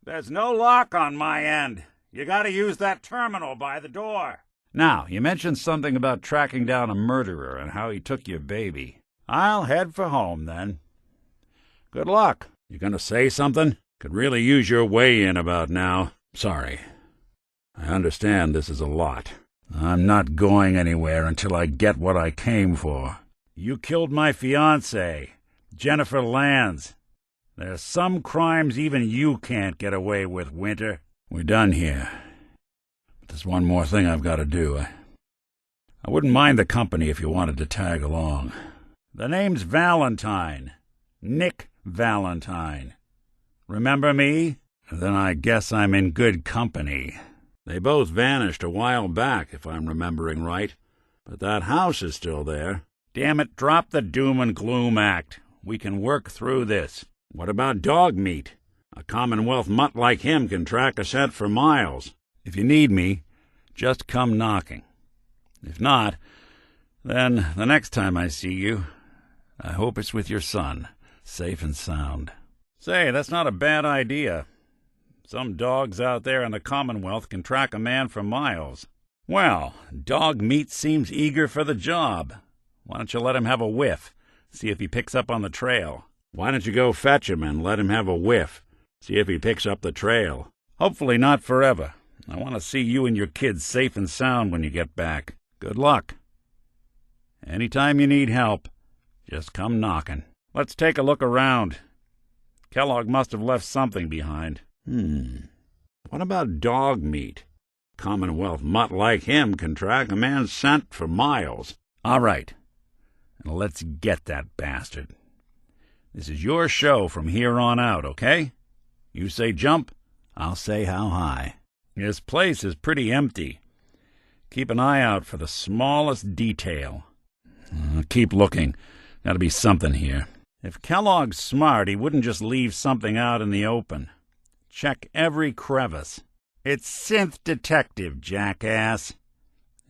There's no lock on my end. You gotta use that terminal by the door. Now, you mentioned something about tracking down a murderer and how he took your baby. I'll head for home, then. Good luck. You gonna say something? Could really use your weigh-in about now. Sorry. I understand this is a lot. I'm not going anywhere until I get what I came for. You killed my fiancée, Jennifer Lands. There's some crimes even you can't get away with, Winter. We're done here. But there's one more thing I've got to do. I wouldn't mind the company if you wanted to tag along. The name's Valentine. Nick Valentine. Remember me? Then I guess I'm in good company. They both vanished a while back, if I'm remembering right. But that house is still there. Damn it, drop the doom and gloom act. We can work through this. What about dog meat? A Commonwealth mutt like him can track a scent for miles. If you need me, just come knocking. If not, then the next time I see you, I hope it's with your son, safe and sound. Say, that's not a bad idea. Some dogs out there in the Commonwealth can track a man for miles. Well, dog meat seems eager for the job. Why don't you let him have a whiff, see if he picks up on the trail? Why don't you go fetch him and let him have a whiff, see if he picks up the trail? Hopefully not forever. I want to see you and your kids safe and sound when you get back. Good luck. Anytime you need help, just come knocking. Let's take a look around. Kellogg must have left something behind. What about dog meat? Commonwealth mutt like him can track a man's scent for miles. All right. Now let's get that bastard. This is your show from here on out, okay? You say jump, I'll say how high. This place is pretty empty. Keep an eye out for the smallest detail. Keep looking. Gotta be something here. If Kellogg's smart, he wouldn't just leave something out in the open. Check every crevice. It's Synth Detective, jackass.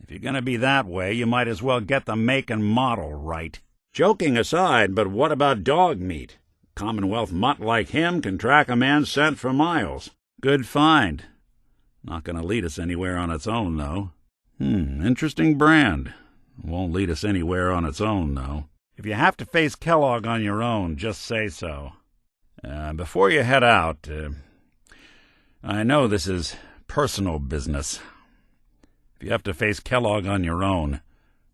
If you're gonna be that way, you might as well get the make and model right. Joking aside, but what about dog meat? Commonwealth mutt like him can track a man's scent for miles. Good find. Not gonna lead us anywhere on its own, though. Interesting brand. Won't lead us anywhere on its own, though. If you have to face Kellogg on your own, just say so. Before you head out, I know this is personal business. If you have to face Kellogg on your own,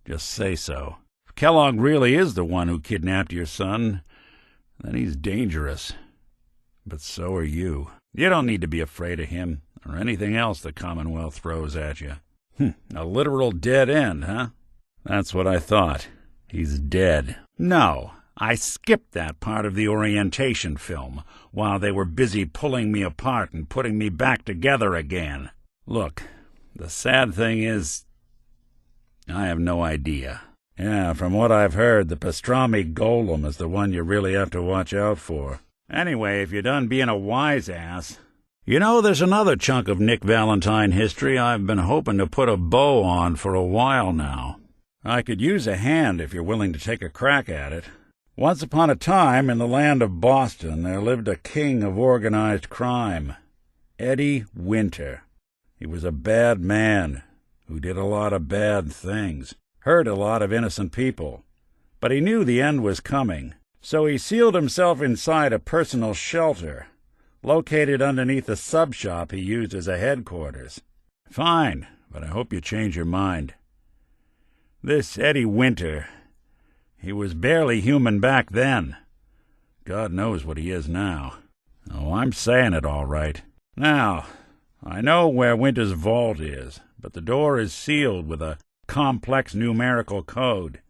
just say so. If Kellogg really is the one who kidnapped your son, then he's dangerous. But so are you. You don't need to be afraid of him or anything else the Commonwealth throws at you. A literal dead end, huh? That's what I thought. He's dead. No, I skipped that part of the orientation film while they were busy pulling me apart and putting me back together again. Look, the sad thing is, I have no idea. Yeah, from what I've heard, the pastrami golem is the one you really have to watch out for. Anyway, if you're done being a wise ass... You know, there's another chunk of Nick Valentine history I've been hoping to put a bow on for a while now. I could use a hand if you're willing to take a crack at it. Once upon a time, in the land of Boston, there lived a king of organized crime, Eddie Winter. He was a bad man who did a lot of bad things, hurt a lot of innocent people. But he knew the end was coming, so he sealed himself inside a personal shelter, located underneath the sub-shop he used as a headquarters. Fine, but I hope you change your mind. This Eddie Winter, he was barely human back then. God knows what he is now. Oh, I'm saying it all right. Now, I know where Winter's vault is, but the door is sealed with a complex numerical code.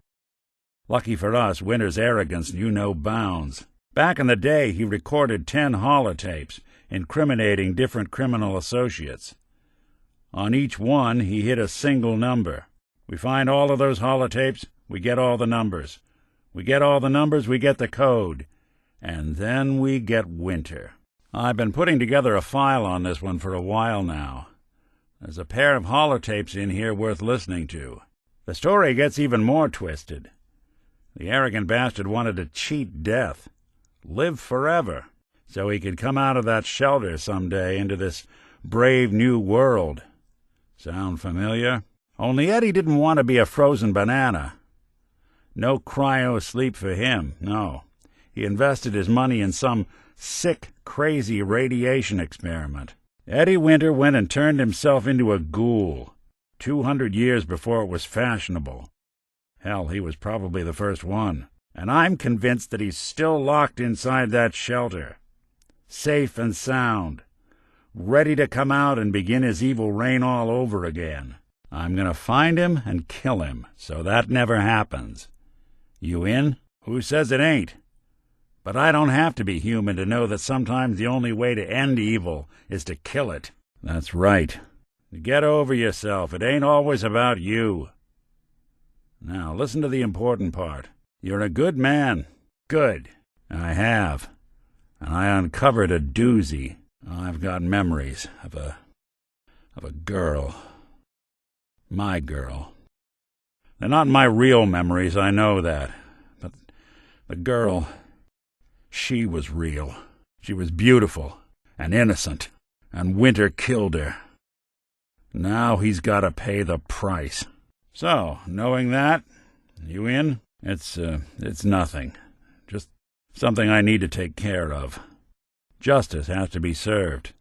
Lucky for us, Winter's arrogance knew no bounds. Back in the day, he recorded 10 holotapes, incriminating different criminal associates. On each one, he hit a single number. We find all of those holotapes, we get all the numbers. We get all the numbers, we get the code. And then we get Winter. I've been putting together a file on this one for a while now. There's a pair of holotapes in here worth listening to. The story gets even more twisted. The arrogant bastard wanted to cheat death. Live forever. so he could come out of that shelter someday into this brave new world. Sound familiar? Only Eddie didn't want to be a frozen banana. No cryo-sleep for him, no. He invested his money in some sick, crazy radiation experiment. Eddie Winter went and turned himself into a ghoul, 200 years before it was fashionable. Hell, he was probably the first one. And I'm convinced that he's still locked inside that shelter, safe and sound, ready to come out and begin his evil reign all over again. I'm going to find him and kill him, so that never happens. You in? Who says it ain't? But I don't have to be human to know that sometimes the only way to end evil is to kill it. That's right. Get over yourself. It ain't always about you. Now, listen to the important part. You're a good man. Good. I have. And I uncovered a doozy. I've got memories of a girl. My girl. They're not my real memories, I know that. But the girl, she was real. She was beautiful and innocent, and Winter killed her. Now he's got to pay the price. So, knowing that, you in? It's nothing. Just something I need to take care of. Justice has to be served.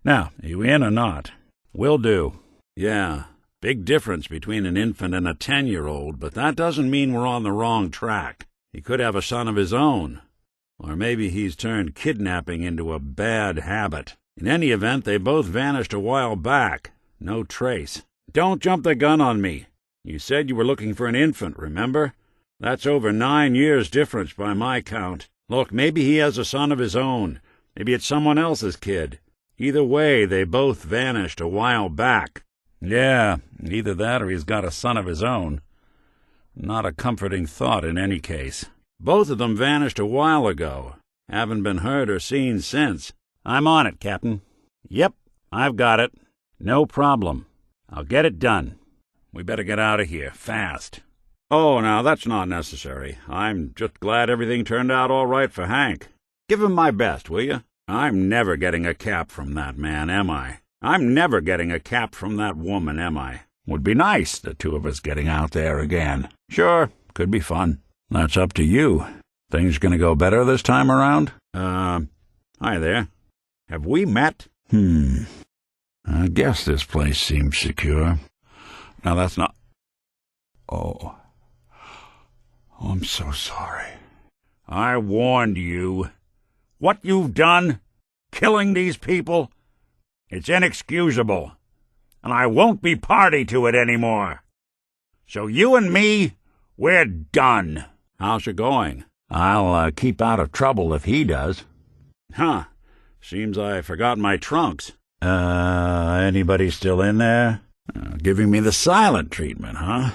Now, you in or not? Will do. Yeah, big difference between an infant and a 10-year-old, but that doesn't mean we're on the wrong track. He could have a son of his own. Or maybe he's turned kidnapping into a bad habit. In any event, they both vanished a while back. No trace. Don't jump the gun on me. You said you were looking for an infant, remember? That's over 9 years difference by my count. Look, maybe he has a son of his own. Maybe it's someone else's kid. Either way, they both vanished a while back. Yeah, either that or he's got a son of his own. Not a comforting thought in any case. Both of them vanished a while ago. Haven't been heard or seen since. I'm on it, Captain. Yep, I've got it. No problem. I'll get it done. We better get out of here, fast. Oh, now, that's not necessary. I'm just glad everything turned out all right for Hank. Give him my best, will you? I'm never getting a cap from that man, am I? I'm never getting a cap from that woman, am I? Would be nice, the two of us getting out there again. Sure, could be fun. That's up to you. Things gonna go better this time around? Hi there. Have we met? I guess this place seems secure. Now that's not... Oh, I'm so sorry. I warned you. What you've done, killing these people, it's inexcusable, and I won't be party to it anymore. So you and me, we're done. How's it going? I'll keep out of trouble if he does. Huh. Seems I forgot my trunks. Anybody still in there? Giving me the silent treatment, huh?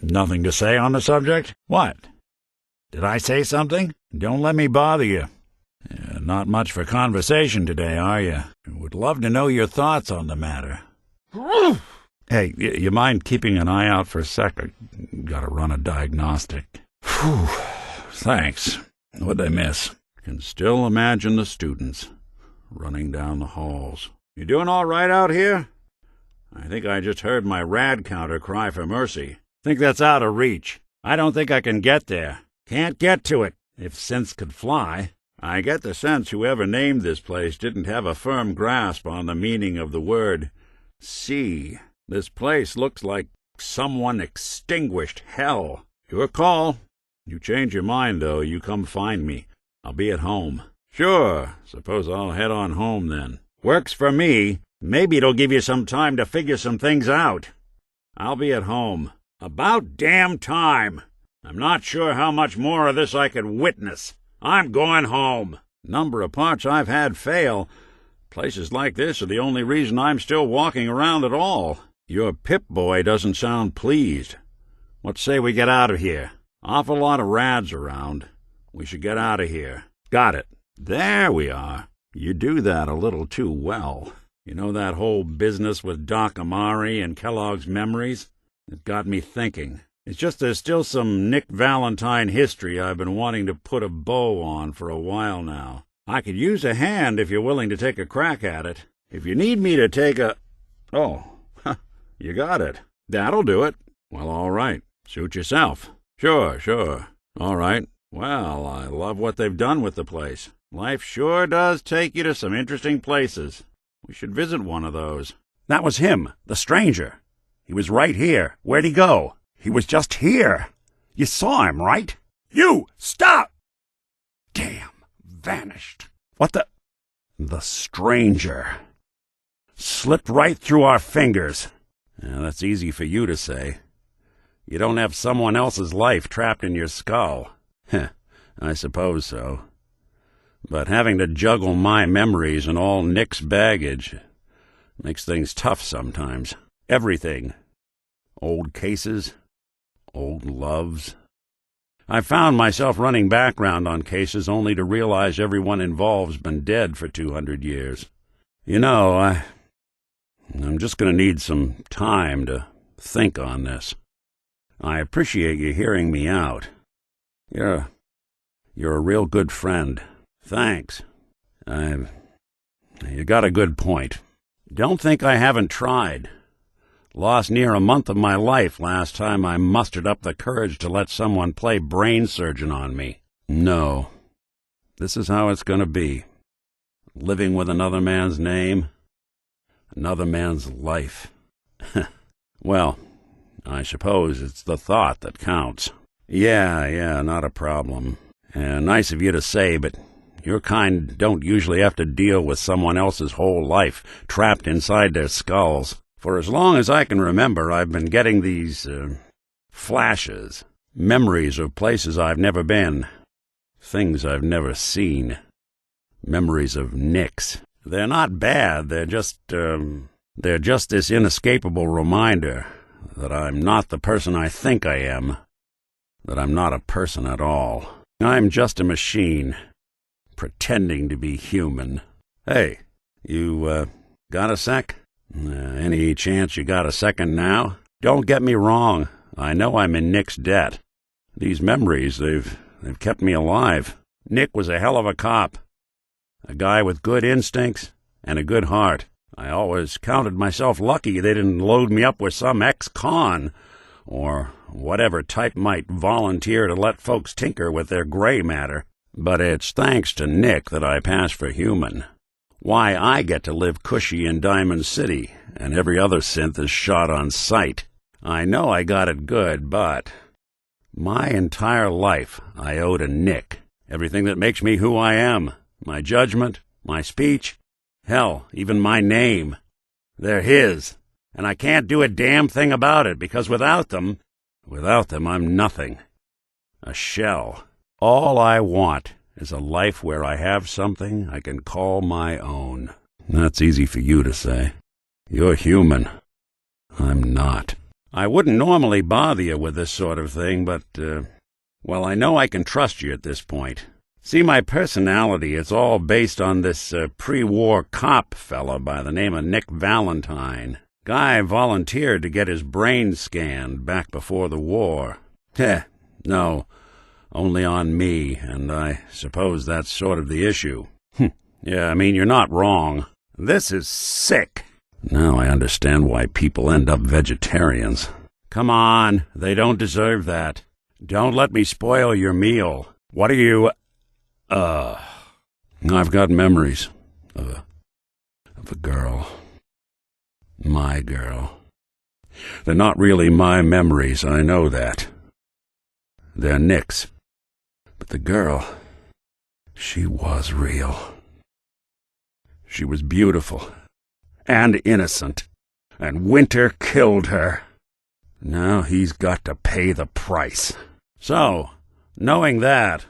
Nothing to say on the subject? What? Did I say something? Don't let me bother you. Not much for conversation today, are you? Would love to know your thoughts on the matter. Hey, you mind keeping an eye out for a sec? I gotta run a diagnostic. Whew. Thanks. What'd I miss? Can still imagine the students running down the halls. You doing all right out here? I think I just heard my rad counter cry for mercy. Think that's out of reach. I don't think I can get there. Can't get to it, if synths could fly. I get the sense whoever named this place didn't have a firm grasp on the meaning of the word sea. This place looks like someone extinguished hell. Your call. You change your mind, though, you come find me. I'll be at home. Sure, suppose I'll head on home then. Works for me. Maybe it'll give you some time to figure some things out. I'll be at home. About damn time. I'm not sure how much more of this I could witness. I'm going home. Number of parts I've had fail. Places like this are the only reason I'm still walking around at all. Your Pip-Boy doesn't sound pleased. What say we get out of here? Awful lot of rads around. We should get out of here. Got it. There we are. You do that a little too well. You know that whole business with Doc Amari and Kellogg's Memories? It got me thinking. It's just there's still some Nick Valentine history I've been wanting to put a bow on for a while now. I could use a hand if you're willing to take a crack at it. If you need me to take a... Oh, you got it. That'll do it. Well, all right. Suit yourself. Sure. All right. Well, I love what they've done with the place. Life sure does take you to some interesting places. We should visit one of those. That was him, the stranger. He was right here. Where'd he go? He was just here. You saw him, right? You! Stop! Damn. Vanished. What the... The stranger. Slipped right through our fingers. Yeah, that's easy for you to say. You don't have someone else's life trapped in your skull. Heh, I suppose so. But having to juggle my memories and all Nick's baggage makes things tough sometimes. Everything. Old cases. Old loves. I found myself running background on cases only to realize everyone involved's been dead for 200 years. You know, I'm just going to need some time to think on this. I appreciate you hearing me out. You're a real good friend. Thanks. You got a good point. Don't think I haven't tried. Lost near a month of my life last time I mustered up the courage to let someone play brain surgeon on me. No. This is how it's going to be. Living with another man's name, another man's life. Well, I suppose it's the thought that counts. Yeah, not a problem. And nice of you to say, but your kind don't usually have to deal with someone else's whole life trapped inside their skulls. For as long as I can remember, I've been getting these, flashes, memories of places I've never been, things I've never seen, memories of Nicks. They're not bad, they're just this inescapable reminder that I'm not the person I think I am, that I'm not a person at all. I'm just a machine, pretending to be human. Hey, you, got a sec? Any chance you got a second now? Don't get me wrong. I know I'm in Nick's debt. These memories, they've kept me alive. Nick was a hell of a cop. A guy with good instincts and a good heart. I always counted myself lucky they didn't load me up with some ex-con, or whatever type might volunteer to let folks tinker with their gray matter. But it's thanks to Nick that I pass for human. Why I get to live cushy in Diamond City, and every other synth is shot on sight. I know I got it good, but my entire life I owe to Nick. Everything that makes me who I am, my judgment, my speech, hell, even my name. They're his, and I can't do a damn thing about it, because without them, I'm nothing. A shell. All I want is a life where I have something I can call my own. That's easy for you to say. You're human. I'm not. I wouldn't normally bother you with this sort of thing, but, well, I know I can trust you at this point. See, my personality, it's all based on this pre-war cop fella by the name of Nick Valentine. Guy volunteered to get his brain scanned back before the war. No. Only on me, and I suppose that's sort of the issue. Yeah, I mean, you're not wrong. This is sick. Now I understand why people end up vegetarians. Come on, they don't deserve that. Don't let me spoil your meal. What are you... I've got memories of a girl. My girl. They're not really my memories, I know that. They're Nick's. But the girl, she was real. She was beautiful and innocent, and Winter killed her. Now he's got to pay the price. So, knowing that,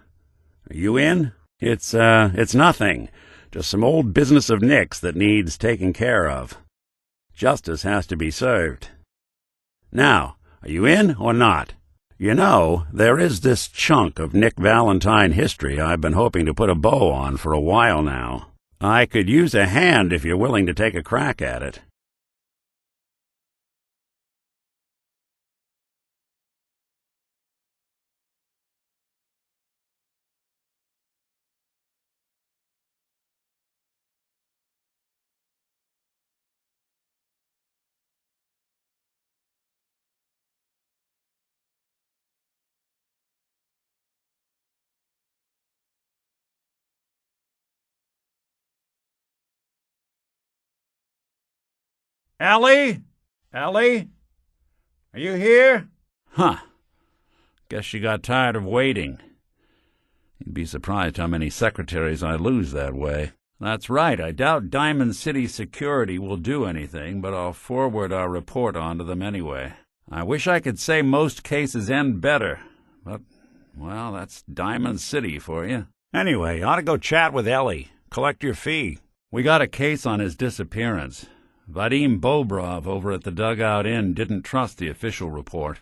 are you in? It's nothing. Just some old business of Nick's that needs taking care of. Justice has to be served. Now, are you in or not? You know, there is this chunk of Nick Valentine history I've been hoping to put a bow on for a while now. I could use a hand if you're willing to take a crack at it. Ellie? Ellie? Are you here? Huh. Guess she got tired of waiting. You'd be surprised how many secretaries I lose that way. That's right. I doubt Diamond City Security will do anything, but I'll forward our report on to them anyway. I wish I could say most cases end better, but, well, that's Diamond City for you. Anyway, you ought to go chat with Ellie. Collect your fee. We got a case on his disappearance. Vadim Bobrov over at the Dugout Inn didn't trust the official report.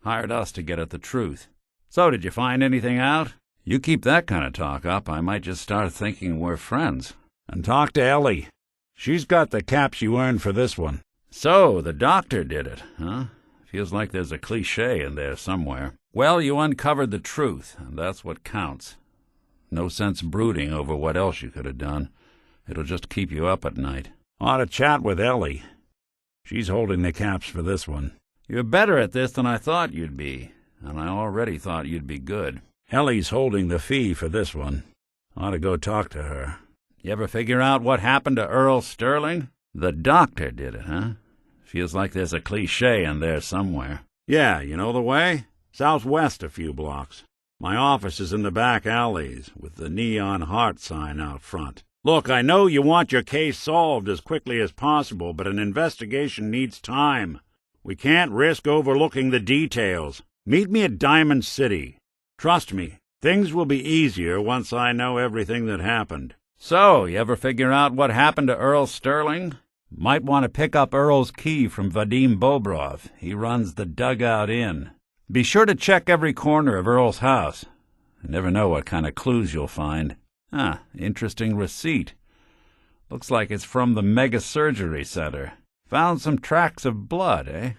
Hired us to get at the truth. So, did you find anything out? You keep that kind of talk up, I might just start thinking we're friends. And talk to Ellie. She's got the caps you earned for this one. So, the doctor did it, huh? Feels like there's a cliché in there somewhere. Well, you uncovered the truth, and that's what counts. No sense brooding over what else you could have done. It'll just keep you up at night. Ought to chat with Ellie. She's holding the caps for this one. You're better at this than I thought you'd be, and I already thought you'd be good. Ellie's holding the fee for this one. Ought to go talk to her. You ever figure out what happened to Earl Sterling? The doctor did it, huh? Feels like there's a cliché in there somewhere. Yeah, you know the way? Southwest a few blocks. My office is in the back alleys, with the neon heart sign out front. Look, I know you want your case solved as quickly as possible, but an investigation needs time. We can't risk overlooking the details. Meet me at Diamond City. Trust me, things will be easier once I know everything that happened. So, you ever figure out what happened to Earl Sterling? Might want to pick up Earl's key from Vadim Bobrov. He runs the Dugout Inn. Be sure to check every corner of Earl's house. You never know what kind of clues you'll find. Interesting receipt. Looks like it's from the Mega Surgery Center. Found some tracks of blood, eh?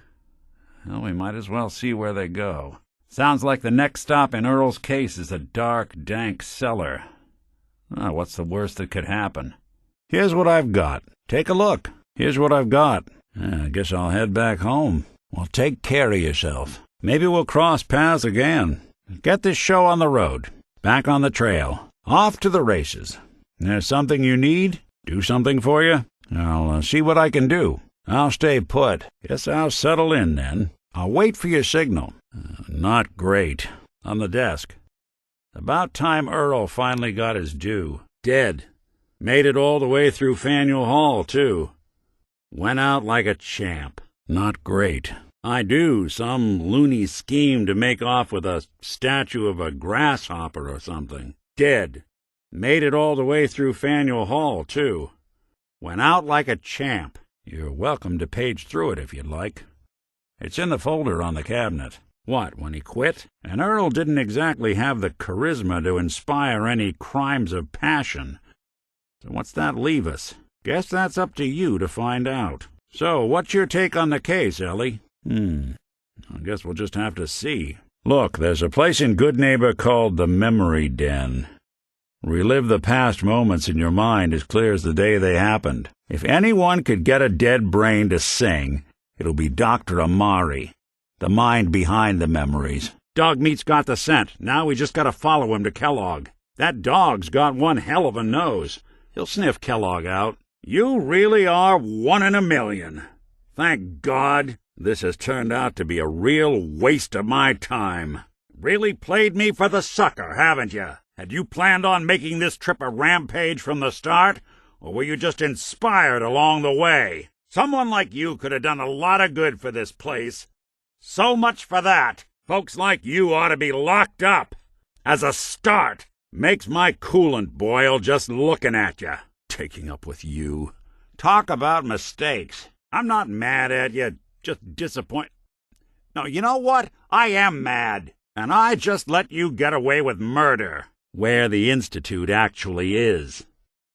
Well, we might as well see where they go. Sounds like the next stop in Earl's case is a dark, dank cellar. What's the worst that could happen? Here's what I've got. Take a look. Here's what I've got. I guess I'll head back home. Well, take care of yourself. Maybe we'll cross paths again. Get this show on the road. Back on the trail. Off to the races. There's something you need? Do something for you? I'll see what I can do. I'll stay put. Guess I'll settle in then. I'll wait for your signal. Not great. On the desk. About time Earl finally got his due. Dead. Made it all the way through Faneuil Hall, too. Went out like a champ. Not great. I do. Some loony scheme to make off with a statue of a grasshopper or something. Dead. Made it all the way through Faneuil Hall, too. Went out like a champ. You're welcome to page through it if you'd like. It's in the folder on the cabinet. What, when he quit? And Earl didn't exactly have the charisma to inspire any crimes of passion. So what's that leave us? Guess that's up to you to find out. So, what's your take on the case, Ellie? I guess we'll just have to see. Look, there's a place in Goodneighbor called the Memory Den. Relive the past moments in your mind as clear as the day they happened. If anyone could get a dead brain to sing, it'll be Dr. Amari, the mind behind the memories. Dogmeat's got the scent. Now we just gotta follow him to Kellogg. That dog's got one hell of a nose. He'll sniff Kellogg out. You really are one in a million. Thank God. This has turned out to be a real waste of my time. Really played me for the sucker, haven't you? Had you planned on making this trip a rampage from the start, or were you just inspired along the way? Someone like you could have done a lot of good for this place. So much for that. Folks like you ought to be locked up. As a start. Makes my coolant boil just looking at you. Taking up with you. Talk about mistakes. I'm not mad at you. Just disappointed. No, you know what? I am mad. And I just let you get away with murder. Where the Institute actually is.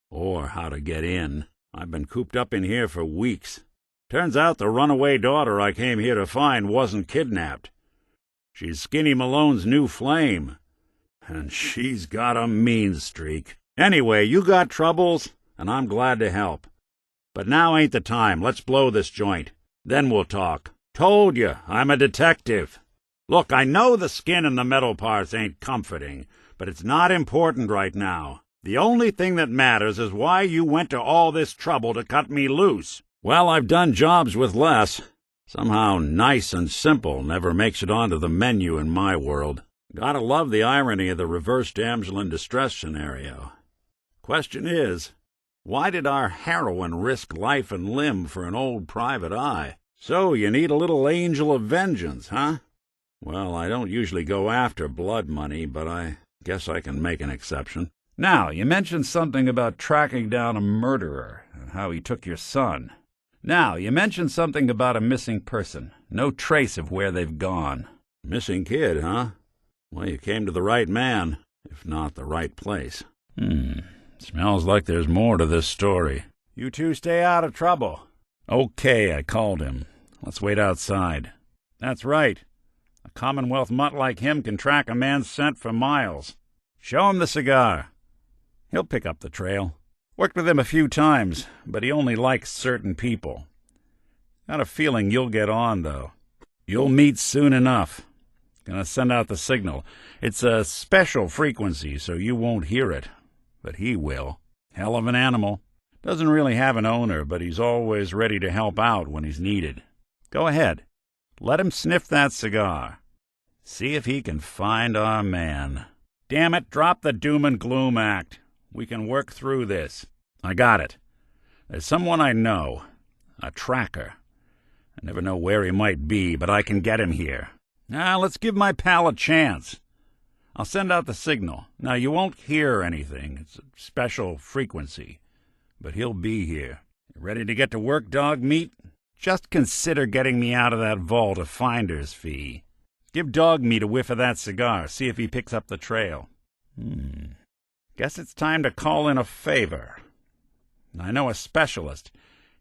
Or how to get in. I've been cooped up in here for weeks. Turns out the runaway daughter I came here to find wasn't kidnapped. She's Skinny Malone's new flame. And she's got a mean streak. Anyway, you got troubles, and I'm glad to help. But now ain't the time. Let's blow this joint. Then we'll talk. Told you, I'm a detective. Look, I know the skin and the metal parts ain't comforting, but it's not important right now. The only thing that matters is why you went to all this trouble to cut me loose. Well, I've done jobs with less. Somehow nice and simple never makes it onto the menu in my world. Gotta love the irony of the reverse damsel in distress scenario. Question is, why did our heroine risk life and limb for an old private eye? So you need a little angel of vengeance, huh? Well, I don't usually go after blood money, but I guess I can make an exception. Now, you mentioned something about tracking down a murderer and how he took your son. Now, you mentioned something about a missing person. No trace of where they've gone. Missing kid, huh? Well, you came to the right man, if not the right place. Smells like there's more to this story. You two stay out of trouble. Okay, I called him. Let's wait outside. That's right. A Commonwealth mutt like him can track a man's scent for miles. Show him the cigar. He'll pick up the trail. Worked with him a few times, but he only likes certain people. Got a feeling you'll get on, though. You'll meet soon enough. Gonna send out the signal. It's a special frequency, so you won't hear it. But he will. Hell of an animal. Doesn't really have an owner, but he's always ready to help out when he's needed. Go ahead. Let him sniff that cigar. See if he can find our man. Damn it, drop the doom and gloom act. We can work through this. I got it. There's someone I know. A tracker. I never know where he might be, but I can get him here. Now, let's give my pal a chance. I'll send out the signal. Now, you won't hear anything. It's a special frequency. But he'll be here. You ready to get to work, dog meat? Just consider getting me out of that vault a finder's fee. Give dog meat a whiff of that cigar. See if he picks up the trail. Guess it's time to call in a favor. I know a specialist.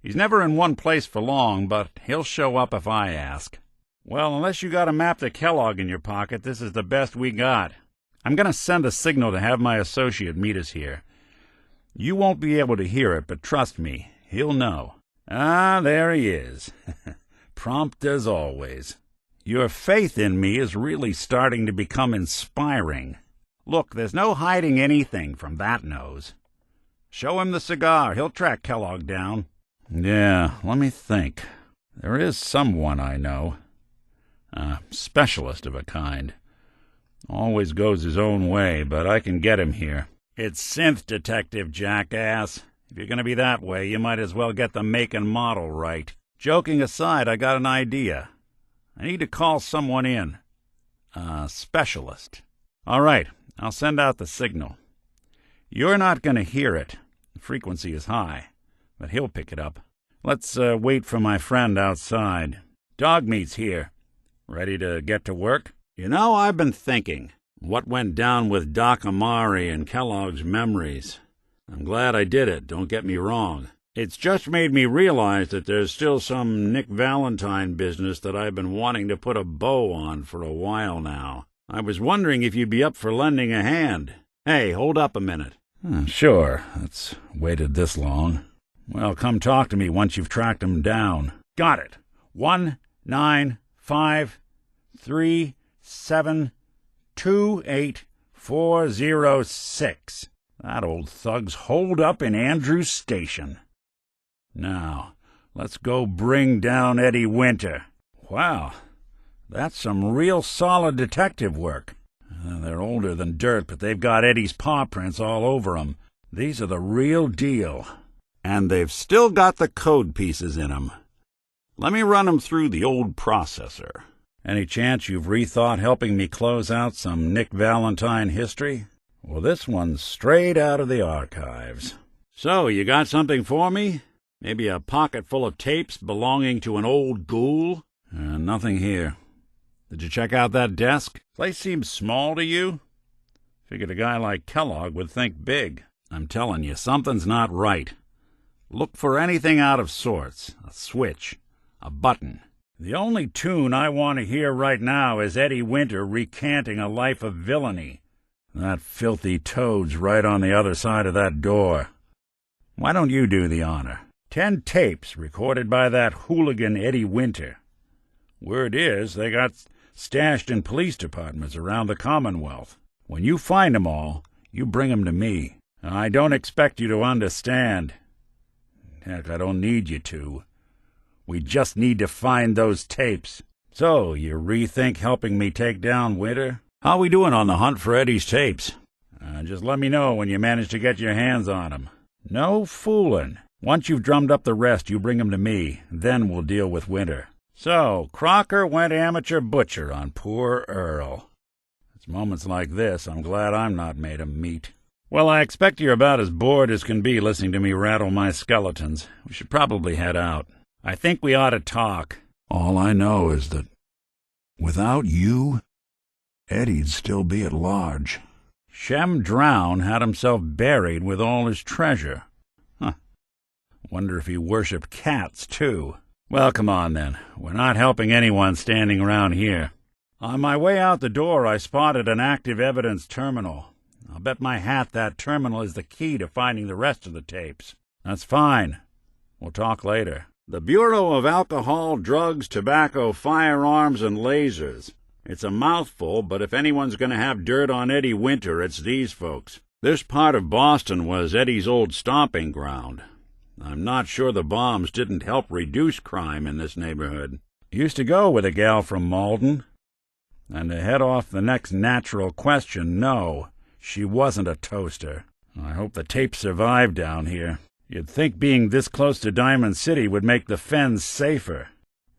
He's never in one place for long, but he'll show up if I ask. Well, unless you got a map to Kellogg in your pocket, this is the best we got. I'm going to send a signal to have my associate meet us here. You won't be able to hear it, but trust me, he'll know. Ah, there he is. Prompt as always. Your faith in me is really starting to become inspiring. Look, there's no hiding anything from that nose. Show him the cigar. He'll track Kellogg down. Yeah, let me think. There is someone I know. A specialist of a kind. Always goes his own way, but I can get him here. It's Synth Detective, jackass. If you're going to be that way, you might as well get the make and model right. Joking aside, I got an idea. I need to call someone in. A specialist. All right, I'll send out the signal. You're not going to hear it. The frequency is high, but he'll pick it up. Let's wait for my friend outside. Dog meat's here. Ready to get to work? You know, I've been thinking. What went down with Doc Amari and Kellogg's memories? I'm glad I did it, don't get me wrong. It's just made me realize that there's still some Nick Valentine business that I've been wanting to put a bow on for a while now. I was wondering if you'd be up for lending a hand. Hey, hold up a minute. Sure, it's waited this long. Well, come talk to me once you've tracked him down. Got it. 1-9-5-3-7-2-8-4-0-6. That old thug's holed up in Andrews Station. Now, let's go bring down Eddie Winter. Wow, that's some real solid detective work. They're older than dirt, but they've got Eddie's paw prints all over 'em. These are the real deal. And they've still got the code pieces in 'em. Let me run 'em through the old processor. Any chance you've rethought helping me close out some Nick Valentine history? Well, this one's straight out of the archives. So, you got something for me? Maybe a pocket full of tapes belonging to an old ghoul? Nothing here. Did you check out that desk? Place seems small to you? Figured a guy like Kellogg would think big. I'm telling you, something's not right. Look for anything out of sorts. A switch. A button. The only tune I want to hear right now is Eddie Winter recanting a life of villainy. That filthy toad's right on the other side of that door. Why don't you do the honor? 10 tapes recorded by that hooligan Eddie Winter. Word is they got stashed in police departments around the Commonwealth. When you find 'em all, you bring 'em to me. I don't expect you to understand. Heck, I don't need you to. We just need to find those tapes. So, you rethink helping me take down Winter? How we doing on the hunt for Eddie's tapes? Just let me know when you manage to get your hands on 'em. No fooling. Once you've drummed up the rest, you bring 'em to me. Then we'll deal with Winter. So, Crocker went amateur butcher on poor Earl. It's moments like this I'm glad I'm not made of meat. Well, I expect you're about as bored as can be listening to me rattle my skeletons. We should probably head out. I think we ought to talk. All I know is that without you, Eddie'd still be at large. Shem Drown had himself buried with all his treasure. Wonder if he worshipped cats, too. Well, come on, then. We're not helping anyone standing around here. On my way out the door, I spotted an active evidence terminal. I'll bet my hat that terminal is the key to finding the rest of the tapes. That's fine. We'll talk later. The Bureau of Alcohol, Drugs, Tobacco, Firearms, and Lasers. It's a mouthful, but if anyone's going to have dirt on Eddie Winter, it's these folks. This part of Boston was Eddie's old stomping ground. I'm not sure the bombs didn't help reduce crime in this neighborhood. Used to go with a gal from Malden. And to head off the next natural question, no, she wasn't a toaster. I hope the tapes survive down here. You'd think being this close to Diamond City would make the fens safer.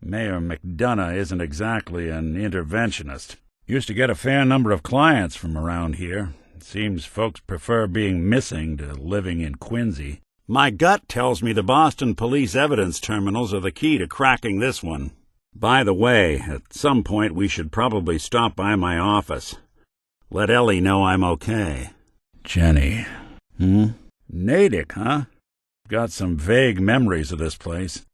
Mayor McDonough isn't exactly an interventionist. Used to get a fair number of clients from around here. Seems folks prefer being missing to living in Quincy. My gut tells me the Boston police evidence terminals are the key to cracking this one. By the way, at some point we should probably stop by my office. Let Ellie know I'm okay. Jenny. Natick, huh? Got some vague memories of this place.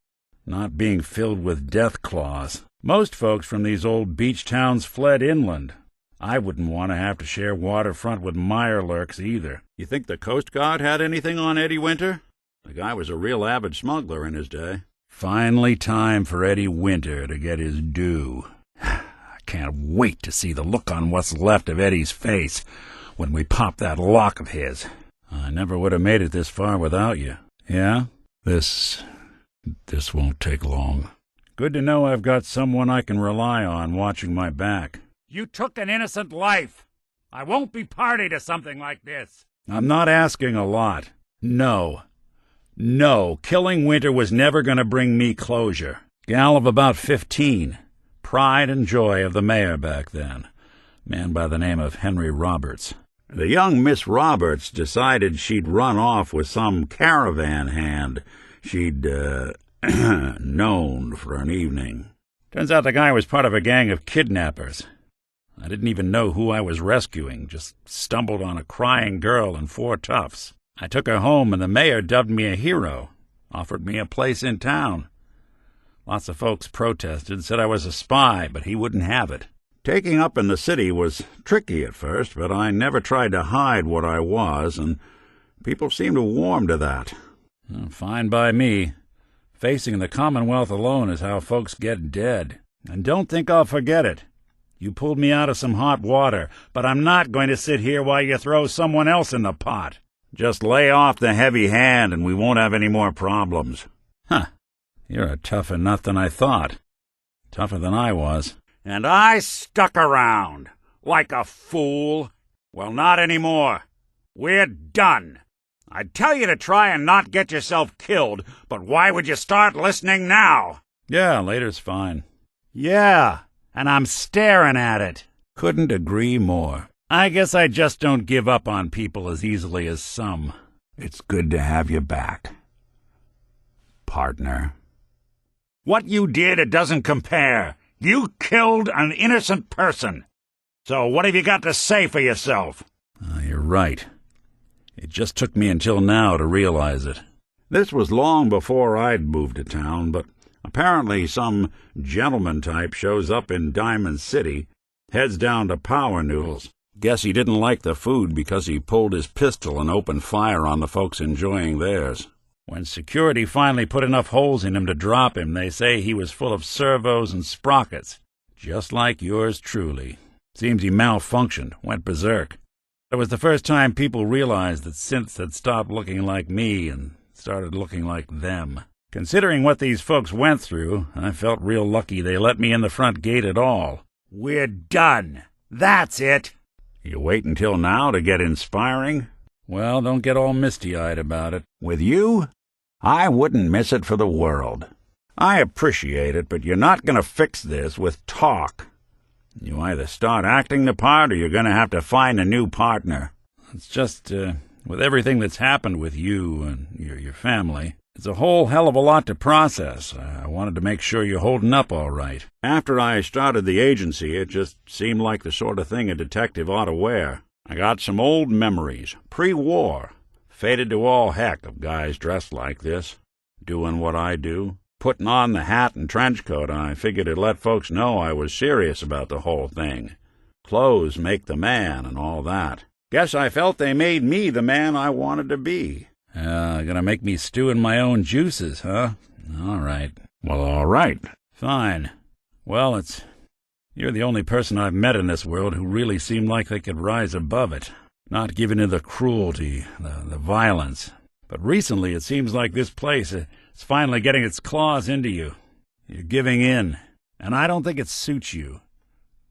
Not being filled with death claws. Most folks from these old beach towns fled inland. I wouldn't want to have to share waterfront with mirelurks either. You think the Coast Guard had anything on Eddie Winter? The guy was a real avid smuggler in his day. Finally time for Eddie Winter to get his due. I can't wait to see the look on what's left of Eddie's face when we pop that lock of his. I never would have made it this far without you. Yeah? This won't take long. Good to know I've got someone I can rely on watching my back. You took an innocent life. I won't be party to something like this. I'm not asking a lot. No, killing Winter was never going to bring me closure. Gal of about 15. Pride and joy of the mayor back then. Man by the name of Henry Roberts. The young Miss Roberts decided she'd run off with some caravan hand she'd, known for an evening. Turns out the guy was part of a gang of kidnappers. I didn't even know who I was rescuing, just stumbled on a crying girl and 4 toughs. I took her home, and the mayor dubbed me a hero, offered me a place in town. Lots of folks protested, said I was a spy, but he wouldn't have it. Taking up in the city was tricky at first, but I never tried to hide what I was, and people seemed to warm to that. Fine by me. Facing the Commonwealth alone is how folks get dead. And don't think I'll forget it. You pulled me out of some hot water, but I'm not going to sit here while you throw someone else in the pot. Just lay off the heavy hand and we won't have any more problems. You're a tougher nut than I thought. Tougher than I was. And I stuck around. Like a fool. Well, not anymore. We're done. I'd tell you to try and not get yourself killed, but why would you start listening now? Yeah, later's fine. Yeah, and I'm staring at it. Couldn't agree more. I guess I just don't give up on people as easily as some. It's good to have you back, partner. What you did, it doesn't compare. You killed an innocent person. So what have you got to say for yourself? You're right. It just took me until now to realize it. This was long before I'd moved to town, but apparently some gentleman type shows up in Diamond City, heads down to Power Noodles. Guess he didn't like the food because he pulled his pistol and opened fire on the folks enjoying theirs. When security finally put enough holes in him to drop him, they say he was full of servos and sprockets, just like yours truly. Seems he malfunctioned, went berserk. It was the first time people realized that synths had stopped looking like me and started looking like them. Considering what these folks went through, I felt real lucky they let me in the front gate at all. We're done. That's it. You wait until now to get inspiring? Well, don't get all misty-eyed about it. With you, I wouldn't miss it for the world. I appreciate it, but you're not going to fix this with talk. You either start acting the part or you're going to have to find a new partner. It's just, with everything that's happened with you and your family, it's a whole hell of a lot to process. I wanted to make sure you're holding up all right. After I started the agency, it just seemed like the sort of thing a detective ought to wear. I got some old memories, pre-war, faded to all heck of guys dressed like this, doing what I do. Putting on the hat and trench coat, I figured it'd let folks know I was serious about the whole thing. Clothes make the man and all that. Guess I felt they made me the man I wanted to be. Gonna make me stew in my own juices, huh? All right. Well, all right. Fine. Well, you're the only person I've met in this world who really seemed like they could rise above it. Not giving in to the cruelty, the violence. But recently it seems like this place, it's finally getting its claws into you. You're giving in. And I don't think it suits you.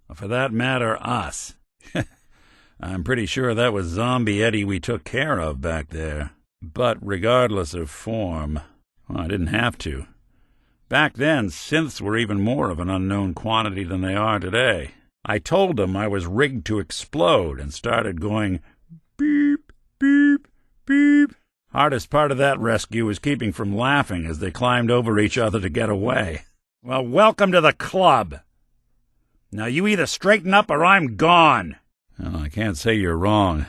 Or for that matter, us. I'm pretty sure that was Zombie Eddie we took care of back there. But regardless of form, well, I didn't have to. Back then, synths were even more of an unknown quantity than they are today. I told them I was rigged to explode and started going beep, beep, beep. Hardest part of that rescue was keeping from laughing as they climbed over each other to get away. Well, welcome to the club. Now you either straighten up or I'm gone. Well, I can't say you're wrong.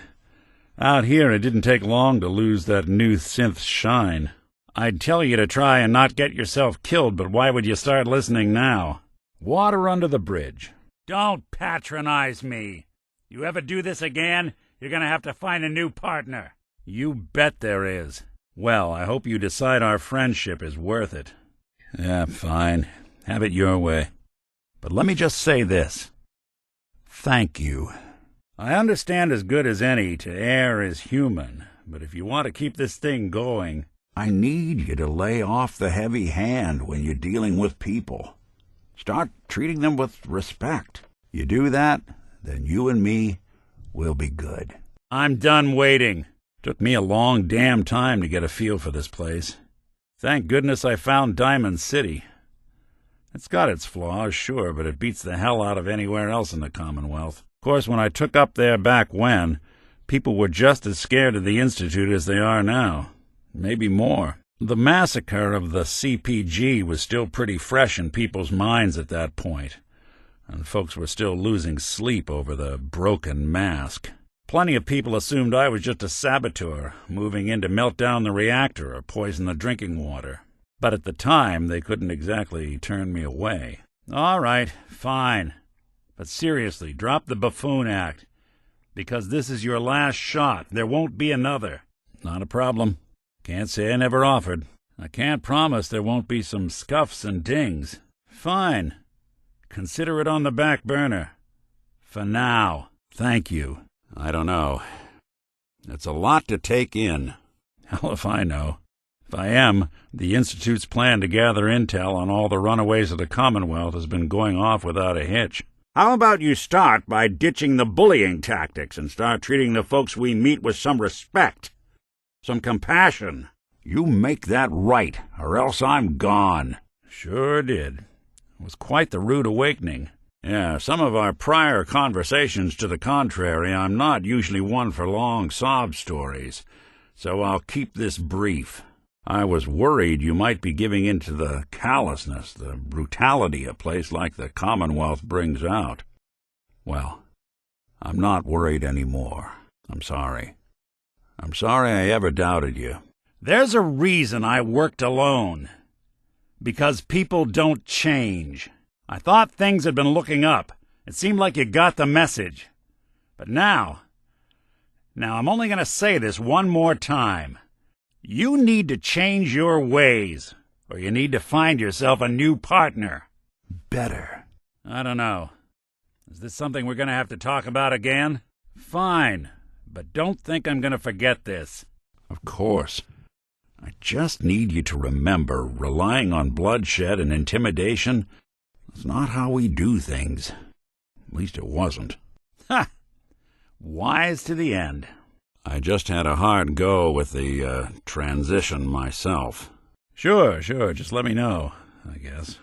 Out here, it didn't take long to lose that new synth shine. I'd tell you to try and not get yourself killed, but why would you start listening now? Water under the bridge. Don't patronize me. You ever do this again, you're going to have to find a new partner. You bet there is. Well, I hope you decide our friendship is worth it. Yeah, fine. Have it your way. But let me just say this. Thank you. I understand as good as any to err is human, but if you want to keep this thing going, I need you to lay off the heavy hand when you're dealing with people. Start treating them with respect. You do that, then you and me will be good. I'm done waiting. Took me a long damn time to get a feel for this place. Thank goodness I found Diamond City. It's got its flaws, sure, but it beats the hell out of anywhere else in the Commonwealth. Of course, when I took up there back when, people were just as scared of the Institute as they are now. Maybe more. The massacre of the CPG was still pretty fresh in people's minds at that point, and folks were still losing sleep over the broken mask. Plenty of people assumed I was just a saboteur, moving in to melt down the reactor or poison the drinking water. But at the time, they couldn't exactly turn me away. All right, fine. But seriously, drop the buffoon act, because this is your last shot. There won't be another. Not a problem. Can't say I never offered. I can't promise there won't be some scuffs and dings. Fine. Consider it on the back burner. For now. Thank you. I don't know. It's a lot to take in. Hell if I know. If I am, the Institute's plan to gather intel on all the runaways of the Commonwealth has been going off without a hitch. How about you start by ditching the bullying tactics and start treating the folks we meet with some respect, some compassion? You make that right, or else I'm gone. Sure did. It was quite the rude awakening. Yeah, some of our prior conversations to the contrary, I'm not usually one for long sob stories, so I'll keep this brief. I was worried you might be giving in to the callousness, the brutality a place like the Commonwealth brings out. Well, I'm not worried anymore. I'm sorry. I'm sorry I ever doubted you. There's a reason I worked alone. Because people don't change. I thought things had been looking up. It seemed like you got the message. But now I'm only going to say this one more time. You need to change your ways, or you need to find yourself a new partner. Better. I don't know. Is this something we're going to have to talk about again? Fine, but don't think I'm going to forget this. Of course. I just need you to remember, relying on bloodshed and intimidation is not how we do things. At least it wasn't. Ha! Wise to the end. I just had a hard go with the transition myself. Sure, just let me know, I guess.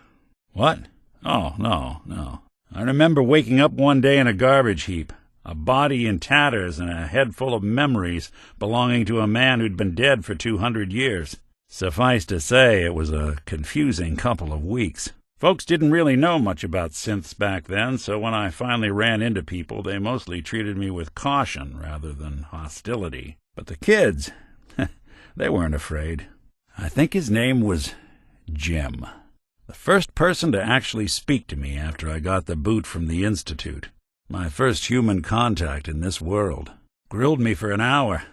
What? Oh, no. I remember waking up one day in a garbage heap, a body in tatters and a head full of memories belonging to a man who'd been dead for 200 years. Suffice to say, it was a confusing couple of weeks. Folks didn't really know much about synths back then, so when I finally ran into people, they mostly treated me with caution rather than hostility. But the kids, they weren't afraid. I think his name was Jim. The first person to actually speak to me after I got the boot from the Institute. My first human contact in this world. Grilled me for an hour.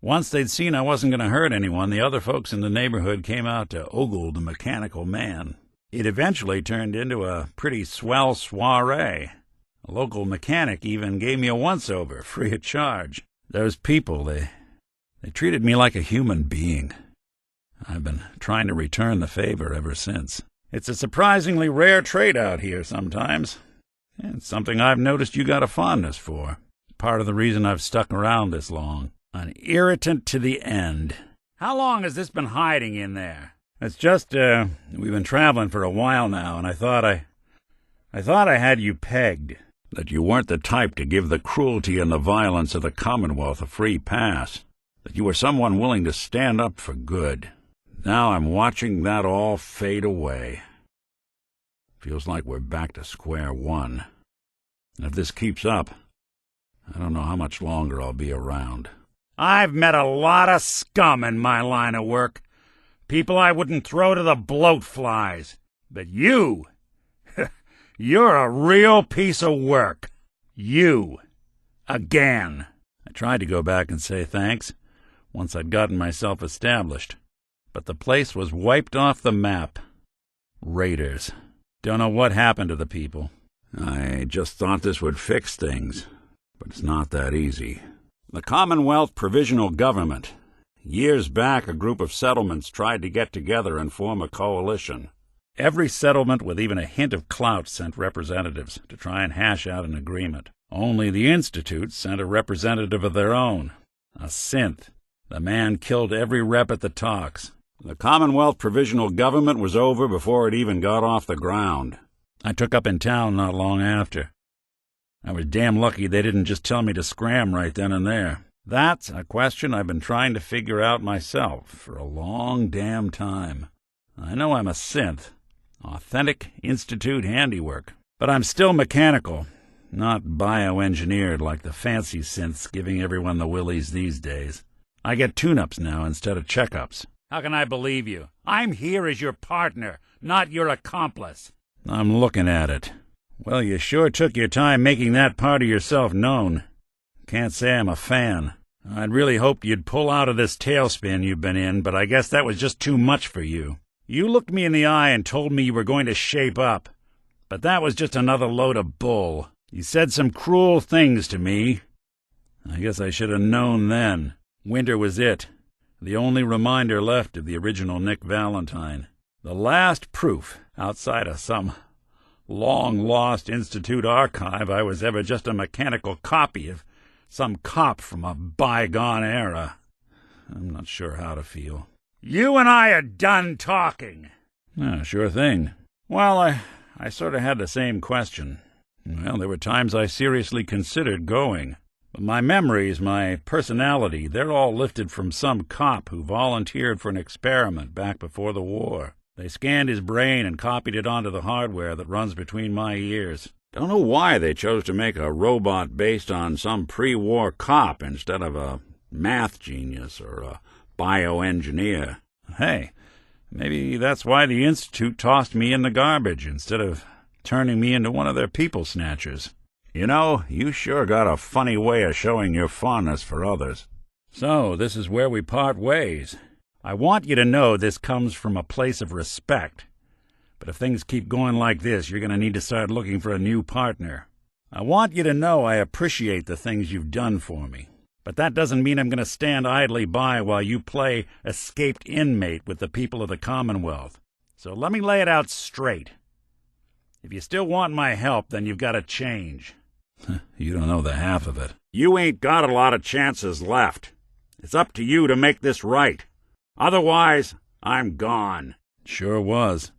Once they'd seen I wasn't going to hurt anyone, the other folks in the neighborhood came out to ogle the mechanical man. It eventually turned into a pretty swell soiree. A local mechanic even gave me a once-over, free of charge. Those people, they treated me like a human being. I've been trying to return the favor ever since. It's a surprisingly rare trait out here sometimes. It's something I've noticed you got a fondness for. Part of the reason I've stuck around this long. An irritant to the end. How long has this been hiding in there? It's just, we've been traveling for a while now, and I thought I had you pegged. That you weren't the type to give the cruelty and the violence of the Commonwealth a free pass. That you were someone willing to stand up for good. Now I'm watching that all fade away. Feels like we're back to square one. And if this keeps up, I don't know how much longer I'll be around. I've met a lot of scum in my line of work. People I wouldn't throw to the bloat flies. But you, you're a real piece of work. You. Again. I tried to go back and say thanks, once I'd gotten myself established. But the place was wiped off the map. Raiders. Don't know what happened to the people. I just thought this would fix things, but it's not that easy. The Commonwealth Provisional Government. Years back, a group of settlements tried to get together and form a coalition. Every settlement with even a hint of clout sent representatives to try and hash out an agreement. Only the Institute sent a representative of their own. A synth. The man killed every rep at the talks. The Commonwealth Provisional Government was over before it even got off the ground. I took up in town not long after. I was damn lucky they didn't just tell me to scram right then and there. That's a question I've been trying to figure out myself for a long damn time. I know I'm a synth, authentic Institute handiwork, but I'm still mechanical, not bioengineered like the fancy synths giving everyone the willies these days. I get tune-ups now instead of check-ups. How can I believe you? I'm here as your partner, not your accomplice. I'm looking at it. Well, you sure took your time making that part of yourself known. Can't say I'm a fan. I'd really hoped you'd pull out of this tailspin you've been in, but I guess that was just too much for you. You looked me in the eye and told me you were going to shape up, but that was just another load of bull. You said some cruel things to me. I guess I should have known then. Winter was it. The only reminder left of the original Nick Valentine. The last proof, outside of some long-lost Institute archive, I was ever just a mechanical copy of some cop from a bygone era. I'm not sure how to feel. You and I are done talking. Sure thing. Well, I sort of had the same question. Well, there were times I seriously considered going. But my memories, my personality, they're all lifted from some cop who volunteered for an experiment back before the war. They scanned his brain and copied it onto the hardware that runs between my ears. Don't know why they chose to make a robot based on some pre-war cop instead of a math genius or a bioengineer. Hey, maybe that's why the Institute tossed me in the garbage instead of turning me into one of their people snatchers. You know, you sure got a funny way of showing your fondness for others. So, this is where we part ways. I want you to know this comes from a place of respect. But if things keep going like this, you're going to need to start looking for a new partner. I want you to know I appreciate the things you've done for me. But that doesn't mean I'm going to stand idly by while you play escaped inmate with the people of the Commonwealth. So let me lay it out straight. If you still want my help, then you've got to change. You don't know the half of it. You ain't got a lot of chances left. It's up to you to make this right. Otherwise, I'm gone. Sure was.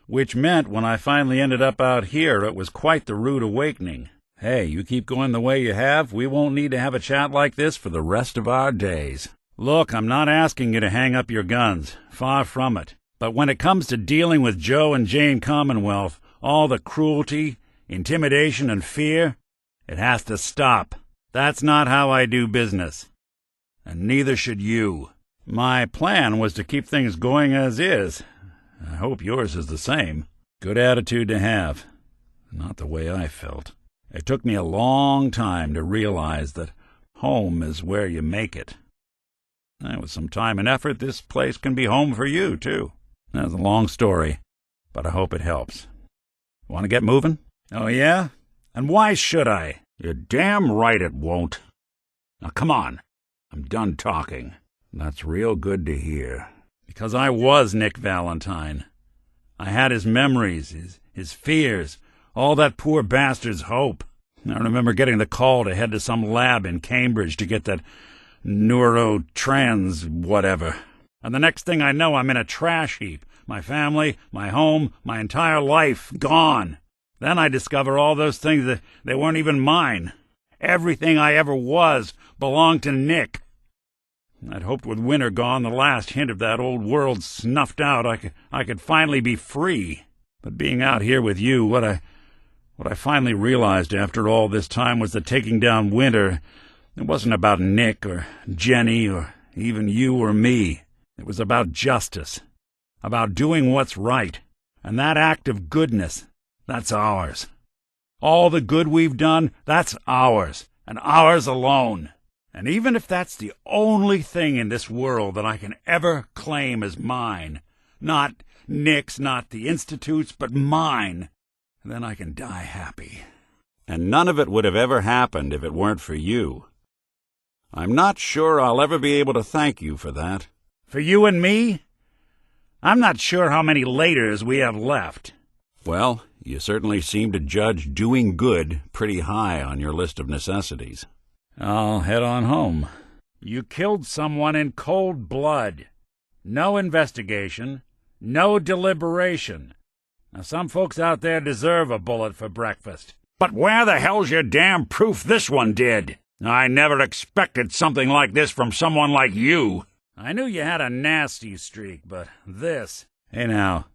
Which meant when I finally ended up out here, it was quite the rude awakening. Hey, you keep going the way you have, we won't need to have a chat like this for the rest of our days. Look, I'm not asking you to hang up your guns. Far from it. But when it comes to dealing with Joe and Jane Commonwealth, all the cruelty, intimidation, and fear, it has to stop. That's not how I do business. And neither should you. My plan was to keep things going as is. I hope yours is the same. Good attitude to have. Not the way I felt. It took me a long time to realize that home is where you make it. And with some time and effort, this place can be home for you, too. That's a long story, but I hope it helps. Want to get moving? Oh, yeah? And why should I? You're damn right it won't. Now, come on. I'm done talking. That's real good to hear. Because I was Nick Valentine. I had his memories, his fears, all that poor bastard's hope. I remember getting the call to head to some lab in Cambridge to get that neurotrans whatever. And the next thing I know, I'm in a trash heap. My family, my home, my entire life gone. Then I discover all those things that they weren't even mine. Everything I ever was belonged to Nick. I'd hoped with winter gone, the last hint of that old world snuffed out, I could finally be free. But being out here with you, what I finally realized after all this time was that taking down winter, it wasn't about Nick or Jenny or even you or me. It was about justice, about doing what's right. And that act of goodness, that's ours. All the good we've done, that's ours, and ours alone. And even if that's the only thing in this world that I can ever claim as mine, not Nick's, not the Institute's, but mine, then I can die happy. And none of it would have ever happened if it weren't for you. I'm not sure I'll ever be able to thank you for that. For you and me? I'm not sure how many laters we have left. Well, you certainly seem to judge doing good pretty high on your list of necessities. I'll head on home. You killed someone in cold blood. No investigation. No deliberation. Now, some folks out there deserve a bullet for breakfast. But where the hell's your damn proof this one did? I never expected something like this from someone like you. I knew you had a nasty streak, but this... Hey now,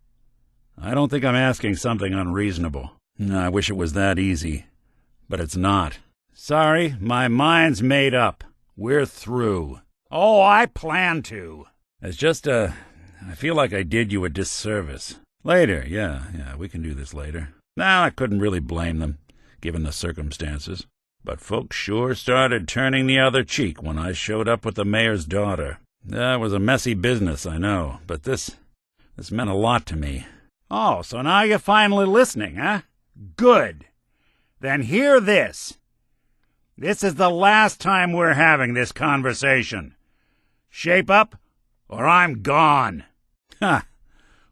I don't think I'm asking something unreasonable. I wish it was that easy, but it's not. Sorry, my mind's made up. We're through. Oh, I plan to. It's just, I feel like I did you a disservice. Later, yeah, we can do this later. Now, I couldn't really blame them, given the circumstances. But folks sure started turning the other cheek when I showed up with the mayor's daughter. That was a messy business, I know, but this meant a lot to me. Oh, so now you're finally listening, huh? Good. Then hear this. This is the last time we're having this conversation. Shape up, or I'm gone. Ha!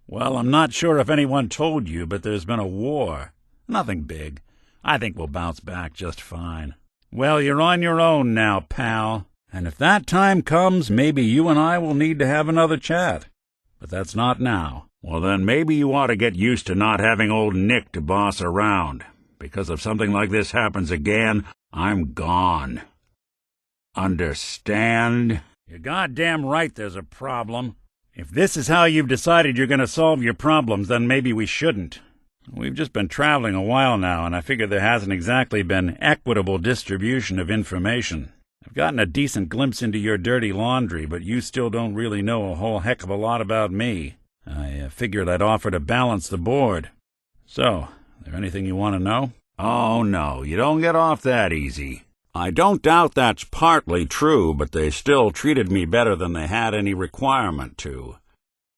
Well, I'm not sure if anyone told you, but there's been a war. Nothing big. I think we'll bounce back just fine. Well, you're on your own now, pal. And if that time comes, maybe you and I will need to have another chat. But that's not now. Well, then maybe you ought to get used to not having old Nick to boss around. Because if something like this happens again, I'm gone. Understand? You're goddamn right there's a problem. If this is how you've decided you're going to solve your problems, then maybe we shouldn't. We've just been traveling a while now, and I figure there hasn't exactly been equitable distribution of information. I've gotten a decent glimpse into your dirty laundry, but you still don't really know a whole heck of a lot about me. I figured I'd offer to balance the board. So, there anything you want to know? Oh, no, you don't get off that easy. I don't doubt that's partly true, but they still treated me better than they had any requirement to.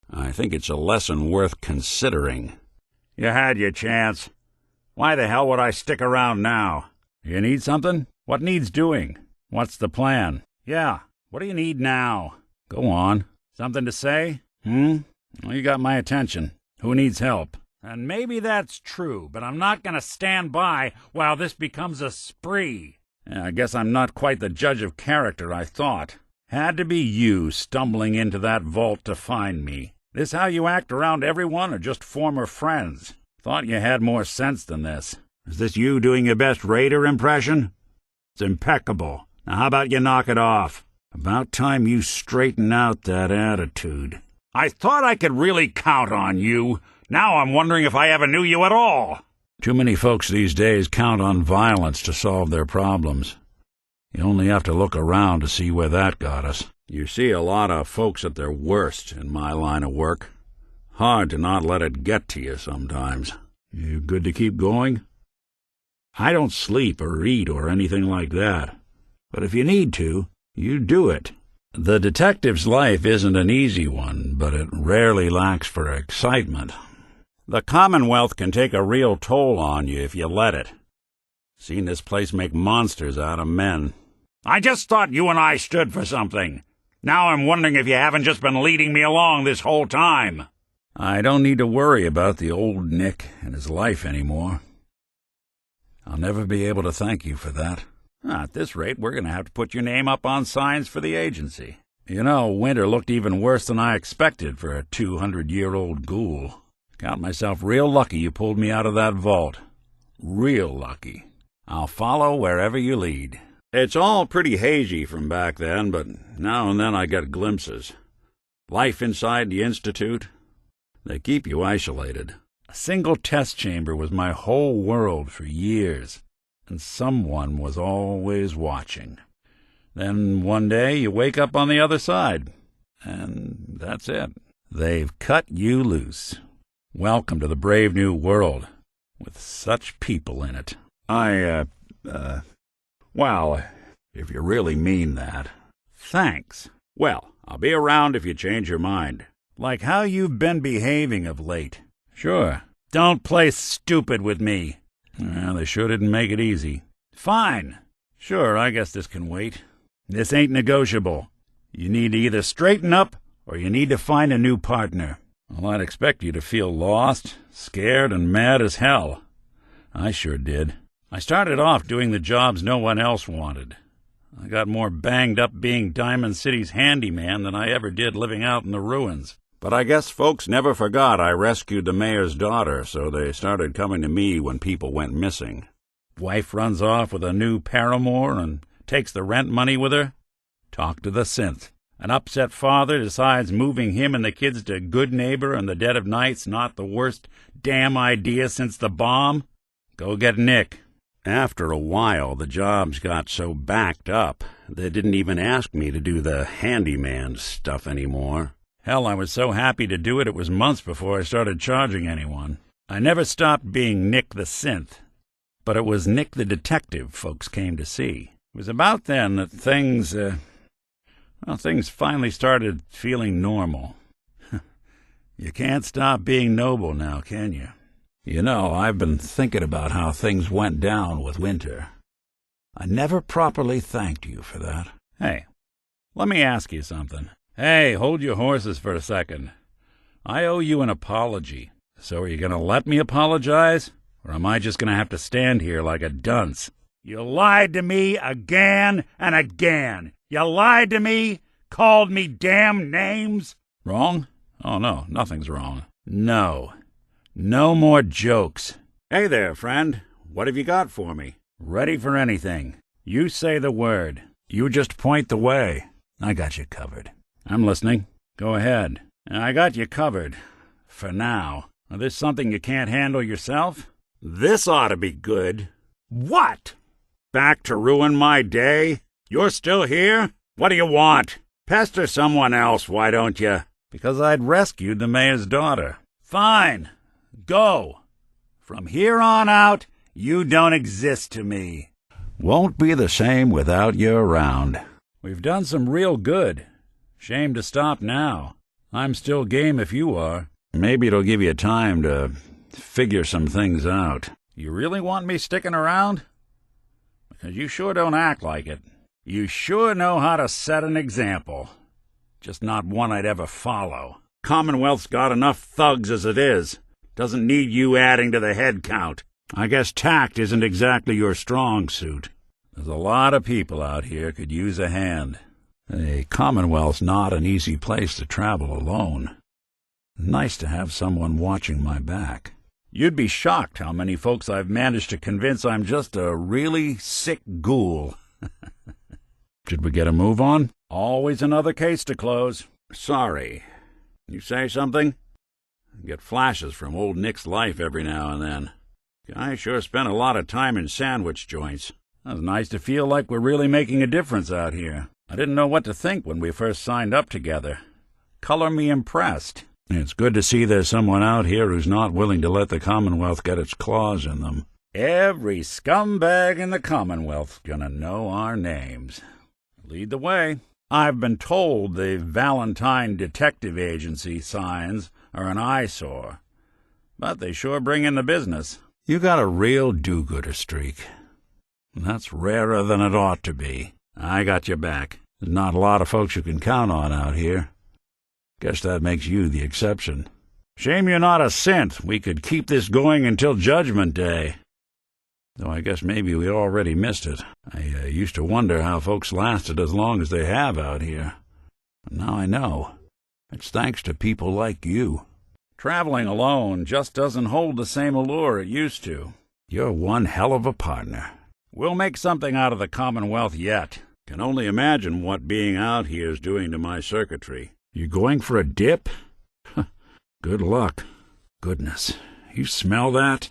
I think it's a lesson worth considering. You had your chance. Why the hell would I stick around now? You need something? What needs doing? What's the plan? Yeah, what do you need now? Go on. Something to say? Well, you got my attention. Who needs help? And maybe that's true, but I'm not going to stand by while this becomes a spree. Yeah, I guess I'm not quite the judge of character I thought. Had to be you stumbling into that vault to find me. This how you act around everyone or just former friends? Thought you had more sense than this. Is this you doing your best Raider impression? It's impeccable. Now how about you knock it off? About time you straighten out that attitude. I thought I could really count on you. Now I'm wondering if I ever knew you at all. Too many folks these days count on violence to solve their problems. You only have to look around to see where that got us. You see a lot of folks at their worst in my line of work. Hard to not let it get to you sometimes. You good to keep going? I don't sleep or eat or anything like that. But if you need to, you do it. The detective's life isn't an easy one, but it rarely lacks for excitement. The Commonwealth can take a real toll on you if you let it. Seen this place make monsters out of men. I just thought you and I stood for something. Now I'm wondering if you haven't just been leading me along this whole time. I don't need to worry about the old Nick and his life anymore. I'll never be able to thank you for that. At this rate, we're going to have to put your name up on signs for the agency. You know, winter looked even worse than I expected for a 200-year-old ghoul. Count myself real lucky you pulled me out of that vault. Real lucky. I'll follow wherever you lead. It's all pretty hazy from back then, but now and then I get glimpses. Life inside the Institute. They keep you isolated. A single test chamber was my whole world for years, and someone was always watching. Then one day you wake up on the other side, and that's it. They've cut you loose. Welcome to the brave new world, with such people in it. Well, if you really mean that. Thanks. Well, I'll be around if you change your mind. Like how you've been behaving of late. Sure. Don't play stupid with me. Well, they sure didn't make it easy. Fine. Sure, I guess this can wait. This ain't negotiable. You need to either straighten up, or you need to find a new partner. Well, I'd expect you to feel lost, scared, and mad as hell. I sure did. I started off doing the jobs no one else wanted. I got more banged up being Diamond City's handyman than I ever did living out in the ruins. But I guess folks never forgot I rescued the mayor's daughter, so they started coming to me when people went missing. Wife runs off with a new paramour and takes the rent money with her. Talk to the synth. An upset father decides moving him and the kids to Good Neighbor in the dead of night's not the worst damn idea since the bomb. Go get Nick. After a while, the jobs got so backed up, they didn't even ask me to do the handyman stuff anymore. Hell, I was so happy to do it, it was months before I started charging anyone. I never stopped being Nick the Synth, but it was Nick the Detective folks came to see. It was about then that things finally started feeling normal. You can't stop being noble now, can you? You know, I've been thinking about how things went down with Winter. I never properly thanked you for that. Hey, let me ask you something. Hey, hold your horses for a second. I owe you an apology. So are you going to let me apologize? Or am I just going to have to stand here like a dunce? You lied to me again and again. You lied to me, called me damn names. Wrong? Oh, no, nothing's wrong. No. No more jokes. Hey there, friend. What have you got for me? Ready for anything. You say the word. You just point the way. I got you covered. I'm listening. Go ahead. I got you covered. For now. Is this something you can't handle yourself? This ought to be good. What? Back to ruin my day? You're still here? What do you want? Pester someone else, why don't you? Because I'd rescued the mayor's daughter. Fine. Go. From here on out, you don't exist to me. Won't be the same without you around. We've done some real good. Shame to stop now. I'm still game if you are. Maybe it'll give you time to figure some things out. You really want me sticking around? Because you sure don't act like it. You sure know how to set an example. Just not one I'd ever follow. Commonwealth's got enough thugs as it is. Doesn't need you adding to the head count. I guess tact isn't exactly your strong suit. There's a lot of people out here could use a hand. The Commonwealth's not an easy place to travel alone. Nice to have someone watching my back. You'd be shocked how many folks I've managed to convince I'm just a really sick ghoul. Should we get a move on? Always another case to close. Sorry. You say something? I get flashes from old Nick's life every now and then. Guy sure spent a lot of time in sandwich joints. It was nice to feel like we're really making a difference out here. I didn't know what to think when we first signed up together. Color me impressed. It's good to see there's someone out here who's not willing to let the Commonwealth get its claws in them. Every scumbag in the Commonwealth's gonna know our names. Lead the way. I've been told the Valentine Detective Agency signs are an eyesore, but they sure bring in the business. You got a real do-gooder streak. That's rarer than it ought to be. I got your back. There's not a lot of folks you can count on out here. Guess that makes you the exception. Shame you're not a synth. We could keep this going until Judgment Day. Though I guess maybe we already missed it. I used to wonder how folks lasted as long as they have out here. But now I know. It's thanks to people like you. Traveling alone just doesn't hold the same allure it used to. You're one hell of a partner. We'll make something out of the Commonwealth yet. Can only imagine what being out here is doing to my circuitry. You going for a dip? Good luck. Goodness, you smell that?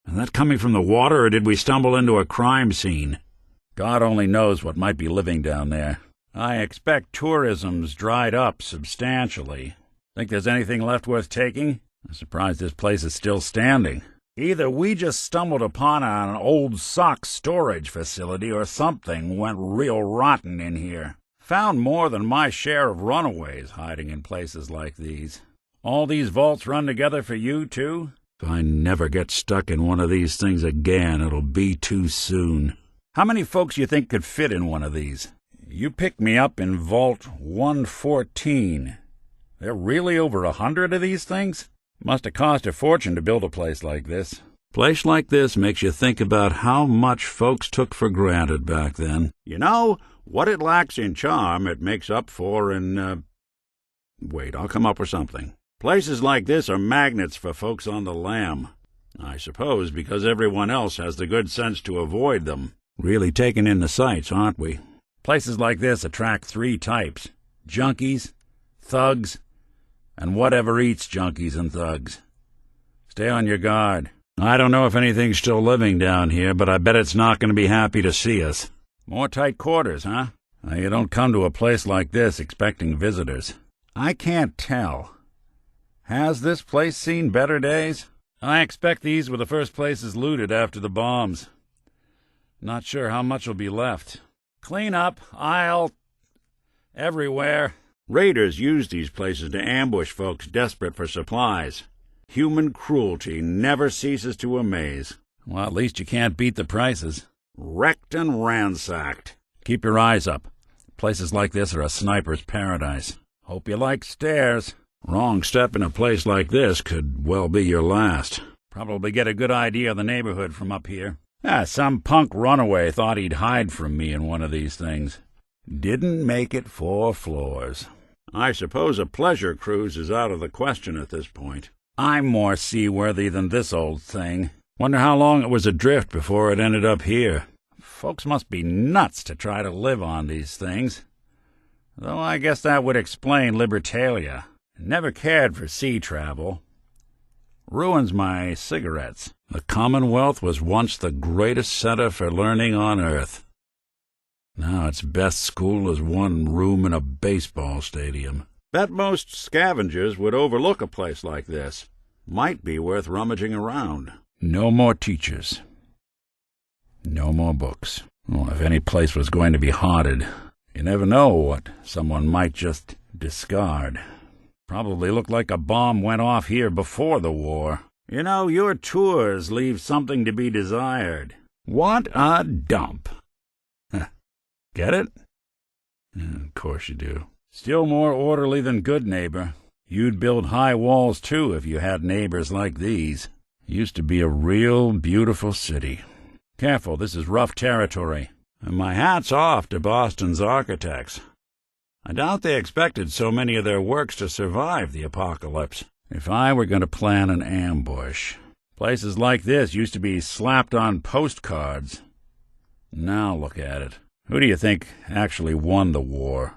Is that coming from the water, or did we stumble into a crime scene? God only knows what might be living down there. I expect tourism's dried up substantially. Think there's anything left worth taking? I'm surprised this place is still standing. Either we just stumbled upon an old sock storage facility, or something went real rotten in here. Found more than my share of runaways hiding in places like these. All these vaults run together for you, too? If I never get stuck in one of these things again, it'll be too soon. How many folks you think could fit in one of these? You picked me up in Vault 114. There are really over 100 of these things? Must have cost a fortune to build a place like this. Place like this makes you think about how much folks took for granted back then. You know, what it lacks in charm, it makes up for in, Wait, I'll come up with something. Places like this are magnets for folks on the lam. I suppose because everyone else has the good sense to avoid them. Really taking in the sights, aren't we? Places like this attract 3 types. Junkies, thugs, and whatever eats junkies and thugs. Stay on your guard. I don't know if anything's still living down here, but I bet it's not going to be happy to see us. More tight quarters, huh? You don't come to a place like this expecting visitors. I can't tell. Has this place seen better days? I expect these were the first places looted after the bombs. Not sure how much will be left. Clean up, everywhere. Raiders use these places to ambush folks desperate for supplies. Human cruelty never ceases to amaze. Well, at least you can't beat the prices. Wrecked and ransacked. Keep your eyes up. Places like this are a sniper's paradise. Hope you like stairs. Wrong step in a place like this could well be your last. Probably get a good idea of the neighborhood from up here. Some punk runaway thought he'd hide from me in one of these things. Didn't make it 4 floors. I suppose a pleasure cruise is out of the question at this point. I'm more seaworthy than this old thing. Wonder how long it was adrift before it ended up here. Folks must be nuts to try to live on these things. Though I guess that would explain Libertalia. Never cared for sea travel. Ruins my cigarettes. The Commonwealth was once the greatest center for learning on Earth. Now its best school is one room in a baseball stadium. Bet most scavengers would overlook a place like this. Might be worth rummaging around. No more teachers. No more books. Well, if any place was going to be haunted, you never know what someone might just discard. Probably looked like a bomb went off here before the war. You know, your tours leave something to be desired. What a dump. Get it? Of course you do. Still more orderly than good neighbor. You'd build high walls, too, if you had neighbors like these. Used to be a real beautiful city. Careful, this is rough territory. And my hat's off to Boston's architects. I doubt they expected so many of their works to survive the apocalypse. If I were going to plan an ambush, places like this used to be slapped on postcards. Now look at it. Who do you think actually won the war?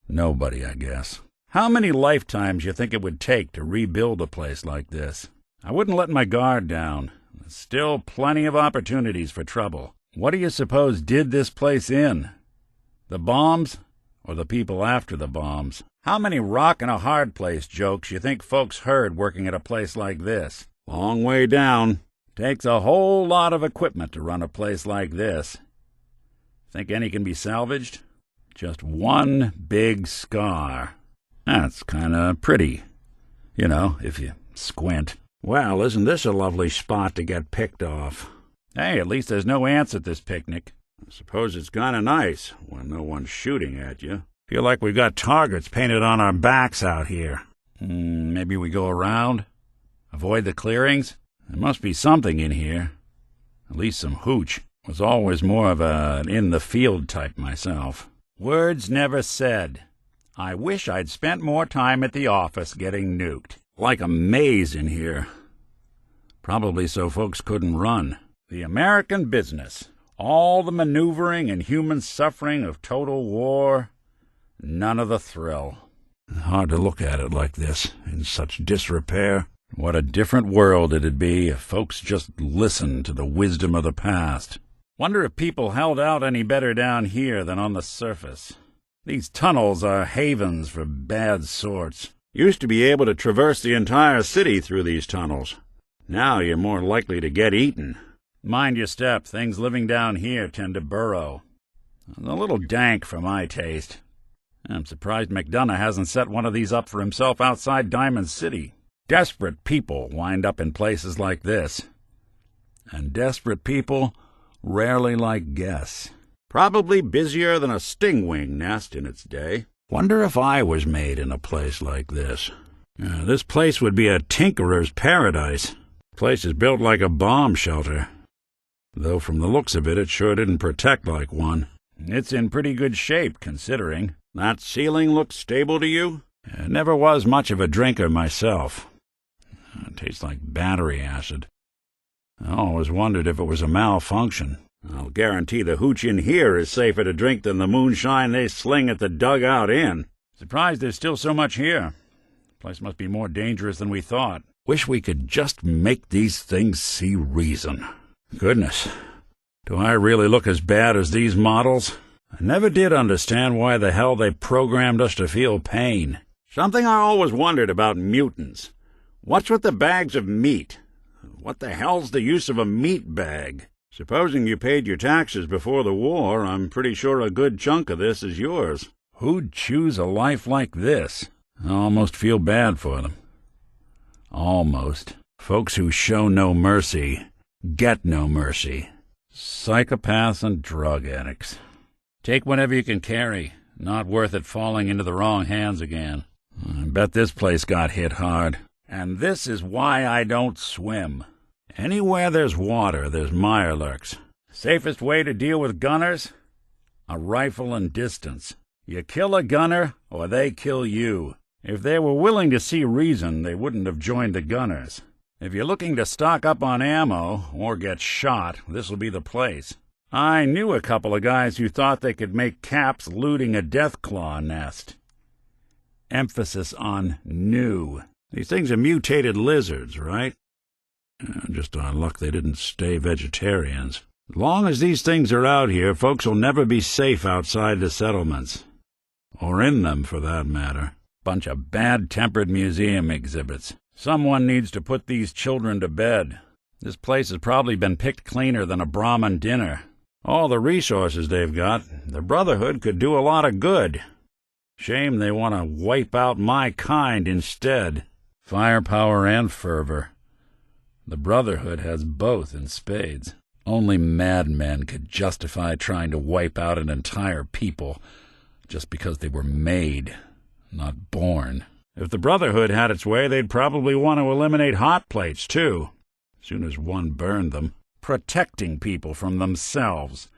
Nobody, I guess. How many lifetimes you think it would take to rebuild a place like this? I wouldn't let my guard down. There's still plenty of opportunities for trouble. What do you suppose did this place in? The bombs or the people after the bombs? How many rock and a hard place jokes you think folks heard working at a place like this? Long way down. Takes a whole lot of equipment to run a place like this. Think any can be salvaged? Just one big scar. That's kind of pretty, you know, if you squint. Well, isn't this a lovely spot to get picked off? Hey, at least there's no ants at this picnic. I suppose it's kind of nice when no one's shooting at you. Feel like we've got targets painted on our backs out here. Maybe we go around? Avoid the clearings? There must be something in here. At least some hooch. Was always more of an in-the-field type myself. Words never said. I wish I'd spent more time at the office getting nuked. Like a maze in here. Probably so folks couldn't run. The American business. All the maneuvering and human suffering of total war. None of the thrill. Hard to look at it like this, in such disrepair. What a different world it'd be if folks just listened to the wisdom of the past. Wonder if people held out any better down here than on the surface. These tunnels are havens for bad sorts. Used to be able to traverse the entire city through these tunnels. Now you're more likely to get eaten. Mind your step. Things living down here tend to burrow. A little dank for my taste. I'm surprised McDonough hasn't set one of these up for himself outside Diamond City. Desperate people wind up in places like this. And desperate people rarely like guests. Probably busier than a stingwing nest in its day. Wonder if I was made in a place like this. This place would be a tinkerer's paradise. Place is built like a bomb shelter. Though from the looks of it, it sure didn't protect like one. It's in pretty good shape, considering. That ceiling looks stable to you? Never was much of a drinker myself. It tastes like battery acid. I always wondered if it was a malfunction. I'll guarantee the hooch in here is safer to drink than the moonshine they sling at the dugout inn. Surprised there's still so much here. The place must be more dangerous than we thought. Wish we could just make these things see reason. Goodness, do I really look as bad as these models? I never did understand why the hell they programmed us to feel pain. Something I always wondered about mutants. What's with the bags of meat? What the hell's the use of a meat bag? Supposing you paid your taxes before the war, I'm pretty sure a good chunk of this is yours. Who'd choose a life like this? I almost feel bad for them. Almost. Folks who show no mercy get no mercy. Psychopaths and drug addicts. Take whatever you can carry. Not worth it falling into the wrong hands again. I bet this place got hit hard. And this is why I don't swim. Anywhere there's water, there's mirelurks. Safest way to deal with gunners? A rifle and distance. You kill a gunner, or they kill you. If they were willing to see reason, they wouldn't have joined the gunners. If you're looking to stock up on ammo, or get shot, this'll be the place. I knew a couple of guys who thought they could make caps looting a deathclaw nest. Emphasis on new. These things are mutated lizards, right? Just on luck they didn't stay vegetarians. As long as these things are out here, folks will never be safe outside the settlements. Or in them, for that matter. Bunch of bad-tempered museum exhibits. Someone needs to put these children to bed. This place has probably been picked cleaner than a Brahmin dinner. All the resources they've got, the Brotherhood could do a lot of good. Shame they want to wipe out my kind instead. Firepower and fervor. The Brotherhood has both in spades. Only madmen could justify trying to wipe out an entire people just because they were made, not born. If the Brotherhood had its way, they'd probably want to eliminate hot plates, too, as soon as one burned them. Protecting people from themselves.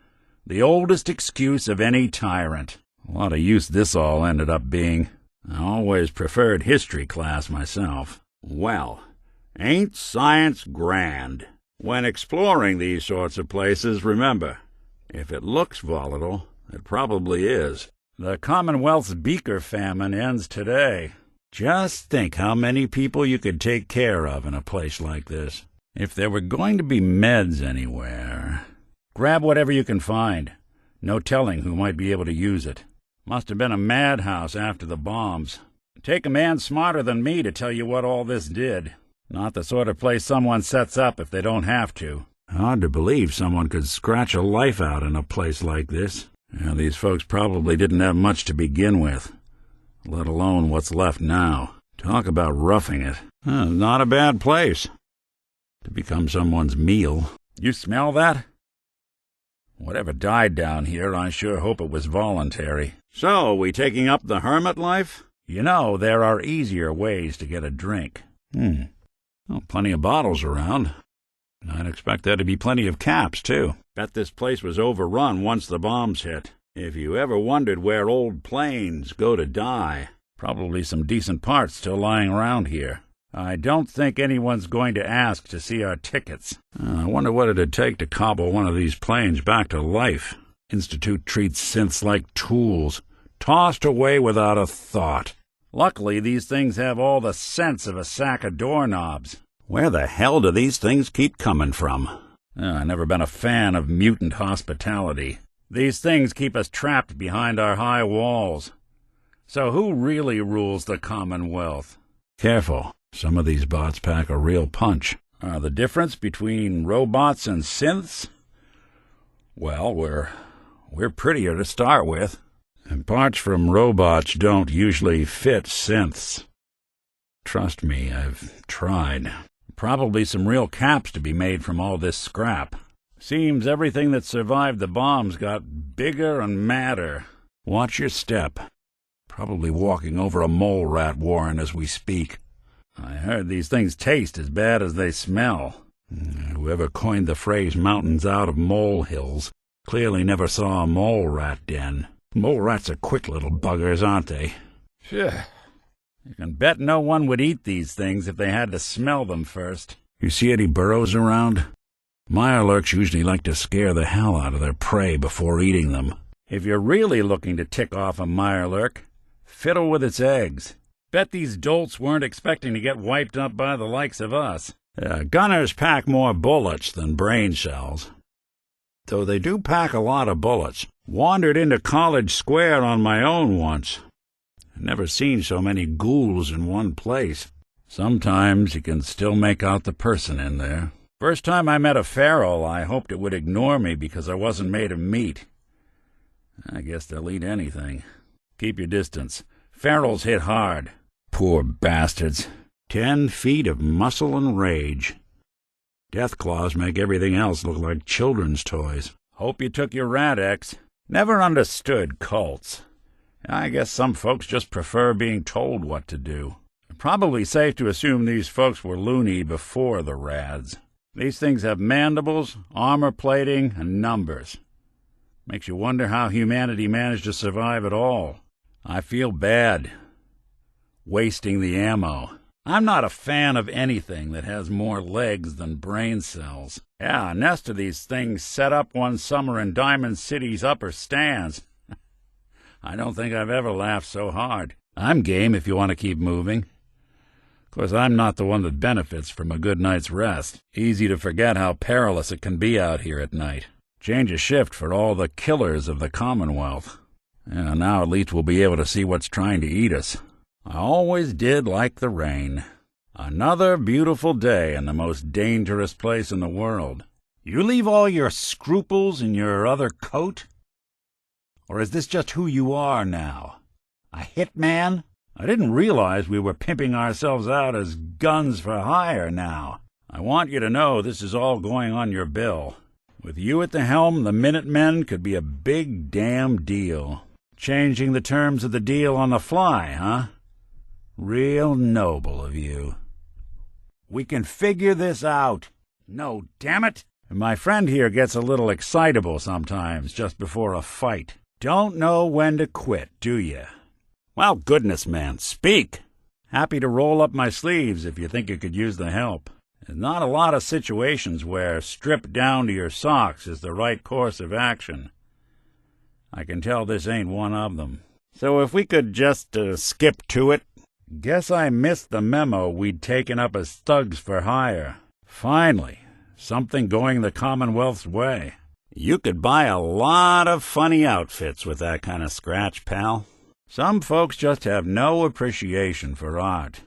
The oldest excuse of any tyrant. A lot of use this all ended up being. I always preferred history class myself. Well, ain't science grand? When exploring these sorts of places, remember, if it looks volatile, it probably is. The Commonwealth's beaker famine ends today. Just think how many people you could take care of in a place like this. If there were going to be meds anywhere, grab whatever you can find. No telling who might be able to use it. Must have been a madhouse after the bombs. Take a man smarter than me to tell you what all this did. Not the sort of place someone sets up if they don't have to. Hard to believe someone could scratch a life out in a place like this. These folks probably didn't have much to begin with, let alone what's left now. Talk about roughing it. Not a bad place to become someone's meal. You smell that? Whatever died down here, I sure hope it was voluntary. So, we taking up the hermit life? You know, there are easier ways to get a drink. Well, plenty of bottles around. I'd expect there to be plenty of caps, too. Bet this place was overrun once the bombs hit. If you ever wondered where old planes go to die, probably some decent parts still lying around here. I don't think anyone's going to ask to see our tickets. I wonder what it'd take to cobble one of these planes back to life. Institute treats synths like tools, tossed away without a thought. Luckily, these things have all the sense of a sack of doorknobs. Where the hell do these things keep coming from? I've never been a fan of mutant hospitality. These things keep us trapped behind our high walls. So who really rules the Commonwealth? Careful. Some of these bots pack a real punch. The difference between robots and synths? Well, we're prettier to start with. And parts from robots don't usually fit synths. Trust me, I've tried. Probably some real caps to be made from all this scrap. Seems everything that survived the bombs got bigger and madder. Watch your step. Probably walking over a mole rat warren as we speak. I heard these things taste as bad as they smell. Whoever coined the phrase mountains out of molehills clearly never saw a mole rat den. Mole rats are quick little buggers, aren't they? Phew. You can bet no one would eat these things if they had to smell them first. You see any burrows around? Mirelurks usually like to scare the hell out of their prey before eating them. If you're really looking to tick off a Mirelurk, fiddle with its eggs. Bet these dolts weren't expecting to get wiped up by the likes of us. Gunners pack more bullets than brain cells. Though they do pack a lot of bullets. Wandered into College Square on my own once. Never seen so many ghouls in one place. Sometimes you can still make out the person in there. First time I met a feral, I hoped it would ignore me because I wasn't made of meat. I guess they'll eat anything. Keep your distance. Ferals hit hard. Poor bastards. 10 feet of muscle and rage. Death claws make everything else look like children's toys. Hope you took your Rad-X. Never understood cults. I guess some folks just prefer being told what to do. Probably safe to assume these folks were loony before the Rads. These things have mandibles, armor plating, and numbers. Makes you wonder how humanity managed to survive at all. I feel bad. Wasting the ammo. I'm not a fan of anything that has more legs than brain cells. Yeah, a nest of these things set up one summer in Diamond City's upper stands. I don't think I've ever laughed so hard. I'm game if you want to keep moving. Of course, I'm not the one that benefits from a good night's rest. Easy to forget how perilous it can be out here at night. Change a shift for all the killers of the Commonwealth. Yeah, now at least we'll be able to see what's trying to eat us. I always did like the rain. Another beautiful day in the most dangerous place in the world. You leave all your scruples in your other coat? Or is this just who you are now? A hitman? I didn't realize we were pimping ourselves out as guns for hire now. I want you to know this is all going on your bill. With you at the helm, the Minutemen could be a big damn deal. Changing the terms of the deal on the fly, huh? Real noble of you. We can figure this out. No, damn it! My friend here gets a little excitable sometimes, just before a fight. Don't know when to quit, do you? Well, goodness, man, speak! Happy to roll up my sleeves if you think you could use the help. There's not a lot of situations where stripped down to your socks is the right course of action. I can tell this ain't one of them. So if we could just skip to it. Guess I missed the memo we'd taken up as thugs for hire. Finally, something going the Commonwealth's way. You could buy a lot of funny outfits with that kind of scratch, pal. Some folks just have no appreciation for art.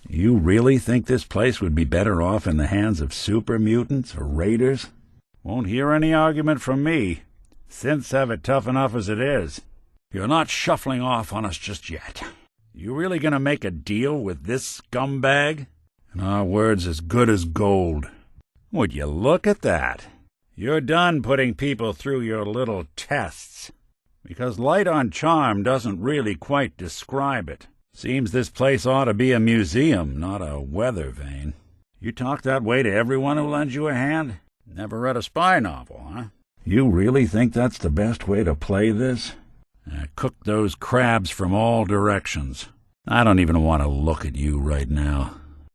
You really think this place would be better off in the hands of super mutants or raiders? Won't hear any argument from me. Synths have it tough enough as it is. You're not shuffling off on us just yet. You really gonna make a deal with this scumbag? And our word's as good as gold. Would you look at that? You're done putting people through your little tests. Because light on charm doesn't really quite describe it. Seems this place ought to be a museum, not a weather vane. You talk that way to everyone who lends you a hand? Never read a spy novel, huh? You really think that's the best way to play this? Cook those crabs from all directions. I don't even want to look at you right now.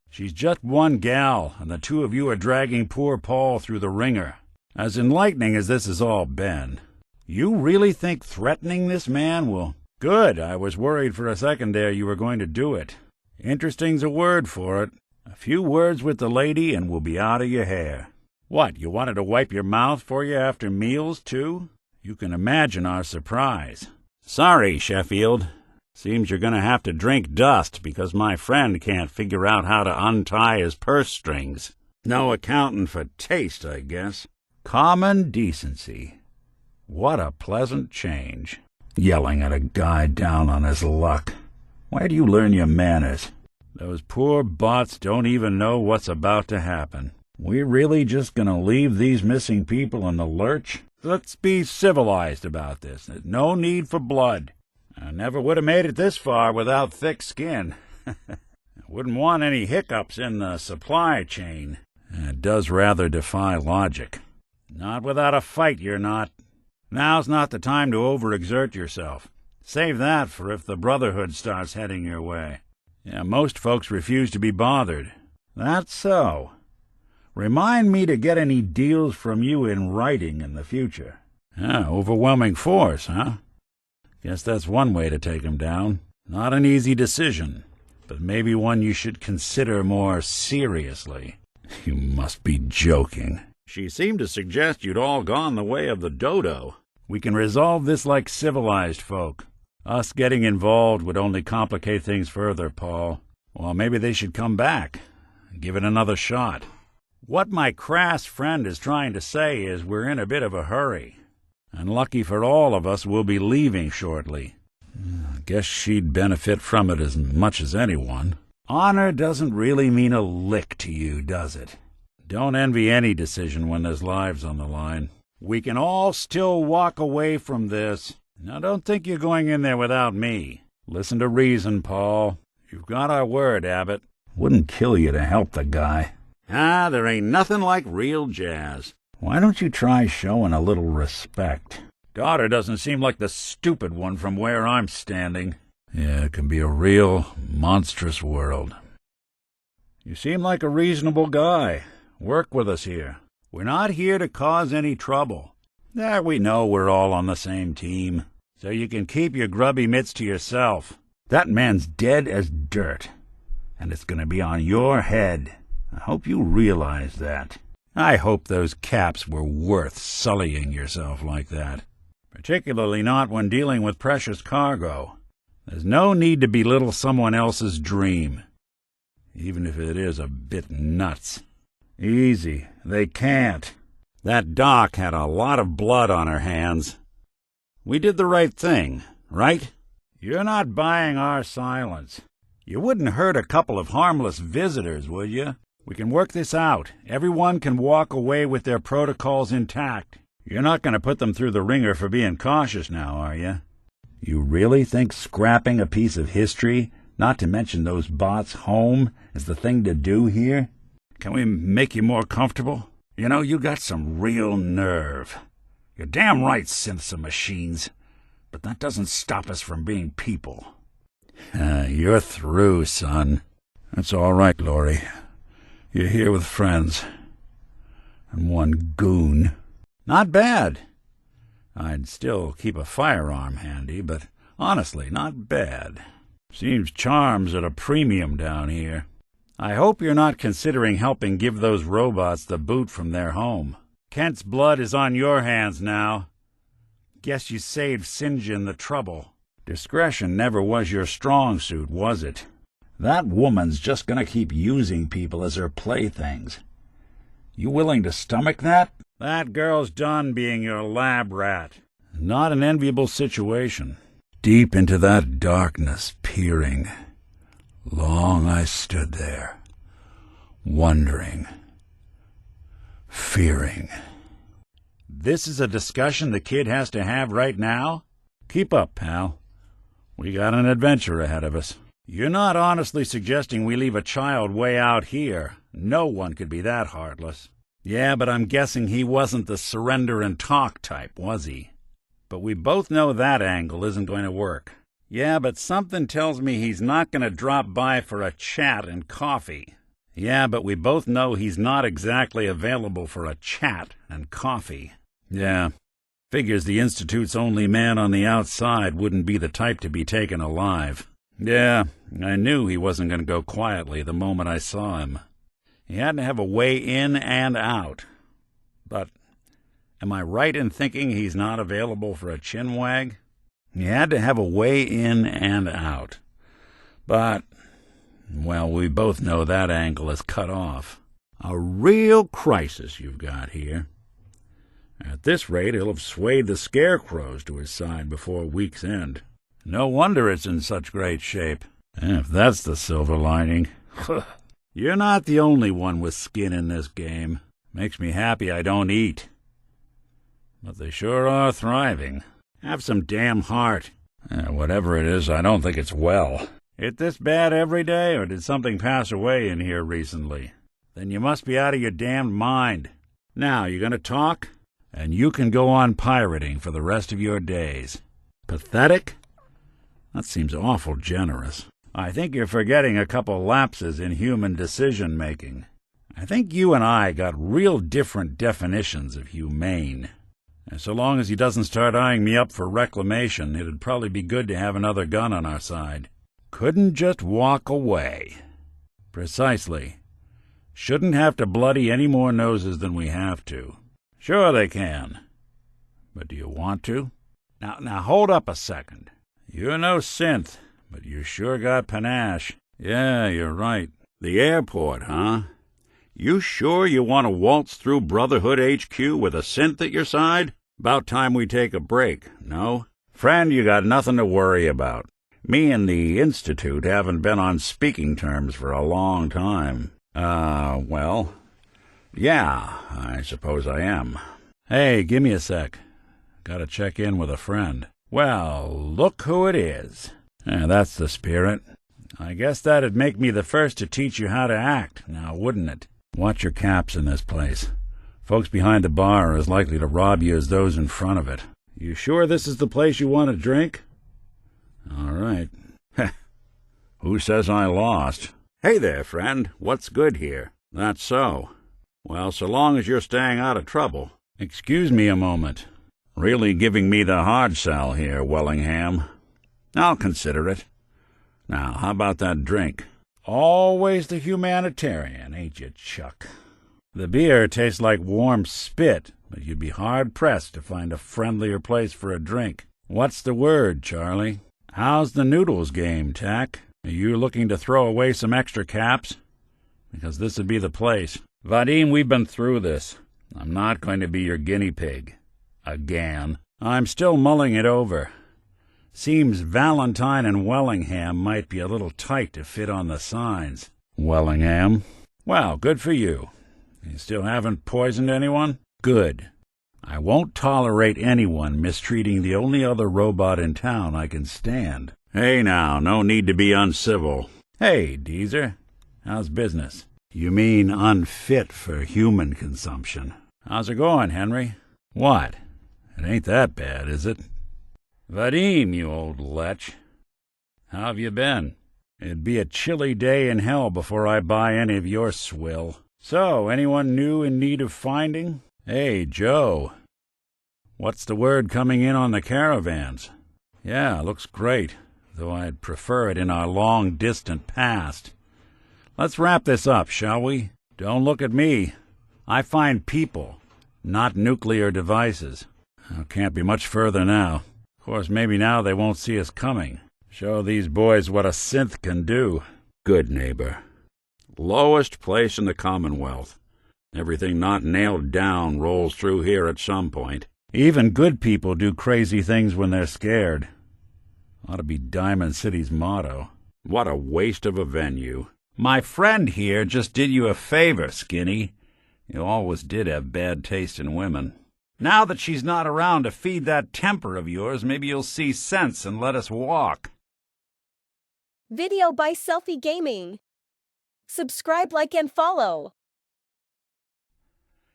She's just one gal, and the two of you are dragging poor Paul through the ringer. As enlightening as this has all been, you really think threatening this man will... Good, I was worried for a second there you were going to do it. Interesting's a word for it. A few words with the lady and we'll be out of your hair. What, you wanted to wipe your mouth for you after meals, too? You can imagine our surprise. Sorry, Sheffield. Seems you're going to have to drink dust because my friend can't figure out how to untie his purse strings. No accounting for taste, I guess. Common decency. What a pleasant change. Yelling at a guy down on his luck. Where do you learn your manners? Those poor bots don't even know what's about to happen. We really just gonna leave these missing people in the lurch? Let's be civilized about this. There's no need for blood. I never would have made it this far without thick skin. I wouldn't want any hiccups in the supply chain. It does rather defy logic. Not without a fight, you're not. Now's not the time to overexert yourself. Save that for if the Brotherhood starts heading your way. Yeah, most folks refuse to be bothered. That's so. Remind me to get any deals from you in writing in the future. Overwhelming force, huh? Guess that's one way to take him down. Not an easy decision, but maybe one you should consider more seriously. You must be joking. She seemed to suggest you'd all gone the way of the dodo. We can resolve this like civilized folk. Us getting involved would only complicate things further, Paul. Well, maybe they should come back. Give it another shot. What my crass friend is trying to say is we're in a bit of a hurry. And lucky for all of us, we'll be leaving shortly. I guess she'd benefit from it as much as anyone. Honor doesn't really mean a lick to you, does it? Don't envy any decision when there's lives on the line. We can all still walk away from this. Now don't think you're going in there without me. Listen to reason, Paul. You've got our word, Abbott. Wouldn't kill you to help the guy. There ain't nothing like real jazz. Why don't you try showing a little respect? Daughter doesn't seem like the stupid one from where I'm standing. Yeah, it can be a real, monstrous world. You seem like a reasonable guy. Work with us here. We're not here to cause any trouble. We know we're all on the same team. So you can keep your grubby mitts to yourself. That man's dead as dirt. And it's going to be on your head. I hope you realize that. I hope those caps were worth sullying yourself like that. Particularly not when dealing with precious cargo. There's no need to belittle someone else's dream, even if it is a bit nuts. Easy. They can't. That doc had a lot of blood on her hands. We did the right thing, right? You're not buying our silence. You wouldn't hurt a couple of harmless visitors, would you? We can work this out. Everyone can walk away with their protocols intact. You're not going to put them through the ringer for being cautious now, are you? You really think scrapping a piece of history, not to mention those bots' home, is the thing to do here? Can we make you more comfortable? You know, you got some real nerve. You're damn right synths are machines, but that doesn't stop us from being people. You're through, son. That's all right, Laurie. You're here with friends. And one goon. Not bad. I'd still keep a firearm handy, but honestly, not bad. Seems charm's at a premium down here. I hope you're not considering helping give those robots the boot from their home. Kent's blood is on your hands now. Guess you saved St. John the trouble. Discretion never was your strong suit, was it? That woman's just gonna keep using people as her playthings. You willing to stomach that? That girl's done being your lab rat. Not an enviable situation. Deep into that darkness peering, long I stood there, wondering, fearing. This is a discussion the kid has to have right now? Keep up, pal. We got an adventure ahead of us. You're not honestly suggesting we leave a child way out here. No one could be that heartless. Yeah, but I'm guessing he wasn't the surrender and talk type, was he? But we both know that angle isn't going to work. Yeah, but something tells me he's not going to drop by for a chat and coffee. Yeah, but we both know he's not exactly available for a chat and coffee. Yeah, figures the Institute's only man on the outside wouldn't be the type to be taken alive. Yeah, I knew he wasn't going to go quietly the moment I saw him. He had to have a way in and out. But am I right in thinking he's not available for a chinwag? He had to have a way in and out. But, well, we both know that angle is cut off. A real crisis you've got here. At this rate, he'll have swayed the scarecrows to his side before week's end. No wonder it's in such great shape. If that's the silver lining. You're not the only one with skin in this game. Makes me happy I don't eat. But they sure are thriving. Have some damn heart. Whatever it is, I don't think it's well. It this bad every day, or did something pass away in here recently? Then you must be out of your damned mind. Now, you gonna talk? And you can go on pirating for the rest of your days. Pathetic? That seems awful generous. I think you're forgetting a couple lapses in human decision-making. I think you and I got real different definitions of humane. And so long as he doesn't start eyeing me up for reclamation, it'd probably be good to have another gun on our side. Couldn't just walk away. Precisely. Shouldn't have to bloody any more noses than we have to. Sure they can. But do you want to? Now hold up a second. You're no synth, but you sure got panache. Yeah, you're right. The airport, huh? You sure you want to waltz through Brotherhood HQ with a synth at your side? About time we take a break, no? Friend, you got nothing to worry about. Me and the Institute haven't been on speaking terms for a long time. Well, yeah, I suppose I am. Hey, give me a sec. Gotta check in with a friend. Well, look who it is. That's the spirit. I guess that'd make me the first to teach you how to act, now wouldn't it? Watch your caps in this place. Folks behind the bar are as likely to rob you as those in front of it. You sure this is the place you want to drink? All right. Who says I lost? Hey there, friend. What's good here? That's so. Well, so long as you're staying out of trouble. Excuse me a moment. Really giving me the hard sell here, Wellingham. I'll consider it. Now, how about that drink? Always the humanitarian, ain't you, Chuck? The beer tastes like warm spit, but you'd be hard-pressed to find a friendlier place for a drink. What's the word, Charlie? How's the noodles game, Tack? Are you looking to throw away some extra caps? Because this would be the place. Vadim, we've been through this. I'm not going to be your guinea pig. Again. I'm still mulling it over. Seems Valentine and Wellingham might be a little tight to fit on the signs. Wellingham? Well, good for you. You still haven't poisoned anyone? Good. I won't tolerate anyone mistreating the only other robot in town I can stand. Hey now, no need to be uncivil. Hey, Deezer. How's business? You mean unfit for human consumption. How's it going, Henry? What? It ain't that bad, is it? Vadim, you old lech. How have you been? It'd be a chilly day in hell before I buy any of your swill. So, anyone new in need of finding? Hey, Joe. What's the word coming in on the caravans? Yeah, looks great, though I'd prefer it in our long-distant past. Let's wrap this up, shall we? Don't look at me. I find people, not nuclear devices. Can't be much further now. Of course, maybe now they won't see us coming. Show these boys what a synth can do. Good neighbor. Lowest place in the Commonwealth. Everything not nailed down rolls through here at some point. Even good people do crazy things when they're scared. Ought to be Diamond City's motto. What a waste of a venue. My friend here just did you a favor, Skinny. You always did have bad taste in women. Now that she's not around to feed that temper of yours, maybe you'll see sense and let us walk. Video by Selfie Gaming. Subscribe, like, and follow.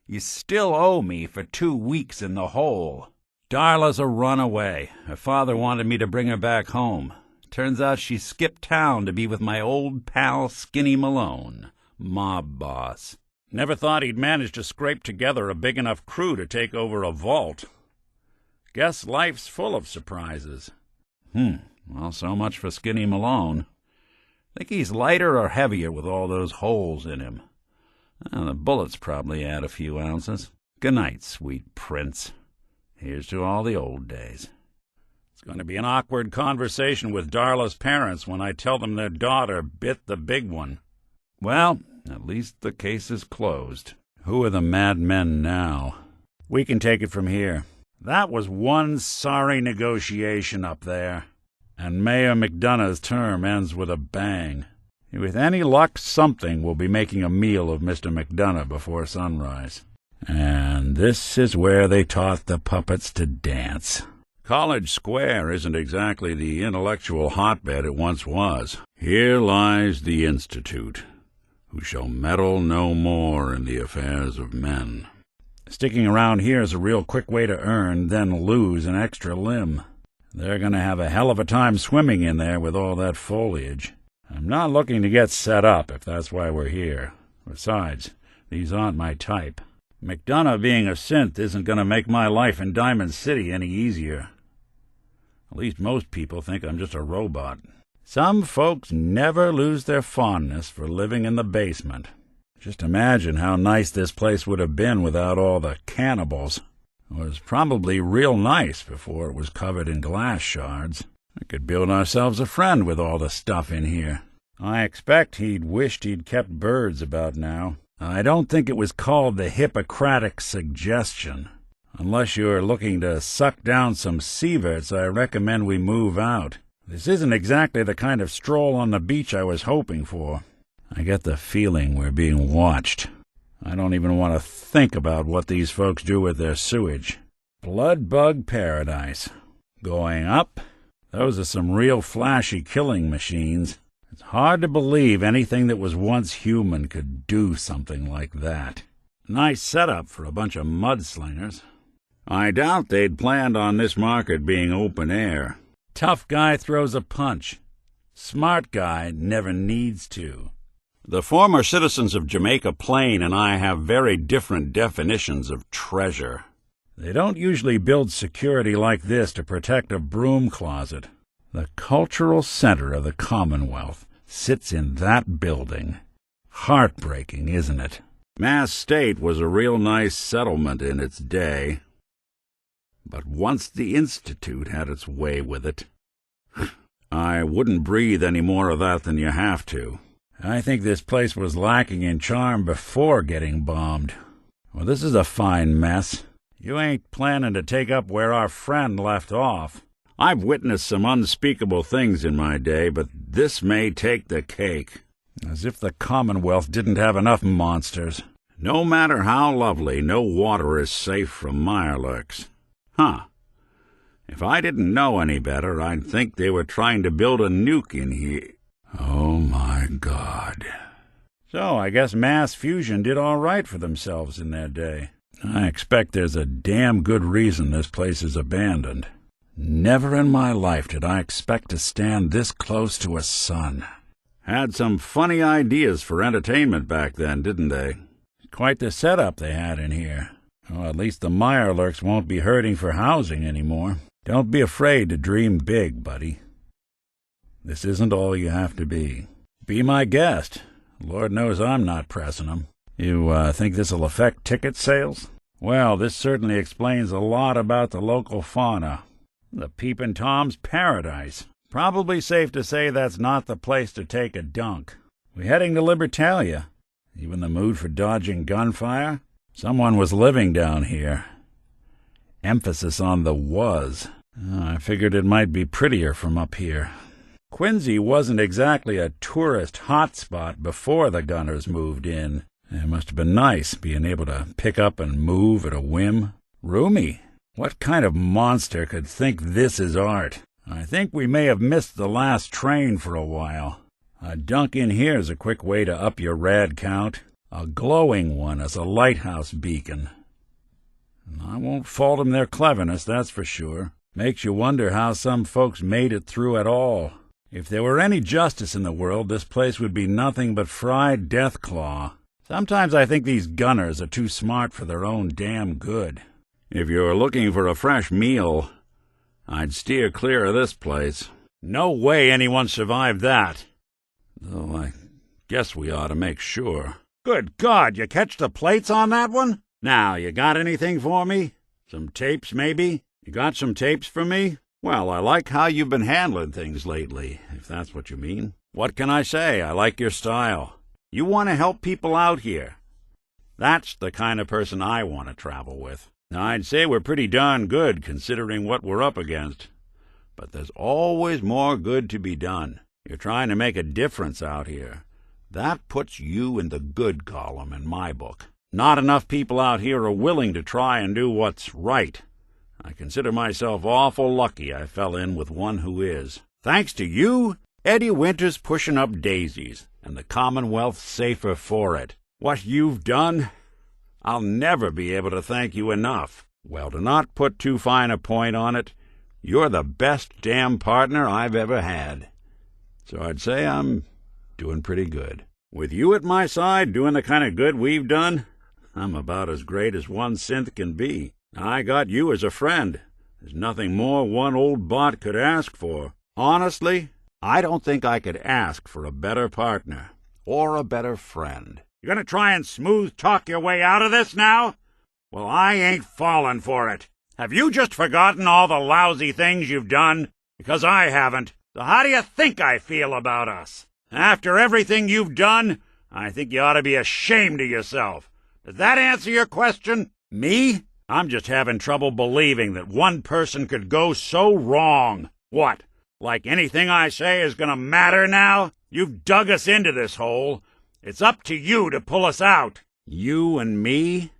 You still owe me for 2 weeks in the hole. Darla's a runaway. Her father wanted me to bring her back home. Turns out she skipped town to be with my old pal Skinny Malone, mob boss. Never thought he'd manage to scrape together a big enough crew to take over a vault. Guess life's full of surprises. Well, so much for Skinny Malone. Think he's lighter or heavier with all those holes in him? The bullets probably add a few ounces. Good night, sweet prince. Here's to all the old days. It's going to be an awkward conversation with Darla's parents when I tell them their daughter bit the big one. Well, at least the case is closed. Who are the madmen now? We can take it from here. That was one sorry negotiation up there. And Mayor McDonough's term ends with a bang. With any luck, something will be making a meal of Mr. McDonough before sunrise. And this is where they taught the puppets to dance. College Square isn't exactly the intellectual hotbed it once was. Here lies the Institute, who shall meddle no more in the affairs of men. Sticking around here is a real quick way to earn, then lose an extra limb. They're going to have a hell of a time swimming in there with all that foliage. I'm not looking to get set up, if that's why we're here. Besides, these aren't my type. McDonough being a synth isn't going to make my life in Diamond City any easier. At least most people think I'm just a robot. Some folks never lose their fondness for living in the basement. Just imagine how nice this place would have been without all the cannibals. It was probably real nice before it was covered in glass shards. We could build ourselves a friend with all the stuff in here. I expect he'd wished he'd kept birds about now. I don't think it was called the Hippocratic Suggestion. Unless you're looking to suck down some sieverts, I recommend we move out. This isn't exactly the kind of stroll on the beach I was hoping for. I get the feeling we're being watched. I don't even want to think about what these folks do with their sewage. Bloodbug paradise. Going up? Those are some real flashy killing machines. It's hard to believe anything that was once human could do something like that. Nice setup for a bunch of mudslingers. I doubt they'd planned on this market being open air. Tough guy throws a punch. Smart guy never needs to. The former citizens of Jamaica Plain and I have very different definitions of treasure. They don't usually build security like this to protect a broom closet. The cultural center of the Commonwealth sits in that building. Heartbreaking, isn't it? Mass State was a real nice settlement in its day. But once the Institute had its way with it, I wouldn't breathe any more of that than you have to. I think this place was lacking in charm before getting bombed. Well, this is a fine mess. You ain't planning to take up where our friend left off. I've witnessed some unspeakable things in my day, but this may take the cake. As if the Commonwealth didn't have enough monsters. No matter how lovely, no water is safe from mirelurks. Huh. If I didn't know any better, I'd think they were trying to build a nuke in here. Oh, my God. So, I guess mass fusion did all right for themselves in their day. I expect there's a damn good reason this place is abandoned. Never in my life did I expect to stand this close to a sun. Had some funny ideas for entertainment back then, didn't they? Quite the setup they had in here. Well, at least the mirelurks won't be hurting for housing anymore. Don't be afraid to dream big, buddy. This isn't all you have to be. Be my guest. Lord knows I'm not pressing 'em. You think this'll affect ticket sales? Well, this certainly explains a lot about the local fauna. The Peepin' Tom's paradise. Probably safe to say that's not the place to take a dunk. We heading to Libertalia? You in the mood for dodging gunfire? Someone was living down here. Emphasis on the was. I figured it might be prettier from up here. Quincy wasn't exactly a tourist hotspot before the Gunners moved in. It must have been nice being able to pick up and move at a whim. Roomy. What kind of monster could think this is art? I think we may have missed the last train for a while. A dunk in here is a quick way to up your rad count. A glowing one as a lighthouse beacon. I won't fault 'em their cleverness, that's for sure. Makes you wonder how some folks made it through at all. If there were any justice in the world, this place would be nothing but fried deathclaw. Sometimes I think these Gunners are too smart for their own damn good. If you're looking for a fresh meal, I'd steer clear of this place. No way anyone survived that. Though I guess we ought to make sure. Good God, you catch the plates on that one? Now, you got anything for me? Some tapes, maybe? You got some tapes for me? Well, I like how you've been handling things lately, if that's what you mean. What can I say? I like your style. You want to help people out here. That's the kind of person I want to travel with. Now, I'd say we're pretty darn good considering what we're up against. But there's always more good to be done. You're trying to make a difference out here. That puts you in the good column in my book. Not enough people out here are willing to try and do what's right. I consider myself awful lucky I fell in with one who is. Thanks to you, Eddie Winter's pushing up daisies, and the Commonwealth's safer for it. What you've done, I'll never be able to thank you enough. Well, to not put too fine a point on it, you're the best damn partner I've ever had. So I'd say I'm doing pretty good. With you at my side doing the kind of good we've done, I'm about as great as one synth can be. I got you as a friend. There's nothing more one old bot could ask for. Honestly, I don't think I could ask for a better partner. Or a better friend. You're gonna try and smooth talk your way out of this now? Well, I ain't falling for it. Have you just forgotten all the lousy things you've done? Because I haven't. So how do you think I feel about us? After everything you've done, I think you ought to be ashamed of yourself. Does that answer your question? Me? I'm just having trouble believing that one person could go so wrong. What? Like anything I say is gonna matter now? You've dug us into this hole. It's up to you to pull us out. You and me?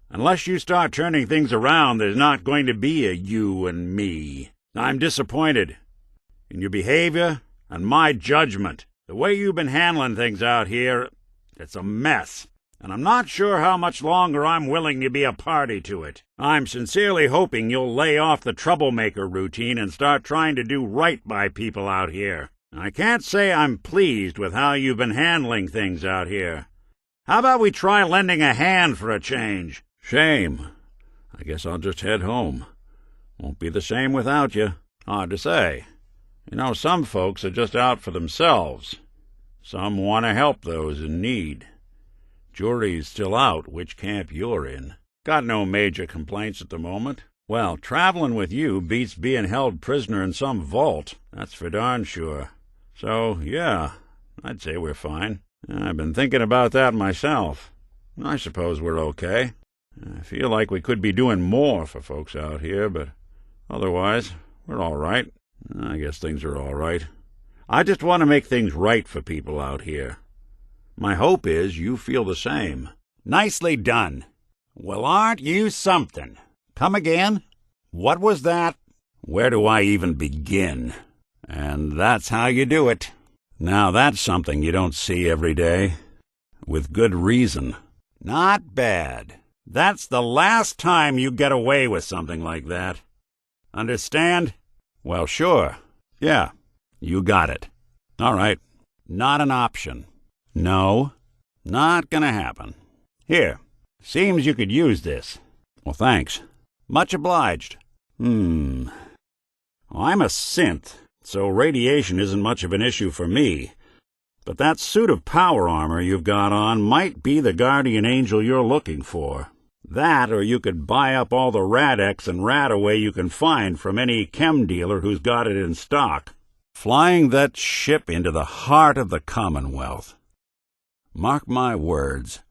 Unless you start turning things around, there's not going to be a you and me. I'm disappointed in your behavior and my judgment. The way you've been handling things out here, it's a mess. And I'm not sure how much longer I'm willing to be a party to it. I'm sincerely hoping you'll lay off the troublemaker routine and start trying to do right by people out here. I can't say I'm pleased with how you've been handling things out here. How about we try lending a hand for a change? Shame. I guess I'll just head home. Won't be the same without you. Hard to say. You know, some folks are just out for themselves. Some want to help those in need. Jury's still out which camp you're in. Got no major complaints at the moment. Well, traveling with you beats being held prisoner in some vault. That's for darn sure. So, yeah, I'd say we're fine. I've been thinking about that myself. I suppose we're okay. I feel like we could be doing more for folks out here, but otherwise, we're all right. I guess things are all right. I just want to make things right for people out here. My hope is you feel the same. Nicely done. Well, aren't you something? Come again? What was that? Where do I even begin? And that's how you do it. Now that's something you don't see every day. With good reason. Not bad. That's the last time you get away with something like that. Understand? Well, sure. Yeah, you got it. All right. Not an option. No, Not gonna happen. Here, seems you could use this. well, thanks. Much obliged. Well, I'm a synth, so radiation isn't much of an issue for me. But that suit of power armor you've got on might be the guardian angel you're looking for. That, or you could buy up all the Rad-X and Rad-Away you can find from any chem dealer who's got it in stock. Flying that ship into the heart of the Commonwealth. Mark my words,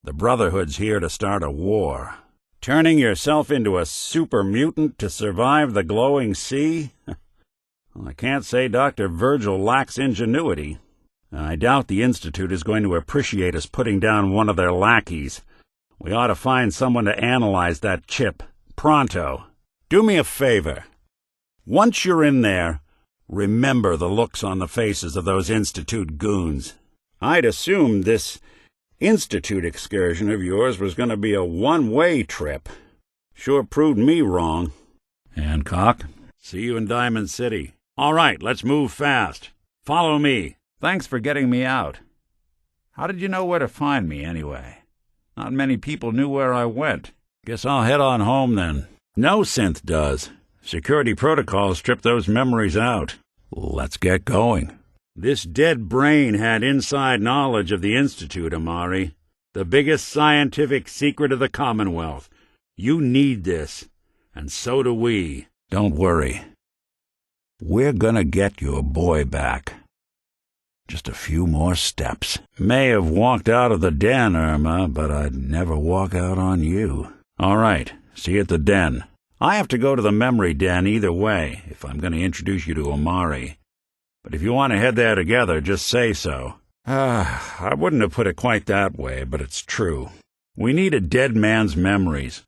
the Brotherhood's here to start a war. Turning yourself into a super mutant to survive the glowing sea? Well, I can't say Dr. Virgil lacks ingenuity. I doubt the Institute is going to appreciate us putting down one of their lackeys. We ought to find someone to analyze that chip. Pronto. Do me a favor. Once you're in there, remember the looks on the faces of those Institute goons. I'd assumed this Institute excursion of yours was going to be a one-way trip. Sure proved me wrong. Hancock? See you in Diamond City. All right, let's move fast. Follow me. Thanks for getting me out. How did you know where to find me, anyway? Not many people knew where I went. Guess I'll head on home, then. No synth does. Security protocols strip those memories out. Let's get going. This dead brain had inside knowledge of the Institute, Amari. The biggest scientific secret of the Commonwealth. You need this, and so do we. Don't worry. We're gonna get your boy back. Just a few more steps. May have walked out of the den, Irma, but I'd never walk out on you. All right, see you at the den. I have to go to the memory den either way, if I'm going to introduce you to Amari. But if you want to head there together, just say so. I wouldn't have put it quite that way, but it's true. We need a dead man's memories.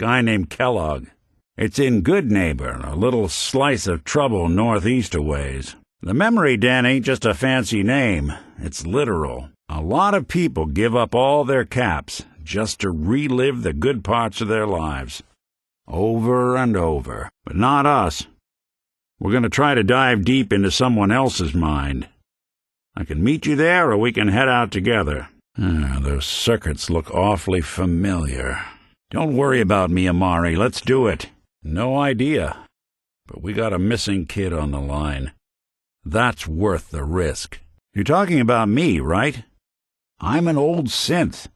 Guy named Kellogg. It's in Good Neighbor, a little slice of trouble northeast a ways. The memory den ain't just a fancy name. It's literal. A lot of people give up all their caps just to relive the good parts of their lives. Over and over. But not us. We're going to try to dive deep into someone else's mind. I can meet you there, or we can head out together. Those circuits look awfully familiar. Don't worry about me, Amari. Let's do it. No idea. But we got a missing kid on the line. That's worth the risk. You're talking about me, right? I'm an old synth.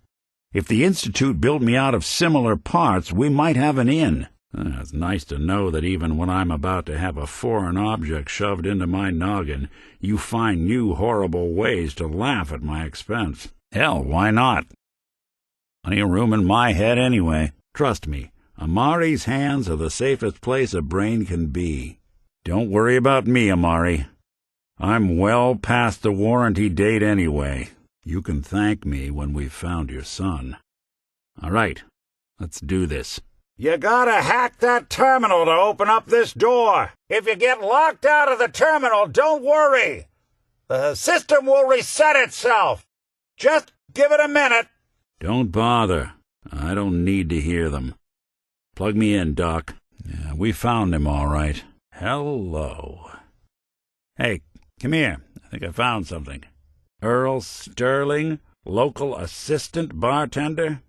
If the Institute built me out of similar parts, we might have an in. It's nice to know that even when I'm about to have a foreign object shoved into my noggin, you find new horrible ways to laugh at my expense. Hell, why not? Plenty of room in my head anyway. Trust me, Amari's hands are the safest place a brain can be. Don't worry about me, Amari. I'm well past the warranty date anyway. You can thank me when we've found your son. All right, let's do this. You gotta hack that terminal to open up this door. If you get locked out of the terminal, don't worry. The system will reset itself. Just give it a minute. Don't bother. I don't need to hear them. Plug me in, Doc. Yeah, we found him all right. Hello. Hey, come here. I think I found something. Earl Sterling, local assistant bartender?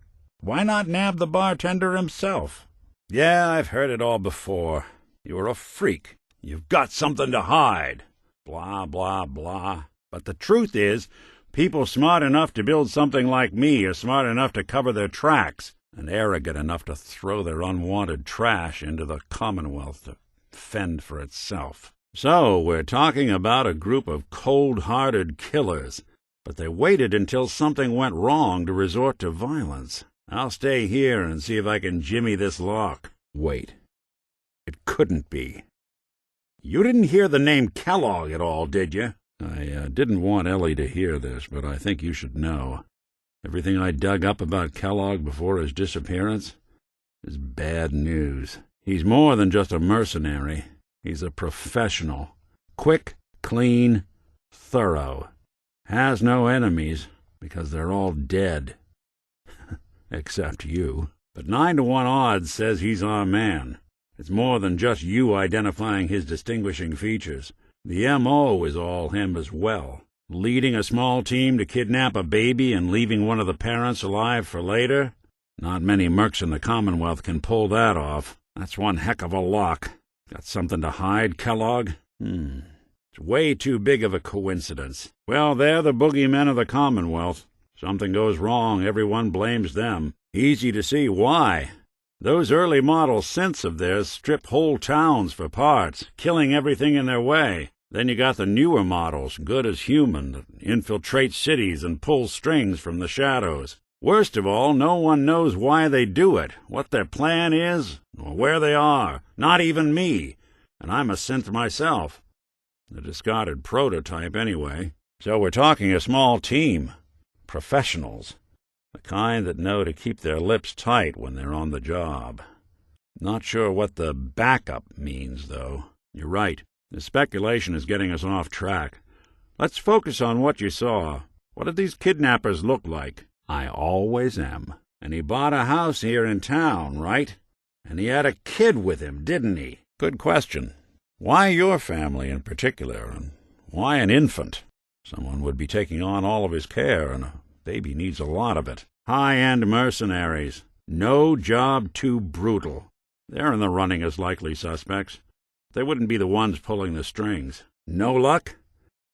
Why not nab the bartender himself? Yeah, I've heard it all before. You're a freak. You've got something to hide. Blah, blah, blah. But the truth is, people smart enough to build something like me are smart enough to cover their tracks, and arrogant enough to throw their unwanted trash into the Commonwealth to fend for itself. So, we're talking about a group of cold-hearted killers, but they waited until something went wrong to resort to violence. I'll stay here and see if I can jimmy this lock. Wait. It couldn't be. You didn't hear the name Kellogg at all, did you? I didn't want Ellie to hear this, but I think you should know. Everything I dug up about Kellogg before his disappearance is bad news. He's more than just a mercenary. He's a professional. Quick, clean, thorough. Has no enemies, because they're all dead. Except you. But 9-to-1 odds says he's our man. It's more than just you identifying his distinguishing features. The M.O. is all him as well. Leading a small team to kidnap a baby and leaving one of the parents alive for later? Not many mercs in the Commonwealth can pull that off. That's one heck of a lock. Got something to hide, Kellogg? It's way too big of a coincidence. Well, they're the boogeymen of the Commonwealth. Something goes wrong, everyone blames them. Easy to see why. Those early model synths of theirs strip whole towns for parts, killing everything in their way. Then you got the newer models, good as human, that infiltrate cities and pull strings from the shadows. Worst of all, no one knows why they do it, what their plan is, or where they are. Not even me. And I'm a synth myself. A discarded prototype, anyway. So we're talking a small team. Professionals. The kind that know to keep their lips tight when they're on the job. Not sure what the backup means, though. You're right. The speculation is getting us off track. Let's focus on what you saw. What did these kidnappers look like? I always am. And he bought a house here in town, right? And he had a kid with him, didn't he? Good question. Why your family in particular, and why an infant? Someone would be taking on all of his care, and a baby needs a lot of it. High-end mercenaries. No job too brutal. They're in the running as likely suspects. They wouldn't be the ones pulling the strings. No luck?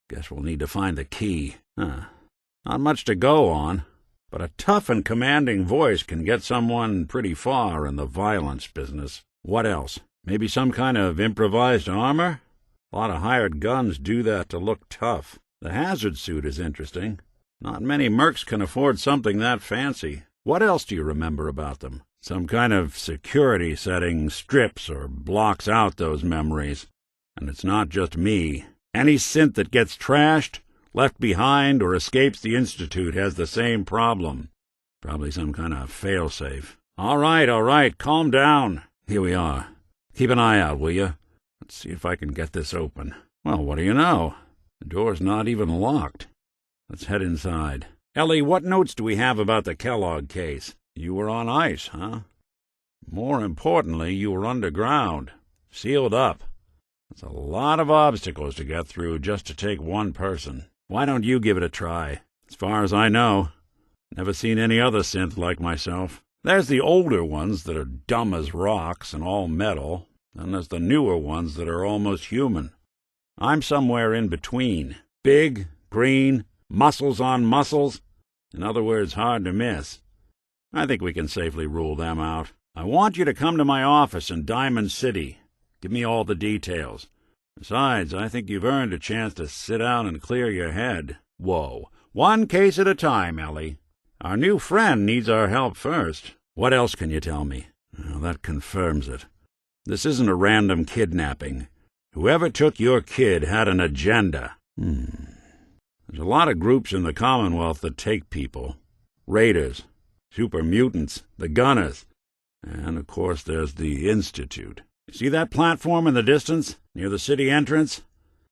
Guess we'll need to find the key. Not much to go on, but a tough and commanding voice can get someone pretty far in the violence business. What else? Maybe some kind of improvised armor? A lot of hired guns do that to look tough. The hazard suit is interesting. Not many mercs can afford something that fancy. What else do you remember about them? Some kind of security setting strips or blocks out those memories. And it's not just me. Any synth that gets trashed, left behind, or escapes the Institute has the same problem. Probably some kind of failsafe. All right, calm down. Here we are. Keep an eye out, will you? Let's see if I can get this open. Well, what do you know? The door's not even locked. Let's head inside. Ellie, what notes do we have about the Kellogg case? You were on ice, huh? More importantly, you were underground, sealed up. That's a lot of obstacles to get through just to take one person. Why don't you give it a try? As far as I know, never seen any other synth like myself. There's the older ones that are dumb as rocks and all metal, and there's the newer ones that are almost human. I'm somewhere in between. Big, green, muscles on muscles. In other words, hard to miss. I think we can safely rule them out. I want you to come to my office in Diamond City. Give me all the details. Besides, I think you've earned a chance to sit down and clear your head. Whoa. One case at a time, Ellie. Our new friend needs our help first. What else can you tell me? Well, that confirms it. This isn't a random kidnapping. Whoever took your kid had an agenda. There's a lot of groups in the Commonwealth that take people. Raiders, super mutants, the Gunners, and of course there's the Institute. See that platform in the distance, near the city entrance?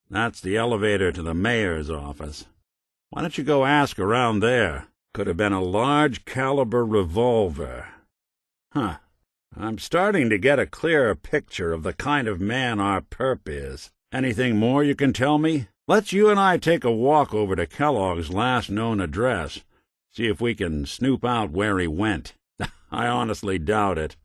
That's the elevator to the mayor's office. Why don't you go ask around there? Could have been a large-caliber revolver. I'm starting to get a clearer picture of the kind of man our perp is. Anything more you can tell me? Let's you and I take a walk over to Kellogg's last known address. See if we can snoop out where he went. I honestly doubt it.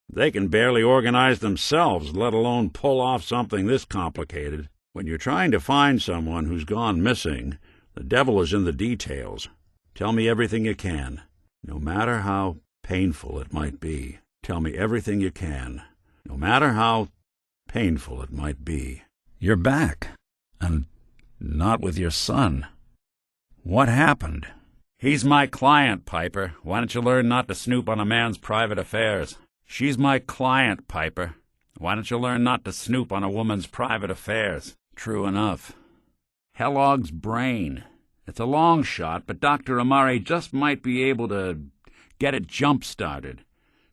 They can barely organize themselves, let alone pull off something this complicated. When you're trying to find someone who's gone missing, the devil is in the details. Tell me everything you can, no matter how painful it might be. Tell me everything you can, no matter how painful it might be. You're back, and not with your son. What happened? He's my client, Piper. Why don't you learn not to snoop on a man's private affairs? She's my client, Piper. Why don't you learn not to snoop on a woman's private affairs? True enough. Kellogg's brain. It's a long shot, but Dr. Amari just might be able to get it jump-started.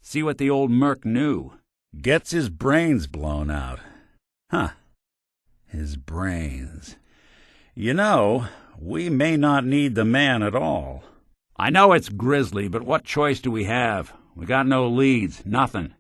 See what the old merc knew. Gets his brains blown out. Huh. His brains. You know, we may not need the man at all. I know it's grisly, but what choice do we have? We got no leads, nothing.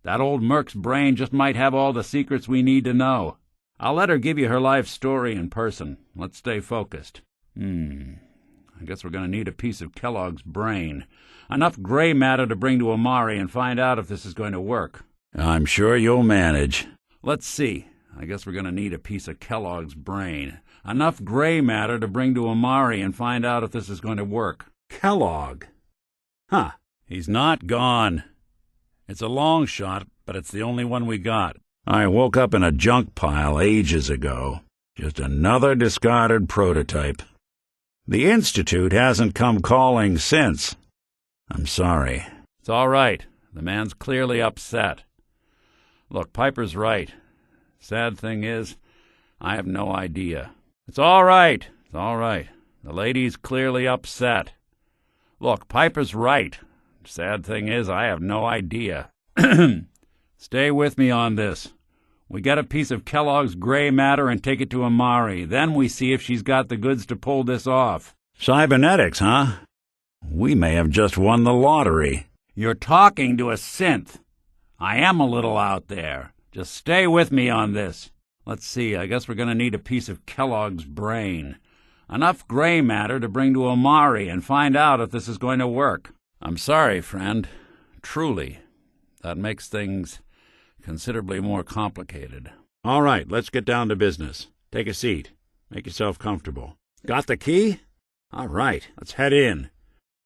That old merc's brain just might have all the secrets we need to know. I'll let her give you her life story in person. Let's stay focused. I guess we're going to need a piece of Kellogg's brain. Enough gray matter to bring to Amari and find out if this is going to work. I'm sure you'll manage. Let's see. I guess we're going to need a piece of Kellogg's brain. Enough gray matter to bring to Amari and find out if this is going to work. Kellogg. Huh. He's not gone. It's a long shot, but it's the only one we got. I woke up in a junk pile ages ago. Just another discarded prototype. The Institute hasn't come calling since. I'm sorry. It's all right. The man's clearly upset. Look, Piper's right. Sad thing is, I have no idea. It's all right. It's all right. The lady's clearly upset. Look, Piper's right. Sad thing is, I have no idea. Stay with me on this. We get a piece of Kellogg's gray matter and take it to Amari. Then we see if she's got the goods to pull this off. Cybernetics, huh? We may have just won the lottery. You're talking to a synth. I am a little out there. Just stay with me on this. Let's see, I guess we're going to need a piece of Kellogg's brain. Enough gray matter to bring to Amari and find out if this is going to work. I'm sorry, friend. Truly. That makes things considerably more complicated. All right, let's get down to business. Take a seat. Make yourself comfortable. Got the key? All right, let's head in.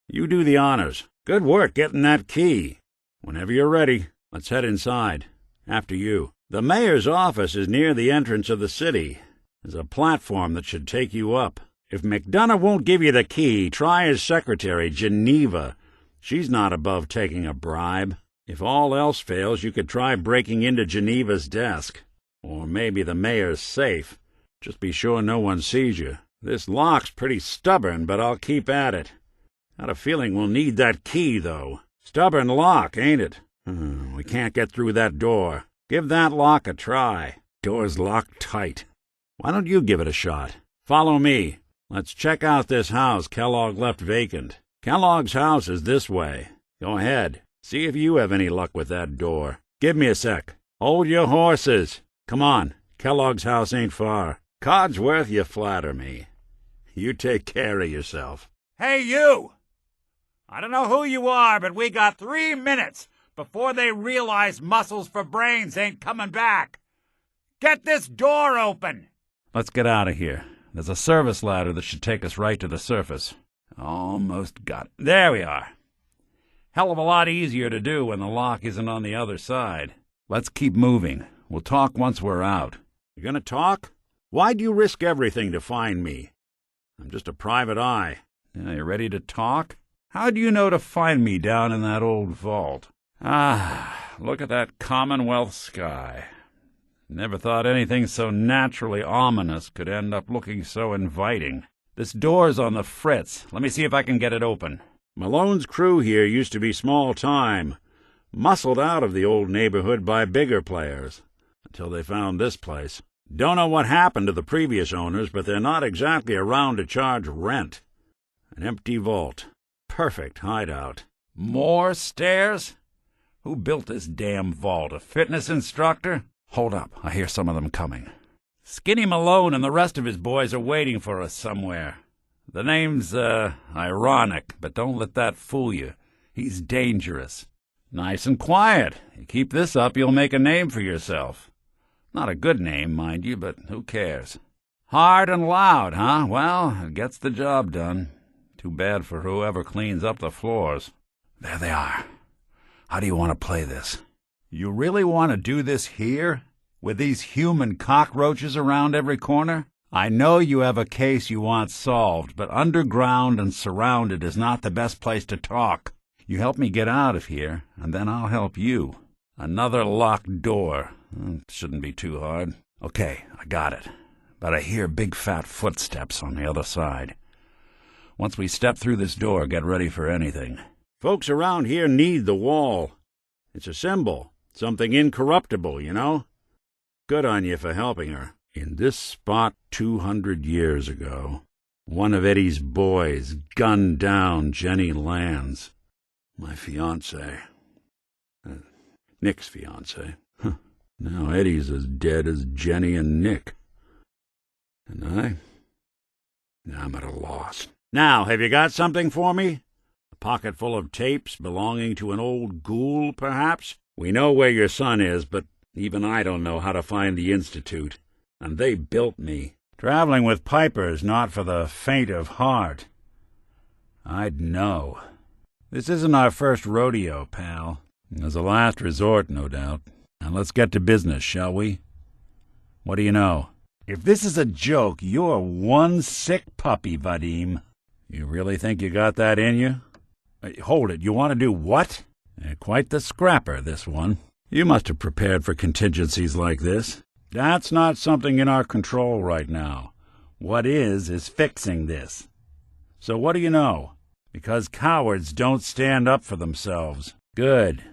You do the honors. Good work getting that key. Whenever you're ready, let's head inside. After you. The mayor's office is near the entrance of the city. There's a platform that should take you up. If McDonough won't give you the key, try his secretary, Geneva. She's not above taking a bribe. If all else fails, you could try breaking into Geneva's desk. Or maybe the mayor's safe. Just be sure no one sees you. This lock's pretty stubborn, but I'll keep at it. Got a feeling we'll need that key, though. Stubborn lock, ain't it? We can't get through that door. Give that lock a try. Door's locked tight. Why don't you give it a shot? Follow me. Let's check out this house Kellogg left vacant. Kellogg's house is this way. Go ahead. See if you have any luck with that door. Give me a sec. Hold your horses. Come on. Kellogg's house ain't far. Codsworth, you flatter me. You take care of yourself. Hey, you! I don't know who you are, but we got 3 minutes before they realize muscles for brains ain't coming back. Get this door open! Let's get out of here. There's a service ladder that should take us right to the surface. Almost got it. There we are. Hell of a lot easier to do when the lock isn't on the other side. Let's keep moving. We'll talk once we're out. You gonna talk? Why'd you risk everything to find me? I'm just a private eye. Now, you ready to talk? How'd you know to find me down in that old vault? Look at that Commonwealth sky. Never thought anything so naturally ominous could end up looking so inviting. This door's on the fritz. Let me see if I can get it open. Malone's crew here used to be small time, muscled out of the old neighborhood by bigger players, until they found this place. Don't know what happened to the previous owners, but they're not exactly around to charge rent. An empty vault. Perfect hideout. More stairs? Who built this damn vault? A fitness instructor? Hold up, I hear some of them coming. Skinny Malone and the rest of his boys are waiting for us somewhere. The name's, ironic, but don't let that fool you. He's dangerous. Nice and quiet. You keep this up, you'll make a name for yourself. Not a good name, mind you, but who cares? Hard and loud, huh? Well, it gets the job done. Too bad for whoever cleans up the floors. There they are. How do you want to play this? You really want to do this here? With these human cockroaches around every corner? I know you have a case you want solved, but underground and surrounded is not the best place to talk. You help me get out of here, and then I'll help you. Another locked door. Shouldn't be too hard. Okay, I got it. but I hear big fat footsteps on the other side. Once we step through this door, get ready for anything. Folks around here need the wall. It's a symbol, something incorruptible, you know? Good on you for helping her. In this spot 200 years ago, one of Eddie's boys gunned down Jenny Lands, my fiancée. Nick's fiancée. Now Eddie's as dead as Jenny and Nick. And I'm at a loss. Now, have you got something for me? A pocket full of tapes belonging to an old ghoul, perhaps? We know where your son is, but even I don't know how to find the Institute. And they built me. Traveling with Piper's not for the faint of heart. I'd know. This isn't our first rodeo, pal. As a last resort, no doubt. Now let's get to business, shall we? What do you know? If this is a joke, you're one sick puppy, Vadim. You really think you got that in you? Hold it, you want to do what? Quite the scrapper, this one. You must have prepared for contingencies like this. That's not something in our control right now. What is fixing this. So what do you know? Because cowards don't stand up for themselves. Good.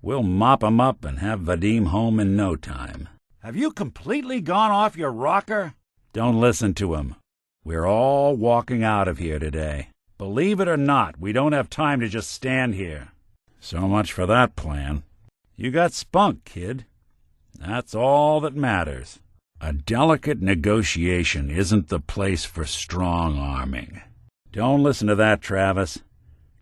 We'll mop 'em up and have Vadim home in no time. Have you completely gone off your rocker? Don't listen to him. We're all walking out of here today. Believe it or not, we don't have time to just stand here. So much for that plan. You got spunk, kid. That's all that matters. A delicate negotiation isn't the place for strong-arming. Don't listen to that, Travis.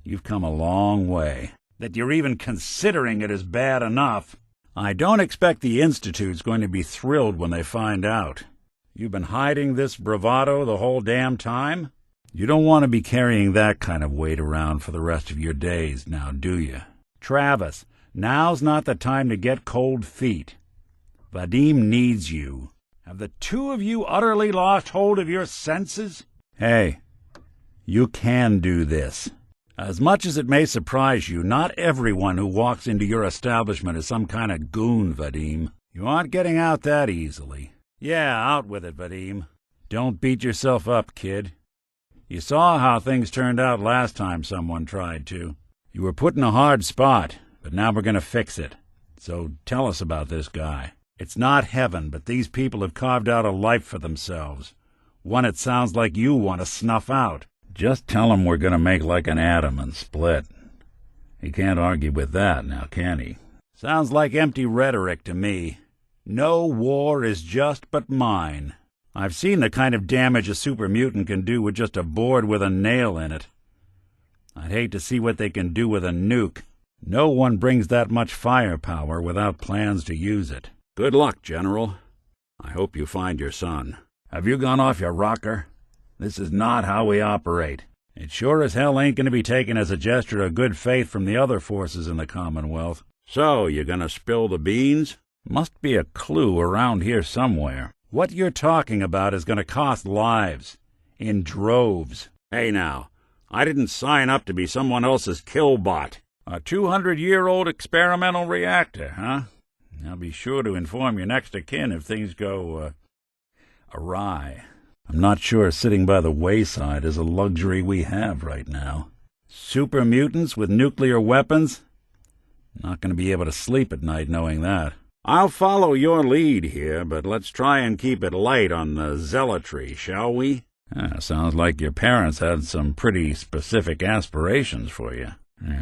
You've come a long way. That you're even considering it is bad enough. I don't expect the Institute's going to be thrilled when they find out. You've been hiding this bravado the whole damn time? You don't want to be carrying that kind of weight around for the rest of your days now, do you? Travis, now's not the time to get cold feet. Vadim needs you. Have the two of you utterly lost hold of your senses? Hey, you can do this. As much as it may surprise you, not everyone who walks into your establishment is some kind of goon, Vadim. You aren't getting out that easily. Yeah, out with it, Vadim. Don't beat yourself up, kid. You saw how things turned out last time someone tried to. You were put in a hard spot, but now we're going to fix it. So tell us about this guy. It's not heaven, but these people have carved out a life for themselves. One it sounds like you want to snuff out. Just tell him we're going to make like an atom and split. He can't argue with that now, can he? Sounds like empty rhetoric to me. No war is just but mine. I've seen the kind of damage a super mutant can do with just a board with a nail in it. I'd hate to see what they can do with a nuke. No one brings that much firepower without plans to use it. Good luck, General. I hope you find your son. Have you gone off your rocker? This is not how we operate. It sure as hell ain't going to be taken as a gesture of good faith from the other forces in the Commonwealth. So, you gonna spill the beans? Must be a clue around here somewhere. What you're talking about is going to cost lives. In droves. Hey now, I didn't sign up to be someone else's killbot. A 200-year-old experimental reactor, huh? I'll be sure to inform your next of kin if things go, awry. I'm not sure sitting by the wayside is a luxury we have right now. Super mutants with nuclear weapons? Not going to be able to sleep at night knowing that. I'll follow your lead here, but let's try and keep it light on the zealotry, shall we? Sounds like your parents had some pretty specific aspirations for you.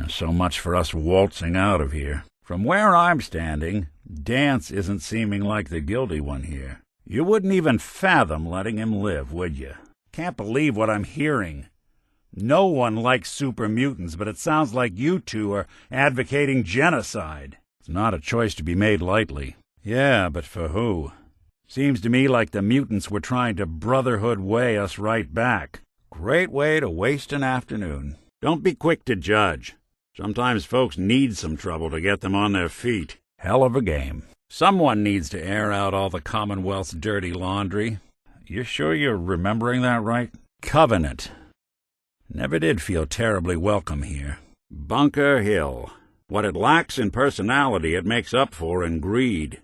So much for us waltzing out of here. From where I'm standing, Dance isn't seeming like the guilty one here. You wouldn't even fathom letting him live, would you? Can't believe what I'm hearing. No one likes super mutants, but it sounds like you two are advocating genocide. It's not a choice to be made lightly. Yeah, but for who? Seems to me like the mutants were trying to Brotherhood way us right back. Great way to waste an afternoon. Don't be quick to judge. Sometimes folks need some trouble to get them on their feet. Hell of a game. Someone needs to air out all the Commonwealth's dirty laundry. You sure you're remembering that right? Covenant. Never did feel terribly welcome here. Bunker Hill. What it lacks in personality, it makes up for in greed.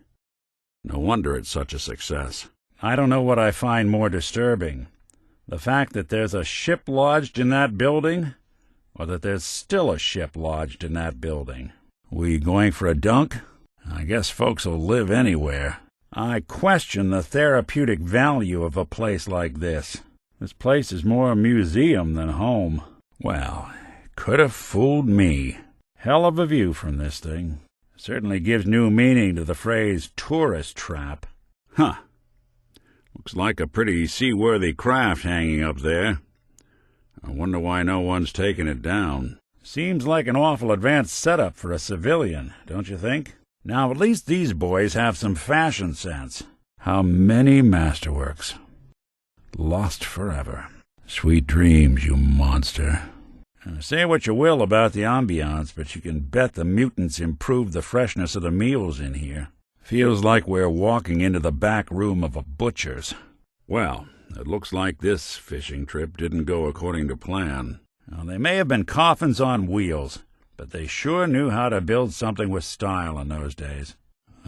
No wonder it's such a success. I don't know what I find more disturbing. The fact that there's a ship lodged in that building, or that there's still a ship lodged in that building. We going for a dunk? I guess folks will live anywhere. I question the therapeutic value of a place like this. This place is more a museum than home. Well, could have fooled me. Hell of a view from this thing. Certainly gives new meaning to the phrase tourist trap. Huh. Looks like a pretty seaworthy craft hanging up there. I wonder why no one's taken it down. Seems like an awful advanced setup for a civilian, don't you think? Now, at least these boys have some fashion sense. How many masterworks. Lost forever. Sweet dreams, you monster. Say what you will about the ambiance, but you can bet the mutants improved the freshness of the meals in here. Feels like we're walking into the back room of a butcher's. Well, it looks like this fishing trip didn't go according to plan. Now, they may have been coffins on wheels, but they sure knew how to build something with style in those days.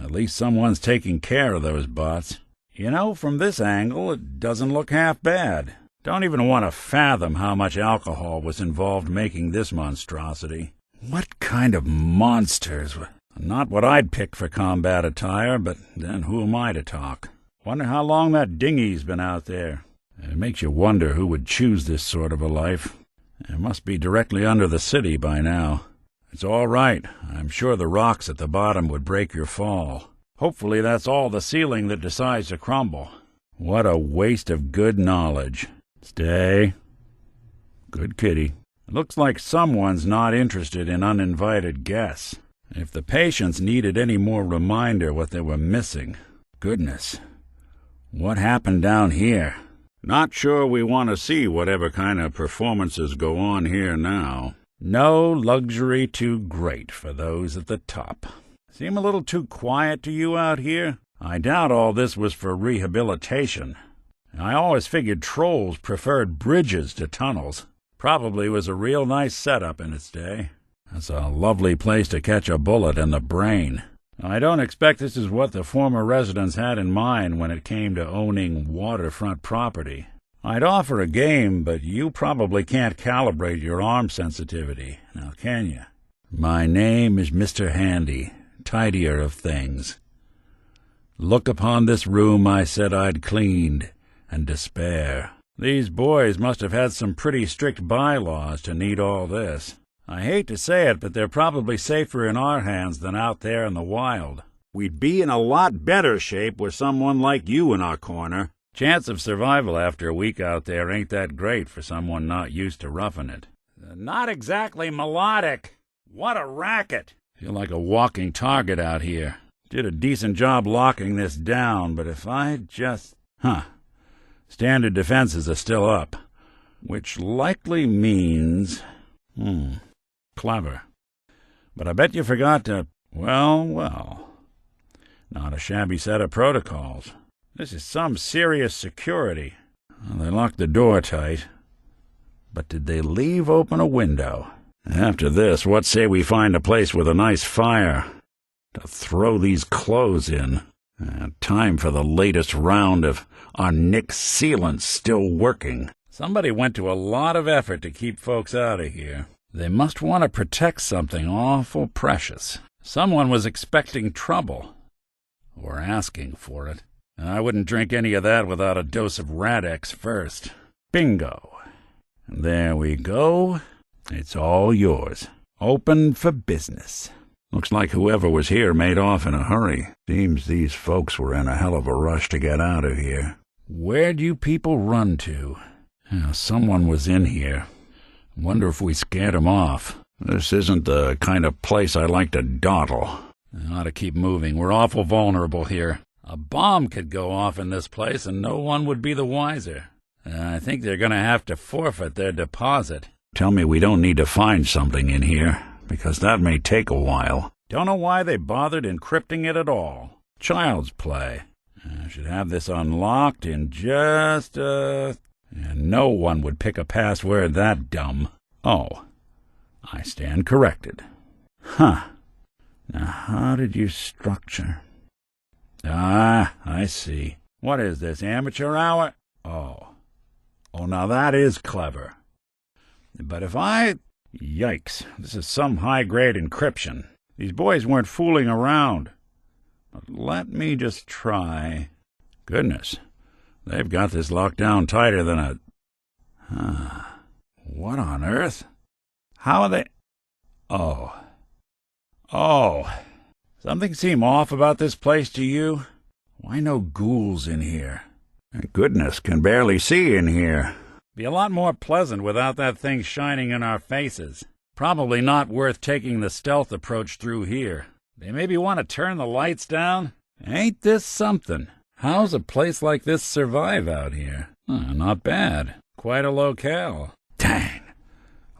At least someone's taking care of those bots. You know, from this angle, it doesn't look half bad. Don't even want to fathom how much alcohol was involved making this monstrosity. What kind of monsters? Not what I'd pick for combat attire, but then who am I to talk? Wonder how long that dinghy's been out there. It makes you wonder who would choose this sort of a life. It must be directly under the city by now. It's all right. I'm sure the rocks at the bottom would break your fall. Hopefully that's all the ceiling that decides to crumble. What a waste of good knowledge. Stay. Good kitty. It looks like someone's not interested in uninvited guests. If the patients needed any more reminder what they were missing. Goodness. What happened down here? Not sure we want to see whatever kind of performances go on here now. No luxury too great for those at the top. Seem a little too quiet to you out here? I doubt all this was for rehabilitation. I always figured trolls preferred bridges to tunnels. Probably was a real nice setup in its day. That's a lovely place to catch a bullet in the brain. I don't expect this is what the former residents had in mind when it came to owning waterfront property. I'd offer a game, but you probably can't calibrate your arm sensitivity, now can you? My name is Mr. Handy, tidier of things. Look upon this room I said I'd cleaned, and despair. These boys must have had some pretty strict bylaws to need all this. I hate to say it, but they're probably safer in our hands than out there in the wild. We'd be in a lot better shape with someone like you in our corner. Chance of survival after a week out there ain't that great for someone not used to roughing it. Not exactly melodic. What a racket. Feel like a walking target out here. Did a decent job locking this down, but if I just... Standard defenses are still up, which likely means... Clever. But I bet you forgot to... Well. Not a shabby set of protocols. This is some serious security. Well, they locked the door tight. But did they leave open a window? After this, what say we find a place with a nice fire to throw these clothes in? Time for the latest round of our Nick sealant still working. Somebody went to a lot of effort to keep folks out of here. They must want to protect something awful precious. Someone was expecting trouble. Or asking for it. I wouldn't drink any of that without a dose of Radex first. Bingo. There we go. It's all yours. Open for business. Looks like whoever was here made off in a hurry. Seems these folks were in a hell of a rush to get out of here. Where'd you people run to? Someone was in here. Wonder if we scared him off. This isn't the kind of place I like to dawdle. I ought to keep moving. We're awful vulnerable here. A bomb could go off in this place and no one would be the wiser. I think they're going to have to forfeit their deposit. Tell me we don't need to find something in here, because that may take a while. Don't know why they bothered encrypting it at all. Child's play. I should have this unlocked in just and no one would pick a password that dumb. Oh, I stand corrected. Now how did you structure? I see. What is this, amateur hour? Oh, now that is clever. But if I... Yikes, this is some high-grade encryption. These boys weren't fooling around. But let me just try. Goodness, they've got this locked down tighter than a... What on earth? How are they... Oh. Something seem off about this place to you? Why no ghouls in here? Goodness, can barely see in here. Be a lot more pleasant without that thing shining in our faces. Probably not worth taking the stealth approach through here. They maybe want to turn the lights down? Ain't this something? How's a place like this survive out here? Not bad. Quite a locale. Dang.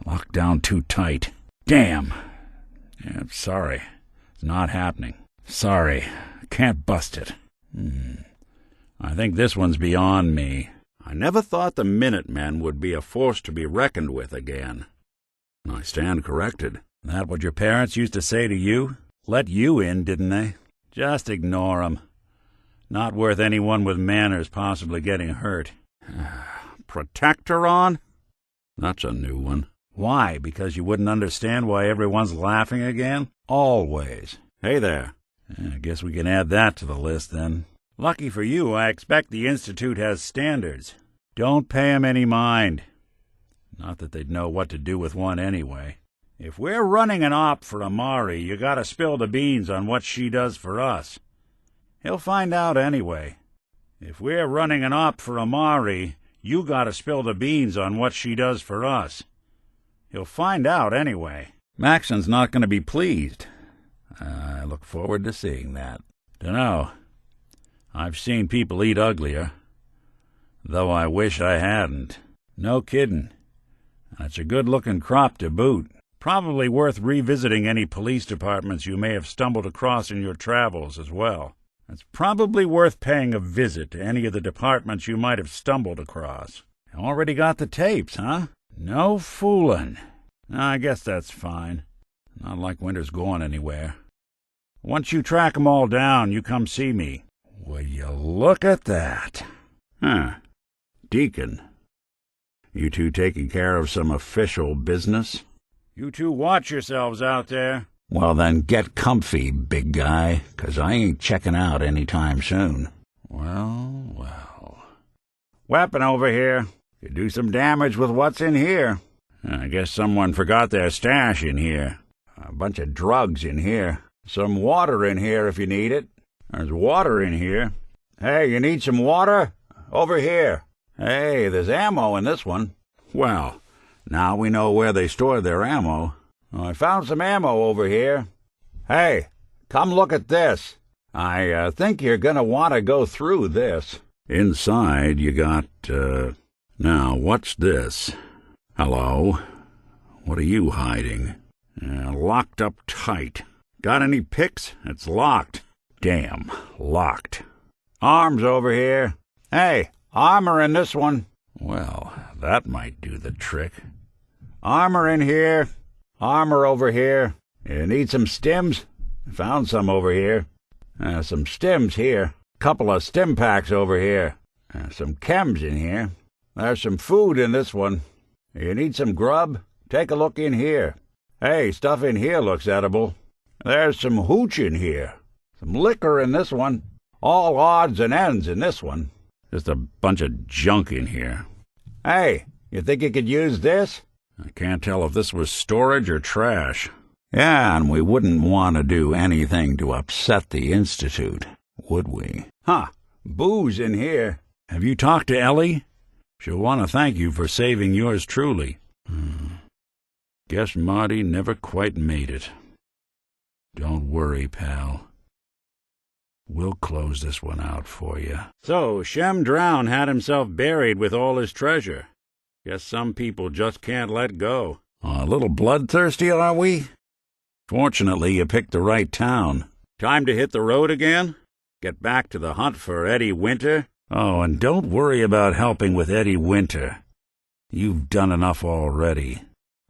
Locked down too tight. Damn. Yeah, sorry. It's not happening. Sorry. Can't bust it. I think this one's beyond me. I never thought the Minutemen would be a force to be reckoned with again. I stand corrected. That what your parents used to say to you? Let you in, didn't they? Just ignore 'em. Not worth anyone with manners possibly getting hurt. Protector on? That's a new one. Why? Because you wouldn't understand why everyone's laughing again? Always. Hey there. I guess we can add that to the list, then. Lucky for you, I expect the Institute has standards. Don't pay 'em any mind. Not that they'd know what to do with one anyway. If we're running an op for Amari, you gotta spill the beans on what she does for us. He'll find out anyway. If we're running an op for Amari, you gotta spill the beans on what she does for us. He'll find out anyway. Maxon's not gonna be pleased. I look forward to seeing that. Dunno. I've seen people eat uglier. Though I wish I hadn't. No kiddin'. That's a good-looking crop to boot. Probably worth revisiting any police departments you may have stumbled across in your travels as well. It's probably worth paying a visit to any of the departments you might have stumbled across. Already got the tapes, huh? No foolin'. I guess that's fine. Not like Winter's going anywhere. Once you track 'em all down, you come see me. Will you look at that? Deacon. You two taking care of some official business? You two watch yourselves out there. Well, then get comfy, big guy, 'cause I ain't checking out any time soon. Well. Weapon over here. Could do some damage with what's in here. I guess someone forgot their stash in here. A bunch of drugs in here. Some water in here if you need it. There's water in here. Hey, you need some water? Over here. Hey, there's ammo in this one. Well, now we know where they store their ammo. I found some ammo over here. Hey, come look at this. I think you're going to want to go through this. Inside you got, now what's this? Hello? What are you hiding? Locked up tight. Got any picks? It's locked. Damn, locked. Arms over here. Hey, armor in this one. Well, that might do the trick. Armor in here. Armor over here. You need some stims? Found some over here. Some stims here. Couple of stim packs over here. Some chems in here. There's some food in this one. You need some grub? Take a look in here. Hey, stuff in here looks edible. There's some hooch in here. Some liquor in this one. All odds and ends in this one. Just a bunch of junk in here. Hey, you think you could use this? I can't tell if this was storage or trash. Yeah, and we wouldn't want to do anything to upset the Institute, would we? Booze in here. Have you talked to Ellie? She'll want to thank you for saving yours truly. Guess Marty never quite made it. Don't worry, pal. We'll close this one out for you. So, Shem Drown had himself buried with all his treasure. Guess some people just can't let go. A little bloodthirsty, are we? Fortunately, you picked the right town. Time to hit the road again? Get back to the hunt for Eddie Winter? Oh, and don't worry about helping with Eddie Winter. You've done enough already.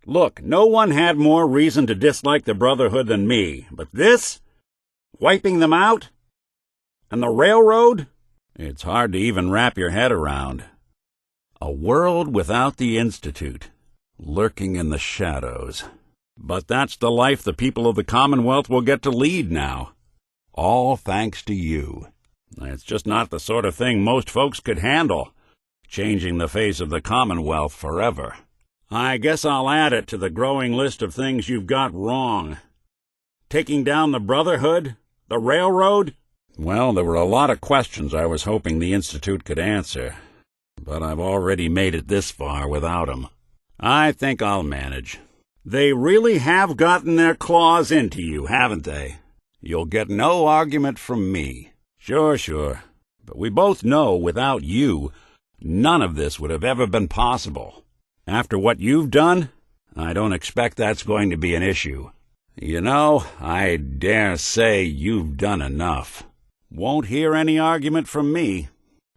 Look, no one had more reason to dislike the Brotherhood than me, but this? Wiping them out? And the railroad? It's hard to even wrap your head around. A world without the Institute, lurking in the shadows. But that's the life the people of the Commonwealth will get to lead now. All thanks to you. It's just not the sort of thing most folks could handle, changing the face of the Commonwealth forever. I guess I'll add it to the growing list of things you've got wrong. Taking down the Brotherhood? The railroad? Well, there were a lot of questions I was hoping the Institute could answer, but I've already made it this far without 'em. I think I'll manage. They really have gotten their claws into you, haven't they? You'll get no argument from me. Sure. But we both know without you, none of this would have ever been possible. After what you've done, I don't expect that's going to be an issue. You know, I dare say you've done enough. Won't hear any argument from me.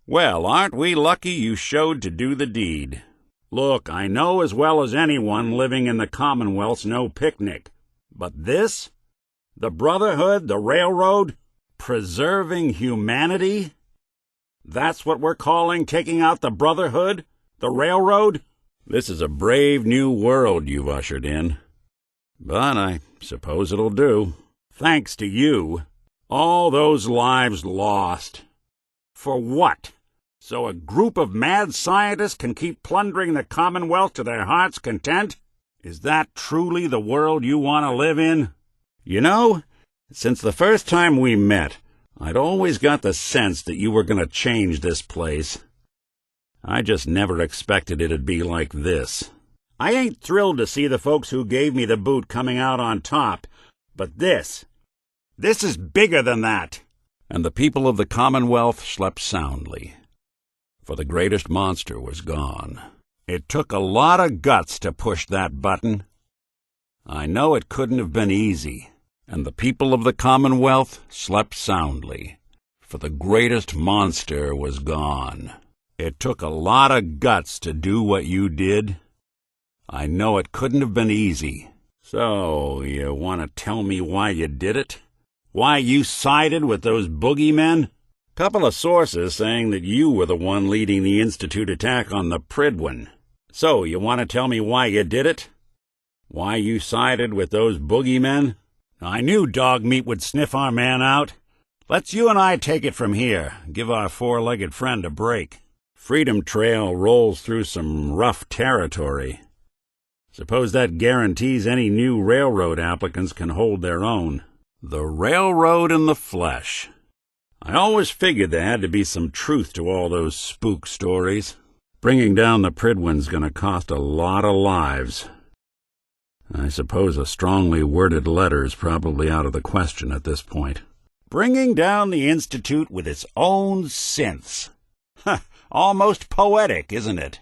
Well, aren't we lucky you showed to do the deed? Look, I know as well as anyone living in the Commonwealth's no picnic. But this? The Brotherhood, the railroad, preserving humanity? That's what we're calling taking out the Brotherhood, the railroad? This is a brave new world you've ushered in. But I suppose it'll do. Thanks to you, all those lives lost. For what? So a group of mad scientists can keep plundering the Commonwealth to their heart's content? Is that truly the world you want to live in? You know, since the first time we met, I'd always got the sense that you were going to change this place. I just never expected it'd be like this. I ain't thrilled to see the folks who gave me the boot coming out on top, but this is bigger than that. And the people of the Commonwealth slept soundly, for the greatest monster was gone. It took a lot of guts to push that button. I know it couldn't have been easy, and the people of the Commonwealth slept soundly, for the greatest monster was gone. It took a lot of guts to do what you did. I know it couldn't have been easy. So, you want to tell me why you did it? Why you sided with those boogeymen? Couple of sources saying that you were the one leading the Institute attack on the Pridwin. So, you want to tell me why you did it? Why you sided with those boogeymen? I knew dog meat would sniff our man out. Let's you and I take it from here, give our four-legged friend a break. Freedom Trail rolls through some rough territory. Suppose that guarantees any new railroad applicants can hold their own. The railroad in the flesh. I always figured there had to be some truth to all those spook stories. Bringing down the Pridwin's going to cost a lot of lives. I suppose a strongly worded letter's probably out of the question at this point. Bringing down the Institute with its own synths. Almost poetic, isn't it?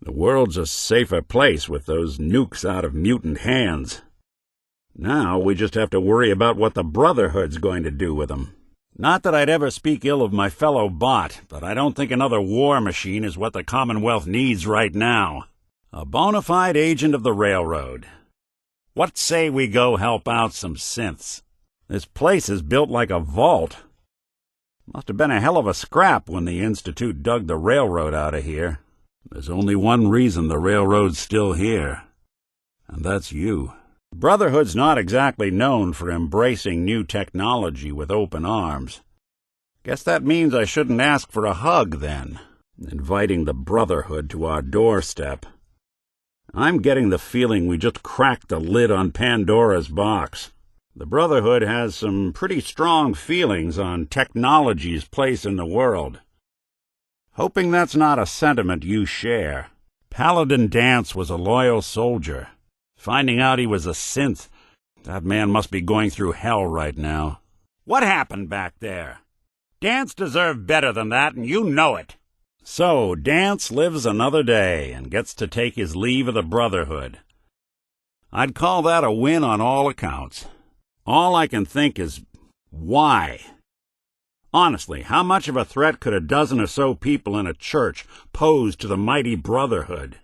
The world's a safer place with those nukes out of mutant hands. Now we just have to worry about what the Brotherhood's going to do with them. Not that I'd ever speak ill of my fellow bot, but I don't think another war machine is what the Commonwealth needs right now. A bona fide agent of the railroad. What say we go help out some synths? This place is built like a vault. Must have been a hell of a scrap when the Institute dug the railroad out of here. There's only one reason the railroad's still here, and that's you. Brotherhood's not exactly known for embracing new technology with open arms. Guess that means I shouldn't ask for a hug, then, inviting the Brotherhood to our doorstep. I'm getting the feeling we just cracked the lid on Pandora's box. The Brotherhood has some pretty strong feelings on technology's place in the world. Hoping that's not a sentiment you share. Paladin Dance was a loyal soldier. Finding out he was a synth, that man must be going through hell right now. What happened back there? Dance deserved better than that, and you know it. So, Dance lives another day and gets to take his leave of the Brotherhood. I'd call that a win on all accounts. All I can think is, why? Honestly, how much of a threat could a dozen or so people in a church pose to the mighty Brotherhood?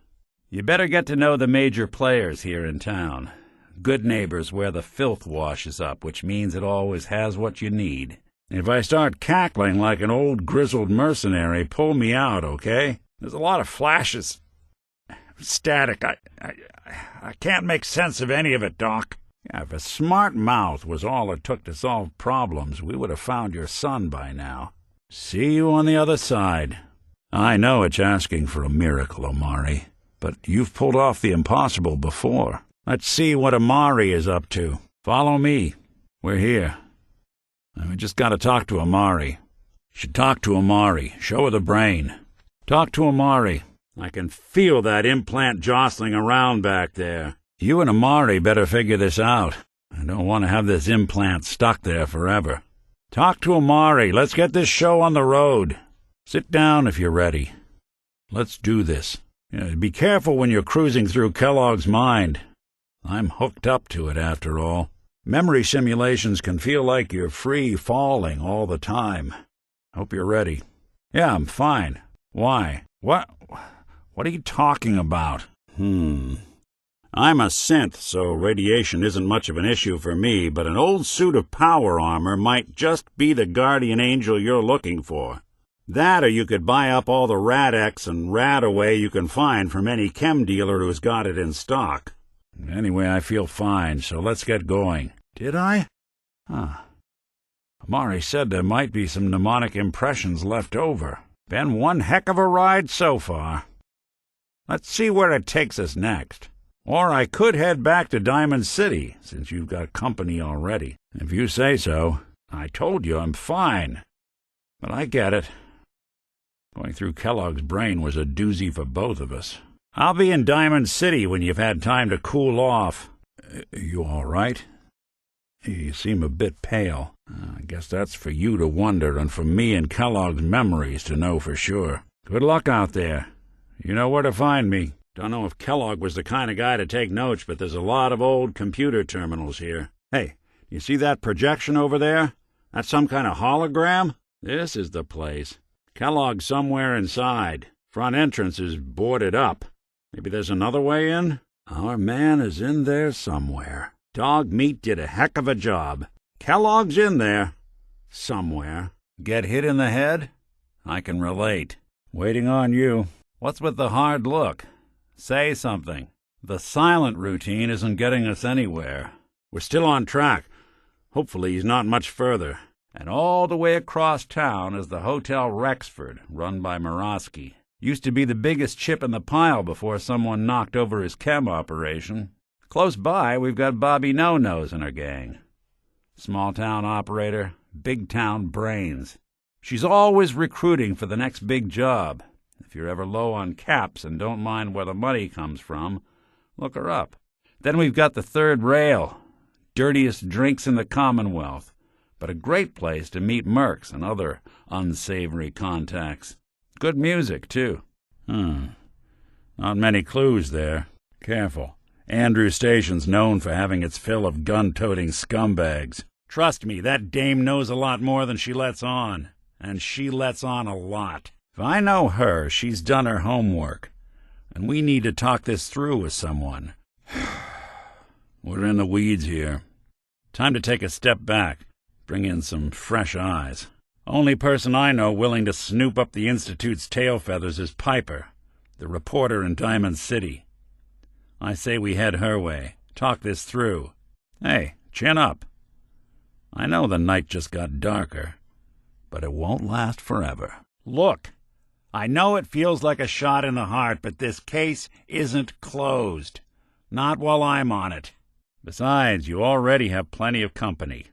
You better get to know the major players here in town. Good neighbors where the filth washes up, which means it always has what you need. If I start cackling like an old grizzled mercenary, pull me out, okay? There's a lot of flashes. Static. I can't make sense of any of it, Doc. Yeah, if a smart mouth was all it took to solve problems, we would have found your son by now. See you on the other side. I know it's asking for a miracle, Omari, but you've pulled off the impossible before. Let's see what Omari is up to. Follow me. We're here. We just got to talk to Omari. Should talk to Omari. Show her the brain. Talk to Omari. I can feel that implant jostling around back there. You and Omari better figure this out. I don't want to have this implant stuck there forever. Talk to Omari. Let's get this show on the road. Sit down if you're ready. Let's do this. Be careful when you're cruising through Kellogg's mind. I'm hooked up to it, after all. Memory simulations can feel like you're free falling all the time. Hope you're ready. Yeah, I'm fine. Why? What are you talking about? I'm a synth, so radiation isn't much of an issue for me, but an old suit of power armor might just be the guardian angel you're looking for. That, or you could buy up all the Rad-X and Rad-Away you can find from any chem dealer who's got it in stock. Anyway, I feel fine, so let's get going. Did I? Omari said there might be some mnemonic impressions left over. Been one heck of a ride so far. Let's see where it takes us next. Or I could head back to Diamond City, since you've got company already. If you say so. I told you I'm fine. But I get it. Going through Kellogg's brain was a doozy for both of us. I'll be in Diamond City when you've had time to cool off. You all right? You seem a bit pale. I guess that's for you to wonder and for me and Kellogg's memories to know for sure. Good luck out there. You know where to find me. Don't know if Kellogg was the kind of guy to take notes, but there's a lot of old computer terminals here. Hey, you see that projection over there? That's some kind of hologram? This is the place. Kellogg's somewhere inside. Front entrance is boarded up. Maybe there's another way in? Our man is in there somewhere. Dog Meat did a heck of a job. Kellogg's in there. Somewhere. Get hit in the head? I can relate. Waiting on you. What's with the hard look? Say something. The silent routine isn't getting us anywhere. We're still on track. Hopefully he's not much further. And all the way across town is the Hotel Rexford, run by Morosky. Used to be the biggest chip in the pile before someone knocked over his chem operation. Close by, we've got Bobby No-Nose in her gang. Small-town operator, big-town brains. She's always recruiting for the next big job. If you're ever low on caps and don't mind where the money comes from, look her up. Then we've got the Third Rail, dirtiest drinks in the Commonwealth, but a great place to meet mercs and other unsavory contacts. Good music, too. Not many clues there. Careful. Andrew Station's known for having its fill of gun-toting scumbags. Trust me, that dame knows a lot more than she lets on. And she lets on a lot. If I know her, she's done her homework. And we need to talk this through with someone. We're in the weeds here. Time to take a step back. Bring in some fresh eyes. Only person I know willing to snoop up the Institute's tail feathers is Piper, the reporter in Diamond City. I say we head her way. Talk this through. Hey, chin up. I know the night just got darker, but it won't last forever. Look, I know it feels like a shot in the heart, but this case isn't closed. Not while I'm on it. Besides, you already have plenty of company.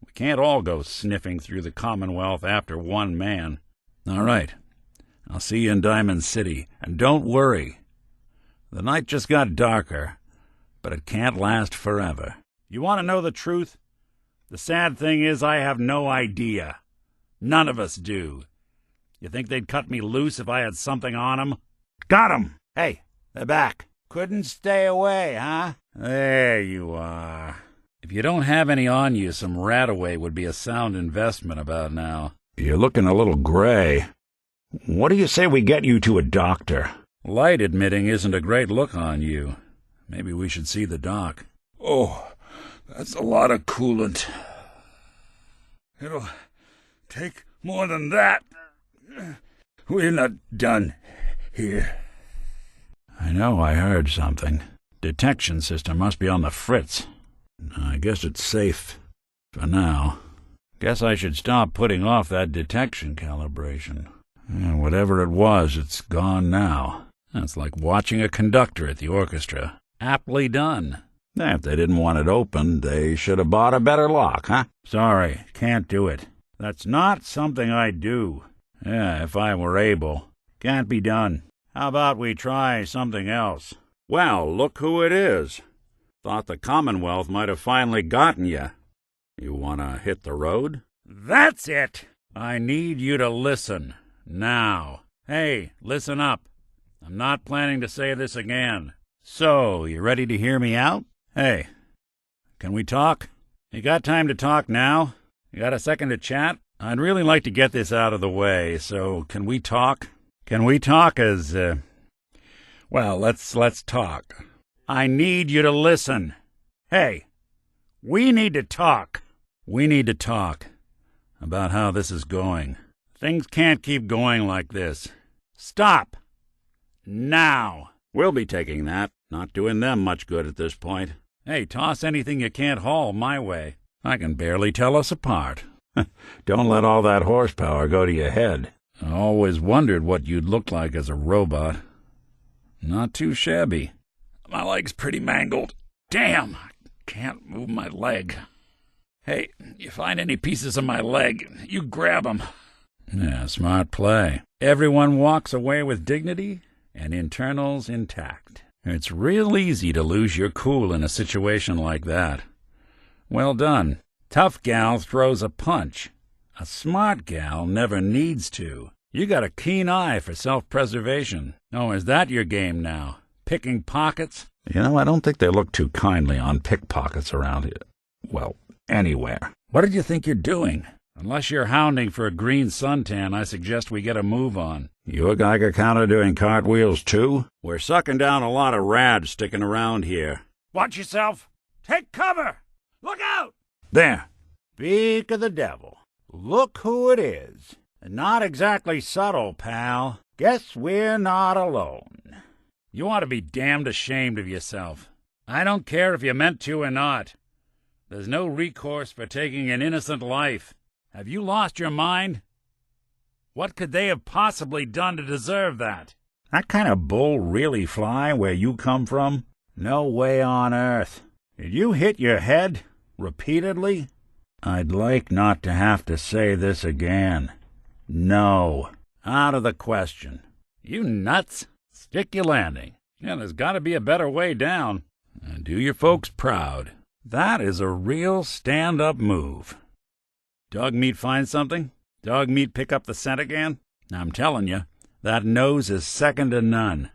We can't all go sniffing through the Commonwealth after one man. All right. I'll see you in Diamond City, and don't worry. The night just got darker, but it can't last forever. You want to know the truth? The sad thing is I have no idea. None of us do. You think they'd cut me loose if I had something on 'em? Got 'em! Hey, they're back. Couldn't stay away, huh? There you are. If you don't have any on you, some Rad-Away would be a sound investment about now. You're looking a little gray. What do you say we get you to a doctor? Light emitting isn't a great look on you. Maybe we should see the doc. Oh, that's a lot of coolant. take more than that. We're not done here. I know I heard something. Detection system must be on the fritz. I guess it's safe. For now. Guess I should stop putting off that detection calibration. Whatever it was, it's gone now. That's like watching a conductor at the orchestra. Aptly done. If they didn't want it open, they should have bought a better lock, huh? Sorry, can't do it. That's not something I'd do. If I were able. Can't be done. How about we try something else? Well, look who it is. Thought the Commonwealth might have finally gotten you. You want to hit the road? That's it! I need you to listen. Now. Hey, listen up. I'm not planning to say this again. So, you ready to hear me out? Hey, can we talk? You got time to talk now? You got a second to chat? I'd really like to get this out of the way, so can we talk? Can we talk as, well, let's talk. I need you to listen. Hey, we need to talk. We need to talk about how this is going. Things can't keep going like this. Stop. Now. We'll be taking that. Not doing them much good at this point. Hey, toss anything you can't haul my way. I can barely tell us apart. Don't let all that horsepower go to your head. I always wondered what you'd look like as a robot. Not too shabby. My leg's pretty mangled. Damn, I can't move my leg. Hey, you find any pieces of my leg, you grab 'em. Yeah, smart play. Everyone walks away with dignity and internals intact. It's real easy to lose your cool in a situation like that. Well done. Tough gal throws a punch. A smart gal never needs to. You got a keen eye for self-preservation. Oh, is that your game now? Picking pockets? I don't think they look too kindly on pickpockets around here. Well, anywhere. What did you think you're doing? Unless you're hounding for a green suntan, I suggest we get a move on. You a Geiger counter doing cartwheels, too? We're sucking down a lot of rads sticking around here. Watch yourself! Take cover! Look out! There. Speak of the devil. Look who it is. Not exactly subtle, pal. Guess we're not alone. You ought to be damned ashamed of yourself. I don't care if you meant to or not. There's no recourse for taking an innocent life. Have you lost your mind? What could they have possibly done to deserve that? That kind of bull really fly where you come from? No way on earth. Did you hit your head repeatedly? I'd like not to have to say this again. No. Out of the question. You nuts? Stick your landing. Yeah, there's got to be a better way down. And do your folks proud. That is a real stand-up move. Dog meat find something? Dog meat pick up the scent again? I'm telling you, that nose is second to none.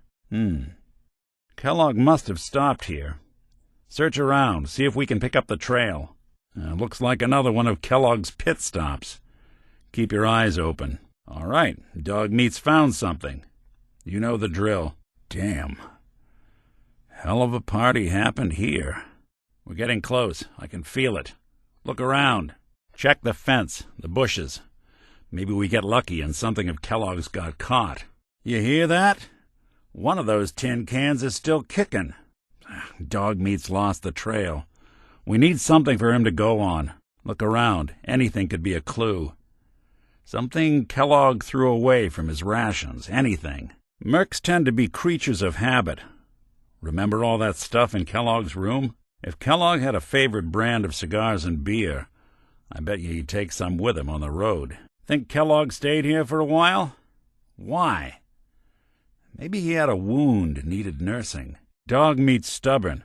Kellogg must have stopped here. Search around, see if we can pick up the trail. Looks like another one of Kellogg's pit stops. Keep your eyes open. All right, dog meat's found something. You know the drill. Damn. Hell of a party happened here. We're getting close. I can feel it. Look around. Check the fence, the bushes. Maybe we get lucky and something of Kellogg's got caught. You hear that? One of those tin cans is still kicking. Dog meat's lost the trail. We need something for him to go on. Look around. Anything could be a clue. Something Kellogg threw away from his rations. Anything. Mercs tend to be creatures of habit. Remember all that stuff in Kellogg's room? If Kellogg had a favorite brand of cigars and beer, I bet you he'd take some with him on the road. Think Kellogg stayed here for a while? Why? Maybe he had a wound and needed nursing. Dog meat's stubborn.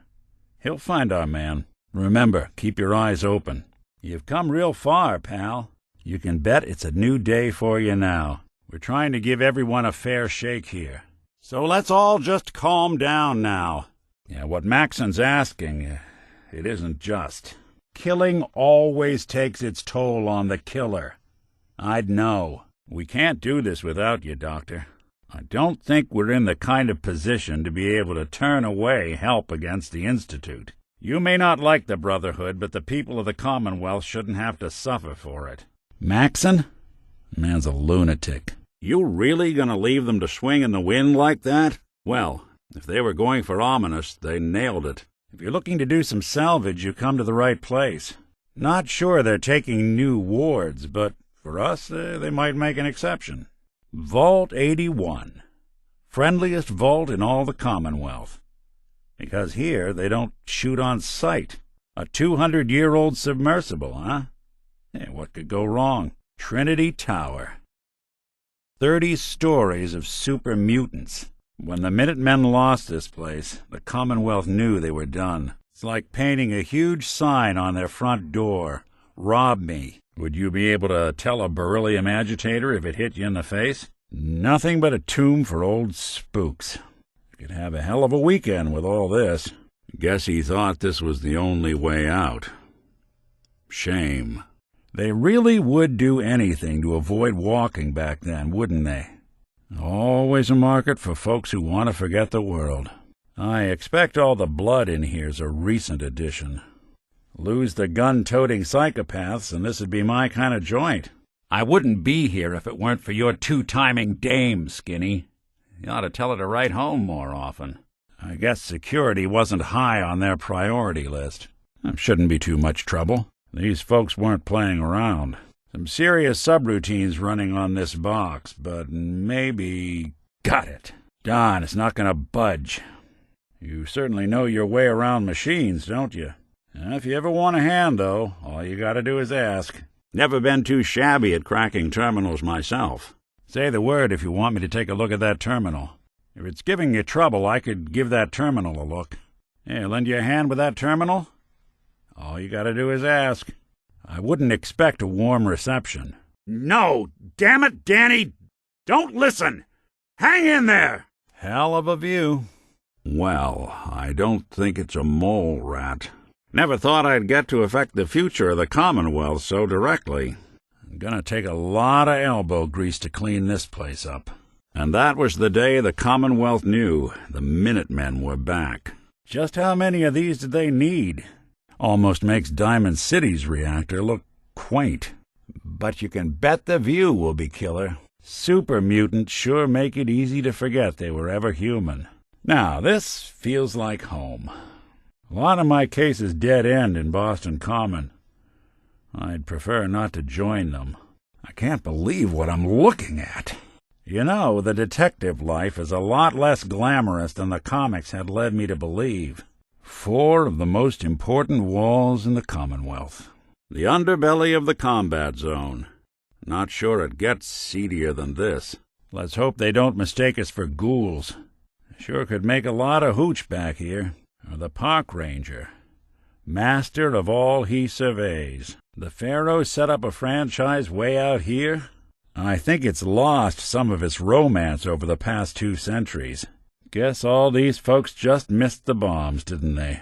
He'll find our man. Remember, keep your eyes open. You've come real far, pal. You can bet it's a new day for you now. We're trying to give everyone a fair shake here. So let's all just calm down now. Yeah, what Maxon's asking, it isn't just. Killing always takes its toll on the killer. I'd know. We can't do this without you, Doctor. I don't think we're in the kind of position to be able to turn away help against the Institute. You may not like the Brotherhood, but the people of the Commonwealth shouldn't have to suffer for it. Maxon? Man's a lunatic. You really gonna leave them to swing in the wind like that? Well, if they were going for ominous, they nailed it. If you're looking to do some salvage, you come to the right place. Not sure they're taking new wards, but for us, they might make an exception. Vault 81. Friendliest vault in all the Commonwealth. Because here, they don't shoot on sight. A 200-year-old submersible, huh? Hey, what could go wrong? Trinity Tower. 30 stories of super mutants. When the Minutemen lost this place, the Commonwealth knew they were done. It's like painting a huge sign on their front door. Rob me. Would you be able to tell a beryllium agitator if it hit you in the face? Nothing but a tomb for old spooks. You could have a hell of a weekend with all this. Guess he thought this was the only way out. Shame. They really would do anything to avoid walking back then, wouldn't they? Always a market for folks who want to forget the world. I expect all the blood in here's a recent addition. Lose the gun-toting psychopaths, and this'd be my kind of joint. I wouldn't be here if it weren't for your two-timing dame, Skinny. You ought to tell her to write home more often. I guess security wasn't high on their priority list. Shouldn't be too much trouble. These folks weren't playing around. Some serious subroutines running on this box, but maybe... Got it. Darn, it's not going to budge. You certainly know your way around machines, don't you? If you ever want a hand, though, all you got to do is ask. Never been too shabby at cracking terminals myself. Say the word if you want me to take a look at that terminal. If it's giving you trouble, I could give that terminal a look. Hey, lend you a hand with that terminal? All you got to do is ask. I wouldn't expect a warm reception. No! Damn it, Danny! Don't listen! Hang in there! Hell of a view. Well, I don't think it's a mole rat. Never thought I'd get to affect the future of the Commonwealth so directly. I'm gonna take a lot of elbow grease to clean this place up. And that was the day the Commonwealth knew the Minutemen were back. Just how many of these did they need? Almost makes Diamond City's reactor look quaint. But you can bet the view will be killer. Super mutants sure make it easy to forget they were ever human. Now, this feels like home. A lot of my cases dead end in Boston Common. I'd prefer not to join them. I can't believe what I'm looking at. You know, the detective life is a lot less glamorous than the comics had led me to believe. 4 of the most important walls in the Commonwealth. The underbelly of the combat zone. Not sure it gets seedier than this. Let's hope they don't mistake us for ghouls. Sure could make a lot of hooch back here. Or the park ranger. Master of all he surveys. The Pharaoh set up a franchise way out here? I think it's lost some of its romance over the past 2 centuries. Guess all these folks just missed the bombs, didn't they?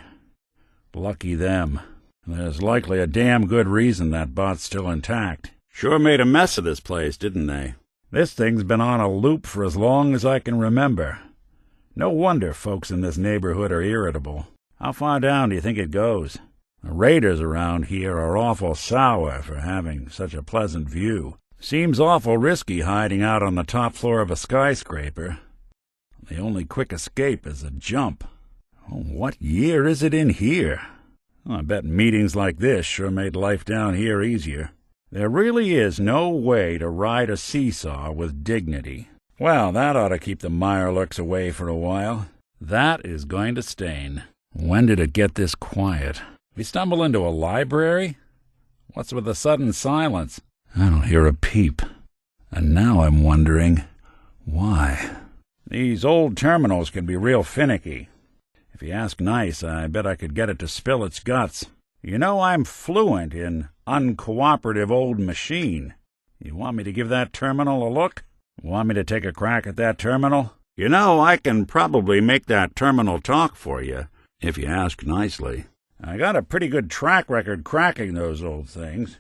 Lucky them. There's likely a damn good reason that bot's still intact. Sure made a mess of this place, didn't they? This thing's been on a loop for as long as I can remember. No wonder folks in this neighborhood are irritable. How far down do you think it goes? The raiders around here are awful sour for having such a pleasant view. Seems awful risky hiding out on the top floor of a skyscraper. The only quick escape is a jump. Oh, what year is it in here? Oh, I bet meetings like this sure made life down here easier. There really is no way to ride a seesaw with dignity. Well, that ought to keep the mirelurks away for a while. That is going to stain. When did it get this quiet? We stumble into a library? What's with the sudden silence? I don't hear a peep. And now I'm wondering, why? These old terminals can be real finicky. If you ask nice, I bet I could get it to spill its guts. You know I'm fluent in uncooperative old machine. You want me to give that terminal a look? Want me to take a crack at that terminal? You know, I can probably make that terminal talk for you, if you ask nicely. I got a pretty good track record cracking those old things.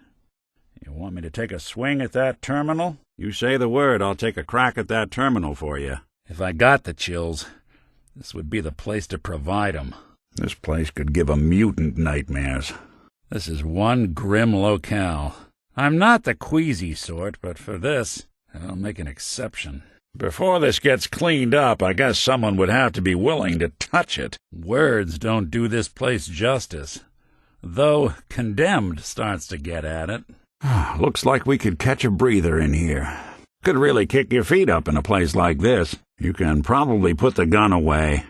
You want me to take a swing at that terminal? You say the word, I'll take a crack at that terminal for you. If I got the chills, this would be the place to provide 'em. This place could give a mutant nightmares. This is one grim locale. I'm not the queasy sort, but for this, I'll make an exception. Before this gets cleaned up, I guess someone would have to be willing to touch it. Words don't do this place justice, though condemned starts to get at it. Looks like we could catch a breather in here. Could really kick your feet up in a place like this. You can probably put the gun away.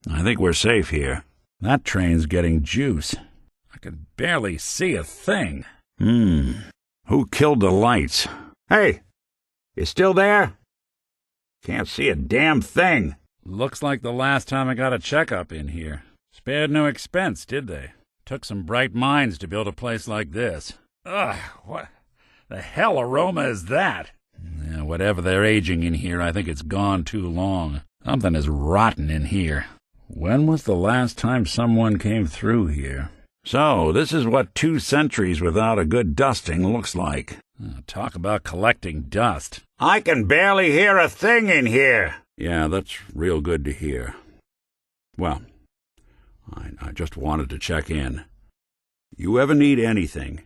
I think we're safe here. That train's getting juice. I could barely see a thing. Who killed the lights? Hey, you still there? Can't see a damn thing. Looks like the last time I got a checkup in here. Spared no expense, did they? Took some bright minds to build a place like this. Ugh, what the hell aroma is that? Yeah, whatever they're aging in here, I think it's gone too long. Something is rotten in here. When was the last time someone came through here? So, this is what 2 centuries without a good dusting looks like. Talk about collecting dust. I can barely hear a thing in here. Yeah, that's real good to hear. Well, I just wanted to check in. You ever need anything,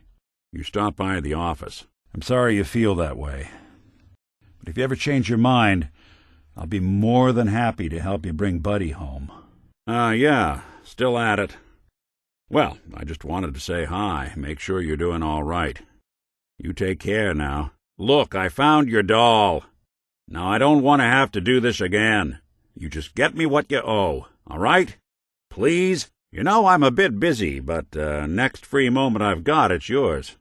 you stop by the office. I'm sorry you feel that way. But if you ever change your mind, I'll be more than happy to help you bring Buddy home. Yeah, still at it. Well, I just wanted to say hi, make sure you're doing all right. You take care now. Look, I found your doll. Now, I don't want to have to do this again. You just get me what you owe, all right? Please? You know I'm a bit busy, but next free moment I've got, it's yours.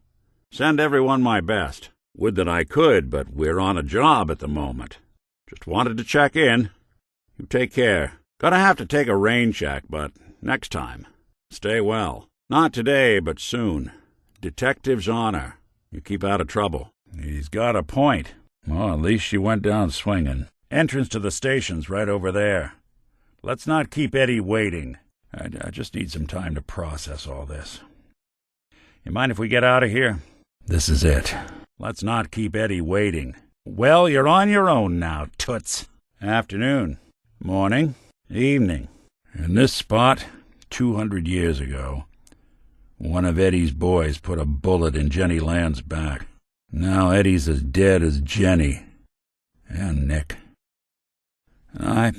Send everyone my best. Would that I could, but we're on a job at the moment. Just wanted to check in. You take care. Gonna have to take a rain check, but next time. Stay well. Not today, but soon. Detective's honor. You keep out of trouble. He's got a point. Well, at least she went down swinging. Entrance to the station's right over there. Let's not keep Eddie waiting. I just need some time to process all this. You mind if we get out of here? This is it. Let's not keep Eddie waiting. Well, you're on your own now, toots. Afternoon. Morning. Evening. In this spot, 200 years ago, one of Eddie's boys put a bullet in Jenny Land's back. Now Eddie's as dead as Jenny. And Nick. I'm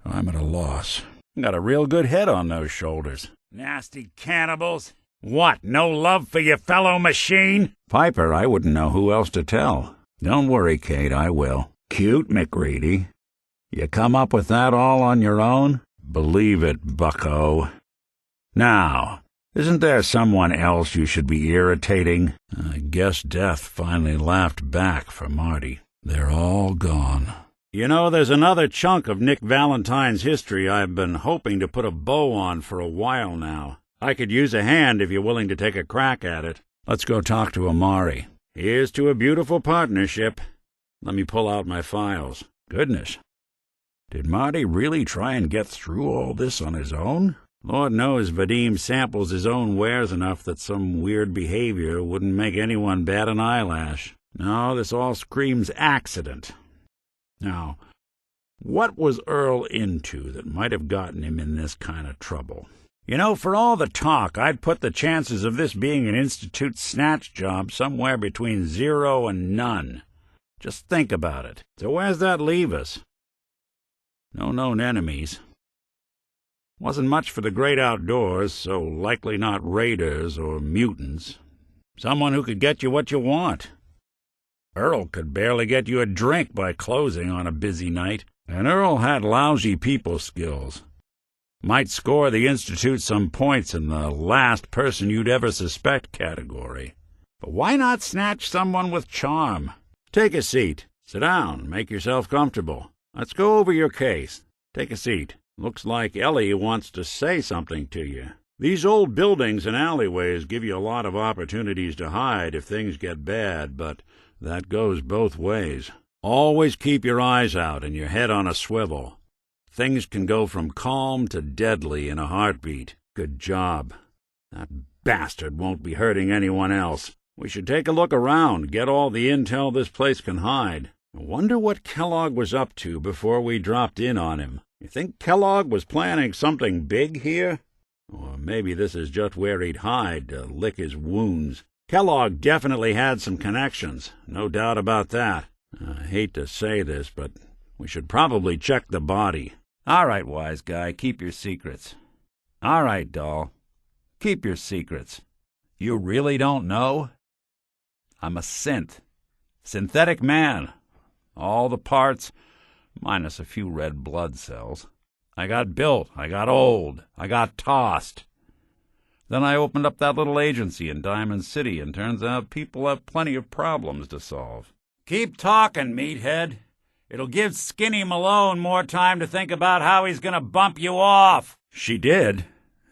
at a loss. Got a real good head on those shoulders. Nasty cannibals. What, no love for your fellow machine? Piper, I wouldn't know who else to tell. Don't worry, Kate, I will. Cute, McReady. You come up with that all on your own? Believe it, bucko. Now, isn't there someone else you should be irritating? I guess death finally laughed back for Marty. They're all gone. You know, there's another chunk of Nick Valentine's history I've been hoping to put a bow on for a while now. I could use a hand if you're willing to take a crack at it. Let's go talk to Amari. Here's to a beautiful partnership. Let me pull out my files. Goodness. Did Marty really try and get through all this on his own? Lord knows Vadim samples his own wares enough that some weird behavior wouldn't make anyone bat an eyelash. No, this all screams accident. Now, what was Earl into that might have gotten him in this kind of trouble? You know, for all the talk, I'd put the chances of this being an Institute snatch job somewhere between 0 and none. Just think about it. So where's that leave us? No known enemies. Wasn't much for the great outdoors, so likely not raiders or mutants. Someone who could get you what you want. Earl could barely get you a drink by closing on a busy night, and Earl had lousy people skills. Might score the Institute some points in the last person you'd ever suspect category. But why not snatch someone with charm? Take a seat. Sit down. Make yourself comfortable. Let's go over your case. Take a seat. Looks like Ellie wants to say something to you. These old buildings and alleyways give you a lot of opportunities to hide if things get bad, but that goes both ways. Always keep your eyes out and your head on a swivel. Things can go from calm to deadly in a heartbeat. Good job. That bastard won't be hurting anyone else. We should take a look around, get all the intel this place can hide. I wonder what Kellogg was up to before we dropped in on him. You think Kellogg was planning something big here? Or maybe this is just where he'd hide to lick his wounds. Kellogg definitely had some connections, no doubt about that. I hate to say this, but we should probably check the body. All right, wise guy, keep your secrets. All right, doll, keep your secrets. You really don't know? I'm a synthetic man. All the parts, minus a few red blood cells. I got built, I got old, I got tossed. Then I opened up that little agency in Diamond City, and turns out people have plenty of problems to solve. Keep talking, meathead. It'll give Skinny Malone more time to think about how he's going to bump you off. She did.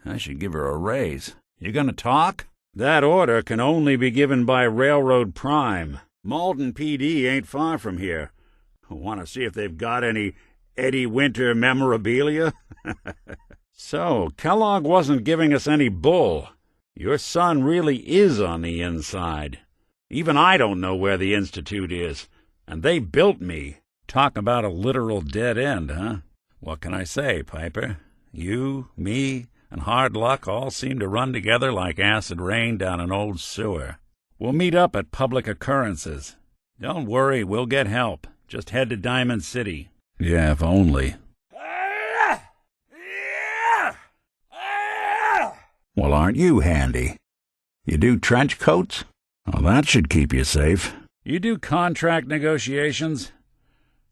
I should give her a raise. You gonna talk? That order can only be given by Railroad Prime. Malden PD ain't far from here. Want to see if they've got any Eddie Winter memorabilia? So, Kellogg wasn't giving us any bull. Your son really is on the inside. Even I don't know where the Institute is, and they built me. Talk about a literal dead end, huh? What can I say, Piper? You, me, and hard luck all seem to run together like acid rain down an old sewer. We'll meet up at public occurrences. Don't worry, we'll get help. Just head to Diamond City. Yeah, if only. Well, aren't you handy? You do trench coats? Well, that should keep you safe. You do contract negotiations?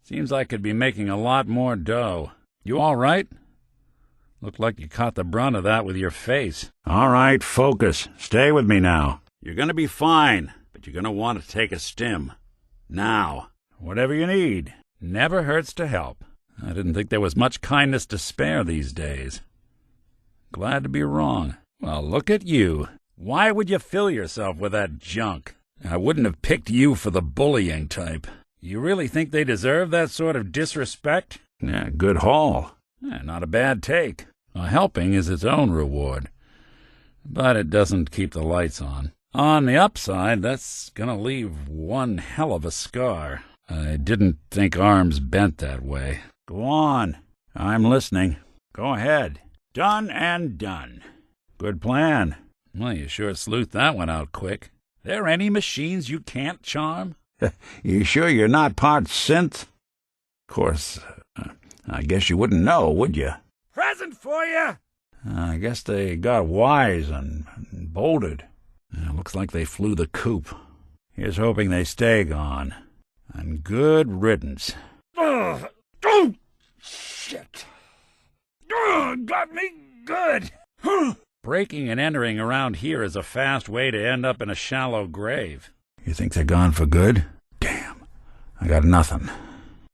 Seems like you'd be making a lot more dough. You all right? Looked like you caught the brunt of that with your face. All right, focus. Stay with me now. You're going to be fine, but you're going to want to take a stim. Now. Whatever you need. Never hurts to help. I didn't think there was much kindness to spare these days. Glad to be wrong. Well, look at you. Why would you fill yourself with that junk? I wouldn't have picked you for the bullying type. You really think they deserve that sort of disrespect? Yeah, good haul. Not a bad take. A helping is its own reward. But it doesn't keep the lights on. On the upside, that's gonna leave one hell of a scar. I didn't think arms bent that way. Go on. I'm listening. Go ahead. Done and done. Good plan. Well, you sure sleuthed that one out quick. There any machines you can't charm? You sure you're not part synth? Of course, I guess you wouldn't know, would you? Present for you! I guess they got wise and bolted. Looks like they flew the coop. Here's hoping they stay gone. And good riddance. Oh, shit. Got me good. Breaking and entering around here is a fast way to end up in a shallow grave. You think they're gone for good? Damn, I got nothing.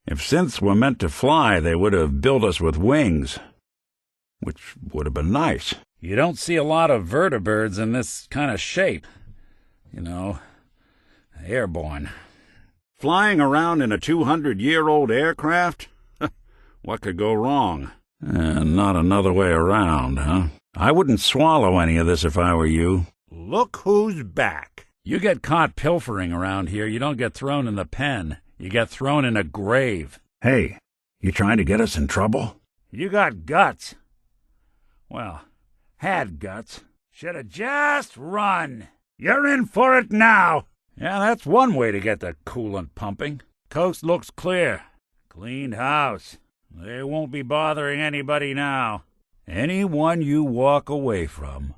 If synths were meant to fly, they would have built us with wings, which would have been nice. You don't see a lot of vertibirds in this kind of shape. You know, airborne. Flying around in a 200-year-old aircraft? What could go wrong? Not another way around, huh? I wouldn't swallow any of this if I were you. Look who's back. You get caught pilfering around here, you don't get thrown in the pen. You get thrown in a grave. Hey, you trying to get us in trouble? You got guts. Well, had guts. Should have just run. You're in for it now. Yeah, that's one way to get the coolant pumping. Coast looks clear. Cleaned house. They won't be bothering anybody now. Anyone you walk away from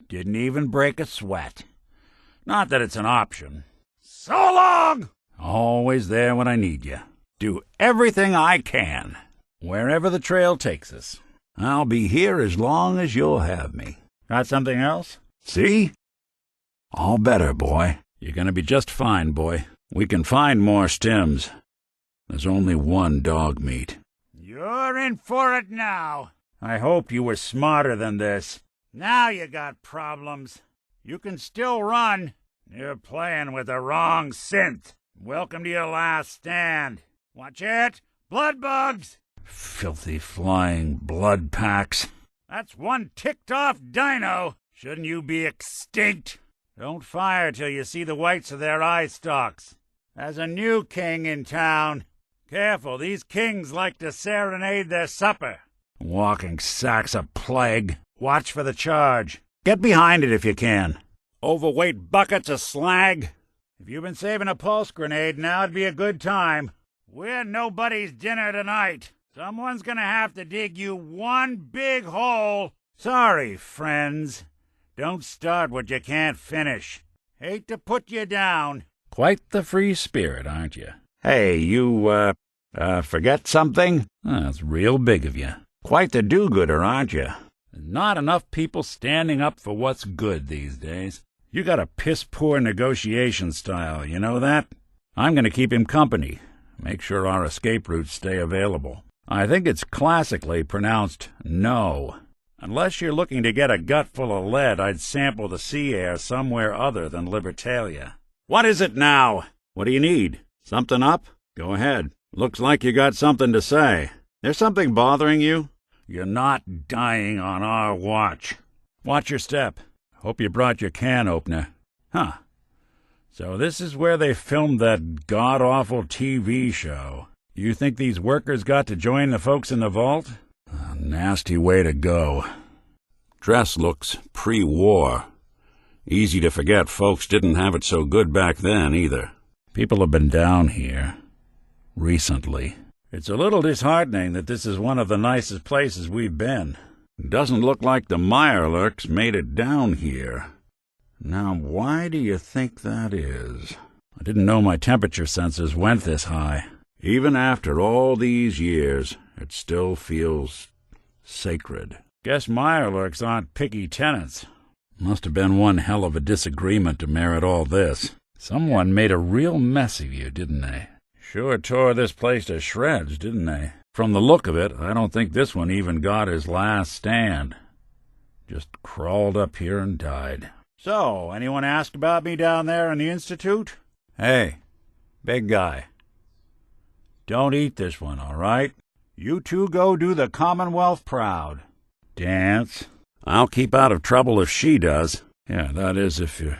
didn't even break a sweat. Not that it's an option. So long! Always there when I need you. Do everything I can. Wherever the trail takes us. I'll be here as long as you'll have me. Got something else? See? All better, boy. You're gonna be just fine, boy. We can find more stems. There's only one dog meat. You're in for it now. I hope you were smarter than this. Now you got problems. You can still run. You're playing with the wrong synth. Welcome to your last stand. Watch it. Blood bugs. Filthy flying blood packs. That's one ticked-off dino. Shouldn't you be extinct? Don't fire till you see the whites of their eye stalks. There's a new king in town. Careful, these kings like to serenade their supper. Walking sacks of plague. Watch for the charge. Get behind it if you can. Overweight buckets of slag. If you've been saving a pulse grenade, now'd be a good time. We're nobody's dinner tonight. Someone's gonna have to dig you one big hole. Sorry, friends. Don't start what you can't finish. Hate to put you down. Quite the free spirit, aren't you? Hey, you, forget something? That's real big of you. Quite the do-gooder, aren't you? There's not enough people standing up for what's good these days. You got a piss-poor negotiation style, you know that? I'm going to keep him company. Make sure our escape routes stay available. I think it's classically pronounced no. Unless you're looking to get a gut full of lead, I'd sample the sea air somewhere other than Libertalia. What is it now? What do you need? Something up? Go ahead. Looks like you got something to say. There's something bothering you? You're not dying on our watch. Watch your step. Hope you brought your can opener. Huh. So this is where they filmed that god-awful TV show. You think these workers got to join the folks in the vault? A nasty way to go. Dress looks pre-war. Easy to forget folks didn't have it so good back then, either. People have been down here. Recently. It's a little disheartening that this is one of the nicest places we've been. Doesn't look like the Mirelurks made it down here. Now, why do you think that is? I didn't know my temperature sensors went this high. Even after all these years, it still feels sacred. Guess Mirelurks aren't picky tenants. Must have been one hell of a disagreement to merit all this. Someone made a real mess of you, didn't they? Sure tore this place to shreds, didn't they? From the look of it, I don't think this one even got his last stand. Just crawled up here and died. So, anyone ask about me down there in the Institute? Hey, big guy. Don't eat this one, all right? You two go do the Commonwealth proud. Dance. I'll keep out of trouble if she does. Yeah, that is if you're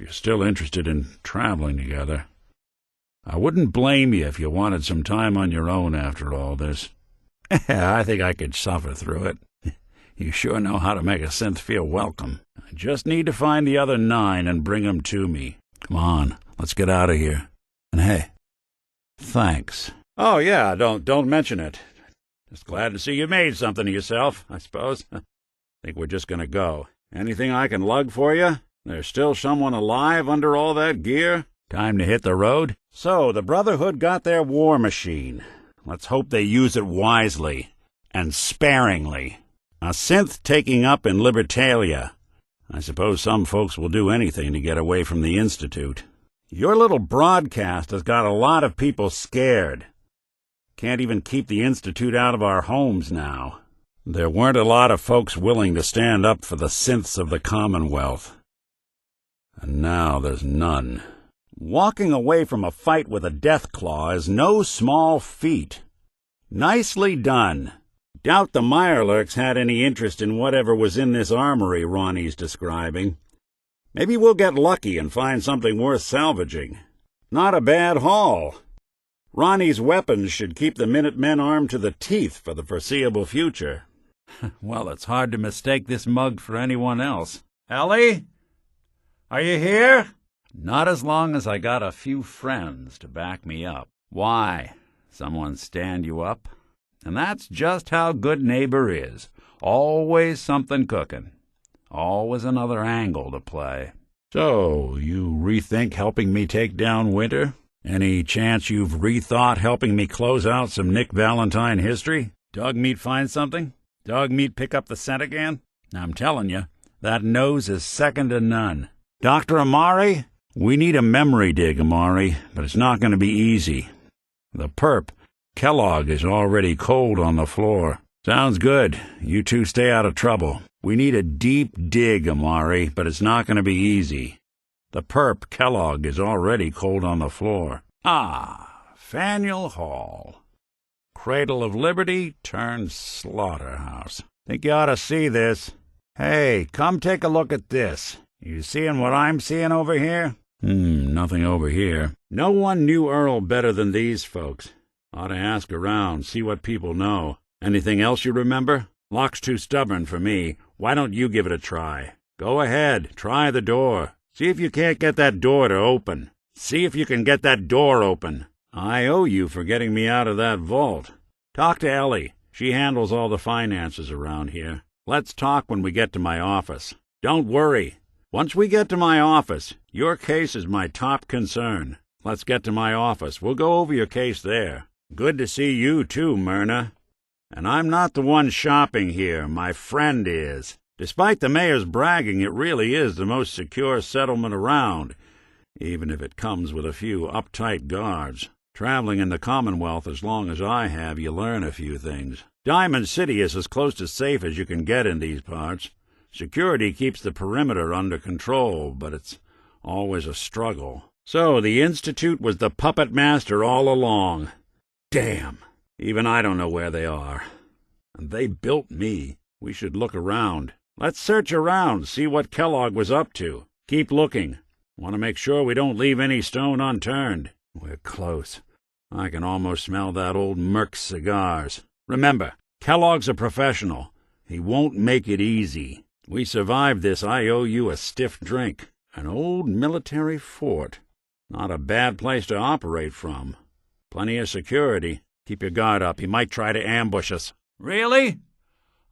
still interested in traveling together. I wouldn't blame you if you wanted some time on your own after all this. I think I could suffer through it. You sure know how to make a synth feel welcome. I just need to find the other 9 and bring them to me. Come on, let's get out of here. And hey, thanks. Oh yeah, don't mention it. Just glad to see you made something of yourself, I suppose. Think we're just gonna go. Anything I can lug for you? There's still someone alive under all that gear? Time to hit the road? So, the Brotherhood got their war machine. Let's hope they use it wisely. And sparingly. A synth taking up in Libertalia. I suppose some folks will do anything to get away from the Institute. Your little broadcast has got a lot of people scared. Can't even keep the Institute out of our homes now. There weren't a lot of folks willing to stand up for the synths of the Commonwealth. And now there's none. Walking away from a fight with a death claw is no small feat. Nicely done. Doubt the Mirelurks had any interest in whatever was in this armory Ronnie's describing. Maybe we'll get lucky and find something worth salvaging. Not a bad haul. Ronnie's weapons should keep the Minutemen armed to the teeth for the foreseeable future. Well, it's hard to mistake this mug for anyone else. Ellie? Are you here? Not as long as I got a few friends to back me up. Why? Someone stand you up? And that's just how good neighbor is. Always something cooking. Always another angle to play. So, you rethink helping me take down Winter? Any chance you've rethought helping me close out some Nick Valentine history? Dog meat find something? Dog meat pick up the scent again? I'm telling you, that nose is second to none. Dr. Amari? We need a memory dig, Amari, but it's not going to be easy. The perp, Kellogg, is already cold on the floor. Sounds good. You two stay out of trouble. We need a deep dig, Amari, but it's not going to be easy. The perp, Kellogg, is already cold on the floor. Ah, Faneuil Hall. Cradle of Liberty turned slaughterhouse. Think you ought to see this. Hey, come take a look at this. You seeing what I'm seeing over here? Nothing over here. No one knew Earl better than these folks. Ought to ask around, see what people know. Anything else you remember? Lock's too stubborn for me. Why don't you give it a try? Go ahead, try the door. See if you can't get that door to open. See if you can get that door open. I owe you for getting me out of that vault. Talk to Ellie. She handles all the finances around here. Let's talk when we get to my office. Don't worry. Once we get to my office, your case is my top concern. Let's get to my office. We'll go over your case there. Good to see you too, Myrna. And I'm not the one shopping here. My friend is. Despite the mayor's bragging, it really is the most secure settlement around, even if it comes with a few uptight guards. Traveling in the Commonwealth as long as I have, you learn a few things. Diamond City is as close to safe as you can get in these parts. Security keeps the perimeter under control, but it's always a struggle. So the Institute was the puppet master all along. Damn! Even I don't know where they are. And they built me. We should look around. Let's search around, see what Kellogg was up to. Keep looking. Want to make sure we don't leave any stone unturned. We're close. I can almost smell that old Merc's cigars. Remember, Kellogg's a professional. He won't make it easy. We survived this. I owe you a stiff drink. An old military fort. Not a bad place to operate from. Plenty of security. Keep your guard up. He might try to ambush us. Really?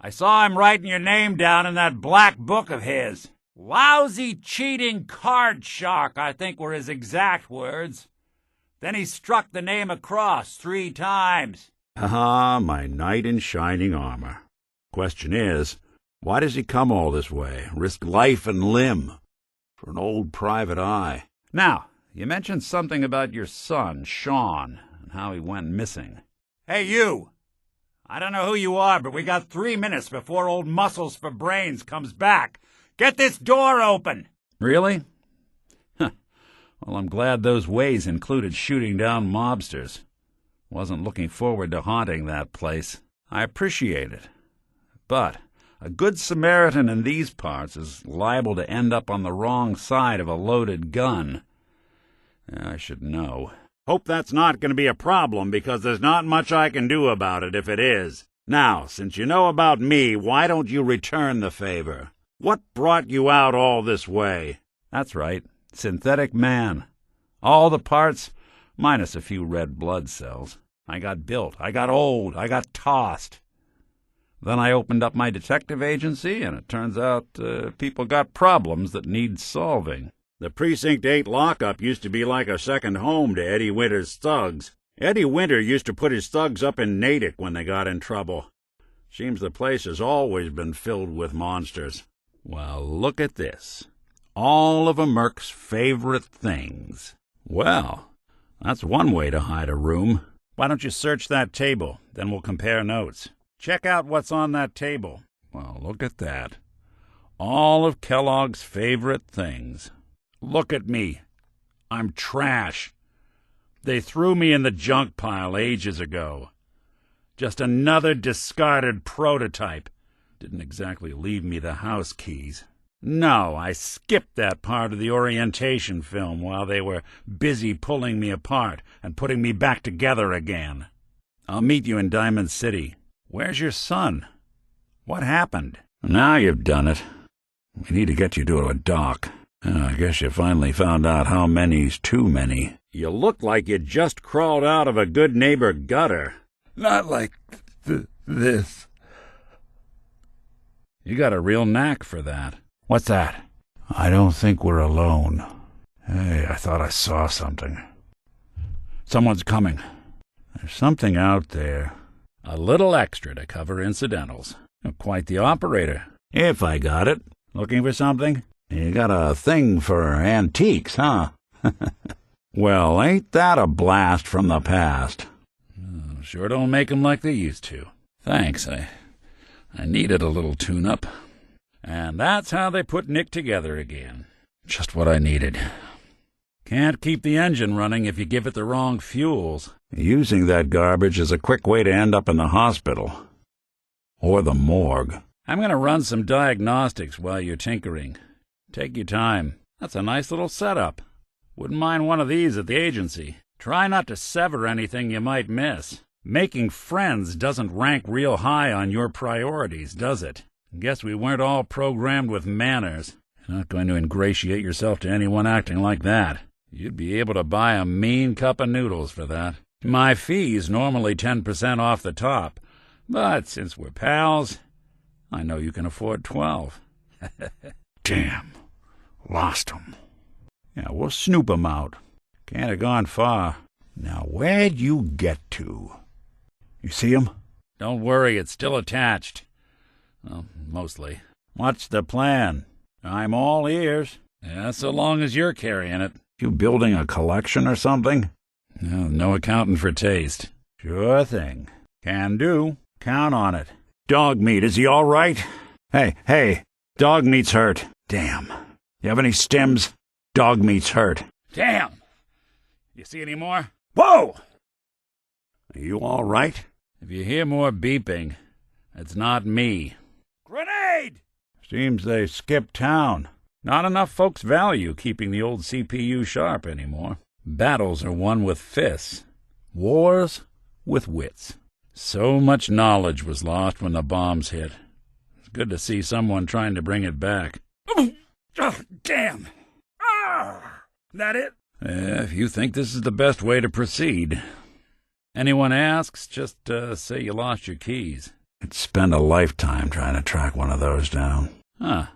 I saw him writing your name down in that black book of his. Lousy, cheating card shark, I think were his exact words. Then he struck the name across 3 times. Ah, my knight in shining armor. Question is, why does he come all this way, risk life and limb, for an old private eye? Now, you mentioned something about your son, Sean, and how he went missing. Hey, you! I don't know who you are, but we got 3 minutes before old Muscles for Brains comes back. Get this door open! Really? Well, I'm glad those ways included shooting down mobsters. Wasn't looking forward to haunting that place. I appreciate it. But a good Samaritan in these parts is liable to end up on the wrong side of a loaded gun. I should know. Hope that's not going to be a problem, because there's not much I can do about it if it is. Now, since you know about me, why don't you return the favor? What brought you out all this way? That's right. Synthetic man. All the parts, minus a few red blood cells. I got built. I got old. I got tossed. Then I opened up my detective agency, and it turns out people got problems that need solving. The Precinct 8 lockup used to be like a second home to Eddie Winter's thugs. Eddie Winter used to put his thugs up in Natick when they got in trouble. Seems the place has always been filled with monsters. Well, look at this. All of a Merc's favorite things. Well, that's one way to hide a room. Why don't you search that table? Then we'll compare notes. Check out what's on that table. Well, look at that. All of Kellogg's favorite things. Look at me. I'm trash. They threw me in the junk pile ages ago. Just another discarded prototype. Didn't exactly leave me the house keys. No, I skipped that part of the orientation film while they were busy pulling me apart and putting me back together again. I'll meet you in Diamond City. Where's your son? What happened? Now you've done it. We need to get you to a doc. I guess you finally found out how many's too many. You look like you just crawled out of a good neighbor gutter. Not like this. You got a real knack for that. What's that? I don't think we're alone. Hey, I thought I saw something. Someone's coming. There's something out there. A little extra to cover incidentals. Quite the operator. If I got it. Looking for something? You got a thing for antiques, huh? Well, ain't that a blast from the past? Sure don't make 'em like they used to. Thanks, I needed a little tune-up. And that's how they put Nick together again. Just what I needed. Can't keep the engine running if you give it the wrong fuels. Using that garbage is a quick way to end up in the hospital. Or the morgue. I'm going to run some diagnostics while you're tinkering. Take your time. That's a nice little setup. Wouldn't mind one of these at the agency. Try not to sever anything you might miss. Making friends doesn't rank real high on your priorities, does it? Guess we weren't all programmed with manners. You're not going to ingratiate yourself to anyone acting like that. You'd be able to buy a mean cup of noodles for that. My fee's normally 10% off the top, but since we're pals, I know you can afford 12. Damn. Lost him. Yeah, we'll snoop 'em out. Can't have gone far. Now, where'd you get to? You see him? Don't worry, it's still attached. Well, mostly. What's the plan? I'm all ears. Yeah, so long as you're carrying it. You building a collection or something? No accounting for taste. Sure thing. Can do. Count on it. Dog meat, is he all right? Hey, dog meat's hurt. Damn. You have any stems? Dog meat's hurt. Damn! You see any more? Whoa! Are you all right? If you hear more beeping, it's not me. Grenade! Seems they skipped town. Not enough folks value keeping the old CPU sharp anymore. Battles are won with fists. Wars with wits. So much knowledge was lost when the bombs hit. It's good to see someone trying to bring it back. Oh, damn! That it? If you think this is the best way to proceed. Anyone asks, just say you lost your keys. I'd spend a lifetime trying to track one of those down. Huh.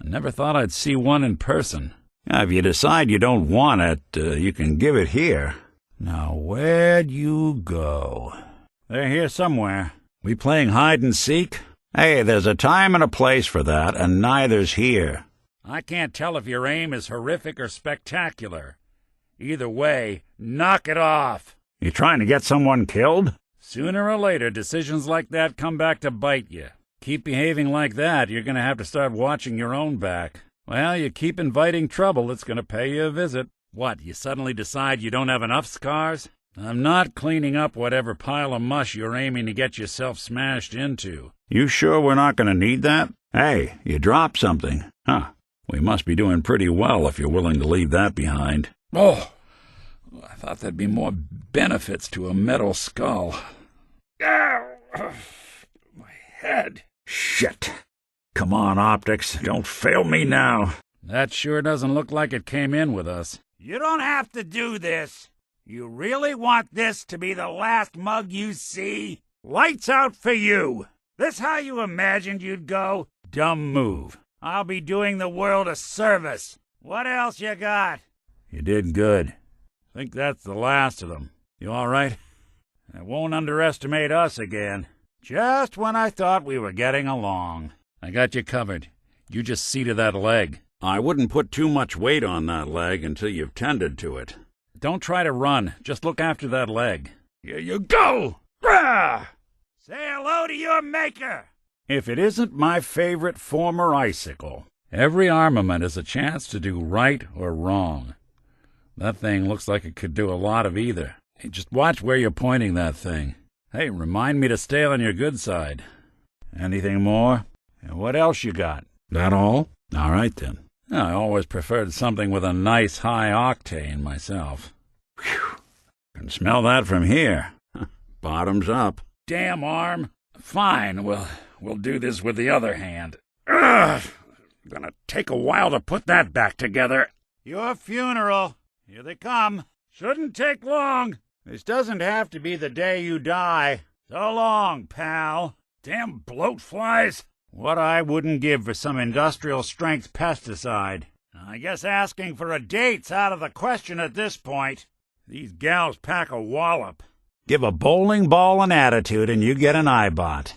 I never thought I'd see one in person. If you decide you don't want it, you can give it here. Now, where'd you go? They're here somewhere. We playing hide and seek? Hey, there's a time and a place for that, and neither's here. I can't tell if your aim is horrific or spectacular. Either way, knock it off. You trying to get someone killed? Sooner or later, decisions like that come back to bite you. Keep behaving like that, you're going to have to start watching your own back. Well, you keep inviting trouble, it's going to pay you a visit. What, you suddenly decide you don't have enough scars? I'm not cleaning up whatever pile of mush you're aiming to get yourself smashed into. You sure we're not going to need that? Hey, you dropped something. Huh. We must be doing pretty well if you're willing to leave that behind. Oh, I thought there'd be more benefits to a metal skull. Ow! My head. Shit. Come on, Optics. Don't fail me now. That sure doesn't look like it came in with us. You don't have to do this. You really want this to be the last mug you see? Lights out for you. This how you imagined you'd go? Dumb move. I'll be doing the world a service. What else you got? You did good. Think that's the last of them. You all right? And won't underestimate us again. Just when I thought we were getting along. I got you covered. You just see to that leg. I wouldn't put too much weight on that leg until you've tended to it. Don't try to run. Just look after that leg. Here you go! Rah! Say hello to your maker! If it isn't my favorite former icicle. Every armament is a chance to do right or wrong. That thing looks like it could do a lot of either. Hey, just watch where you're pointing that thing. Hey, remind me to stay on your good side. Anything more? And what else you got? That all? All right, then. I always preferred something with a nice high octane myself. Whew. Can smell that from here. Bottoms up. Damn arm. Fine, we'll do this with the other hand. Ugh! Gonna take a while to put that back together. Your funeral. Here they come. Shouldn't take long. This doesn't have to be the day you die. So long, pal. Damn bloat flies. What I wouldn't give for some industrial-strength pesticide. I guess asking for a date's out of the question at this point. These gals pack a wallop. Give a bowling ball an attitude and you get an Eyebot.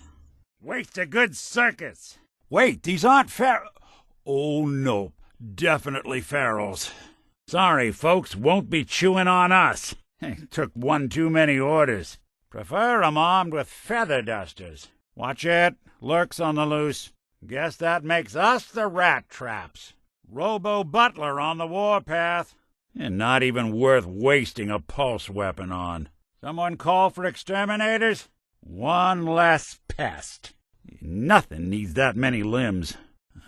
Waste a good circus. Wait, these aren't Oh, no. Definitely ferals. Sorry, folks, won't be chewing on us. Took one too many orders. Prefer 'em armed with feather dusters. Watch it. Lurks on the loose. Guess that makes us the rat traps. Robo-butler on the warpath. And not even worth wasting a pulse weapon on. Someone call for exterminators? One less pest. Nothing needs that many limbs.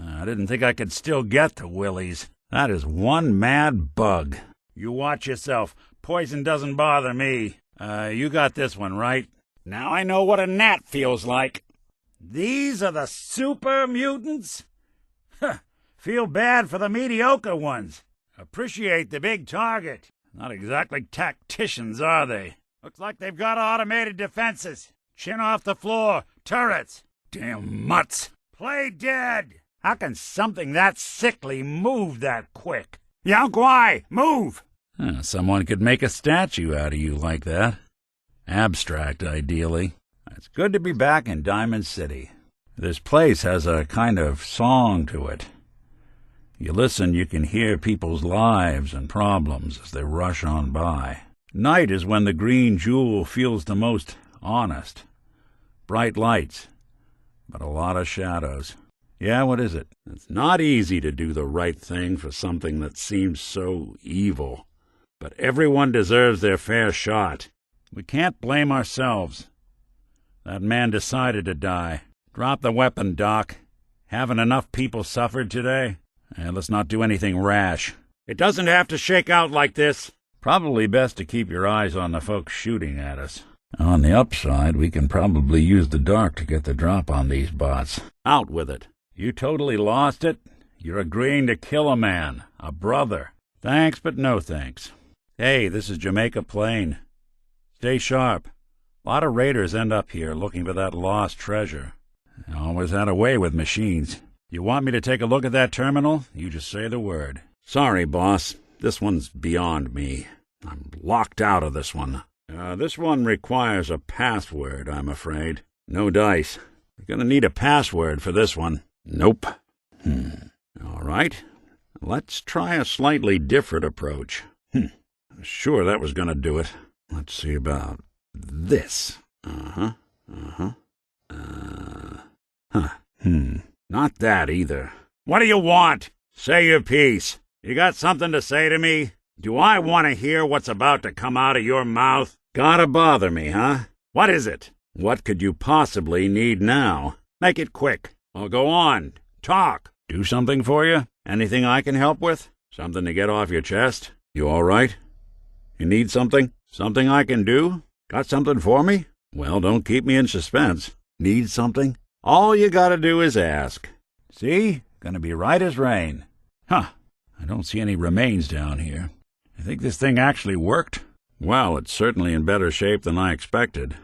I didn't think I could still get the willies. That is one mad bug. You watch yourself. Poison doesn't bother me. You got this one, right? Now I know what a gnat feels like. These are the super mutants? Feel bad for the mediocre ones. Appreciate the big target. Not exactly tacticians, are they? Looks like they've got automated defenses. Chin off the floor. Turrets. Damn mutts. Play dead. How can something that sickly move that quick? Yao Guai, move! Someone could make a statue out of you like that. Abstract, ideally. It's good to be back in Diamond City. This place has a kind of song to it. You listen, you can hear people's lives and problems as they rush on by. Night is when the green jewel feels the most honest. Bright lights, but a lot of shadows. Yeah, what is it? It's not easy to do the right thing for something that seems so evil. But everyone deserves their fair shot. We can't blame ourselves. That man decided to die. Drop the weapon, Doc. Haven't enough people suffered today? Let's not do anything rash. It doesn't have to shake out like this. Probably best to keep your eyes on the folks shooting at us. On the upside, we can probably use the dark to get the drop on these bots. Out with it. You totally lost it? You're agreeing to kill a man, a brother. Thanks, but no thanks. Hey, this is Jamaica Plain. Stay sharp. A lot of raiders end up here looking for that lost treasure. I always had a way with machines. You want me to take a look at that terminal? You just say the word. Sorry, boss. This one's beyond me. I'm locked out of this one. This one requires a password, I'm afraid. No dice. You're gonna need a password for this one. Nope. All right. Let's try a slightly different approach. Sure, that was gonna do it. Let's see about this. Not that either. What do you want? Say your piece. You got something to say to me? Do I want to hear what's about to come out of your mouth? Gotta bother me, huh? What is it? What could you possibly need now? Make it quick. I'll go on. Talk. Do something for you? Anything I can help with? Something to get off your chest? You all right? You need something? Something I can do? Got something for me? Well, don't keep me in suspense. Need something? All you gotta do is ask. See? Gonna be right as rain. I don't see any remains down here. You think this thing actually worked? Well, it's certainly in better shape than I expected.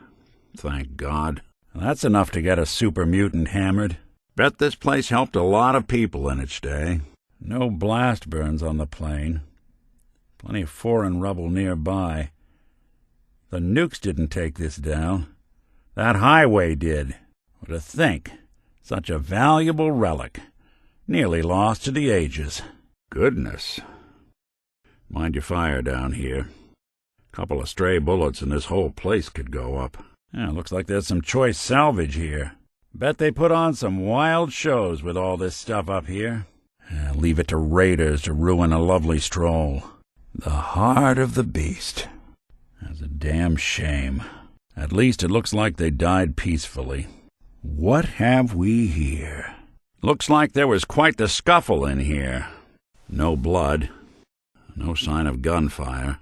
Thank God. That's enough to get a super mutant hammered. Bet this place helped a lot of people in its day. No blast burns on the plane. Plenty of foreign rubble nearby. The nukes didn't take this down. That highway did. What to think? Such a valuable relic. Nearly lost to the ages. Goodness. Mind your fire down here. Couple of stray bullets and this whole place could go up. Looks like there's some choice salvage here. Bet they put on some wild shows with all this stuff up here. Leave it to raiders to ruin a lovely stroll. The heart of the beast. That's a damn shame. At least it looks like they died peacefully. What have we here? Looks like there was quite the scuffle in here. No blood. No sign of gunfire.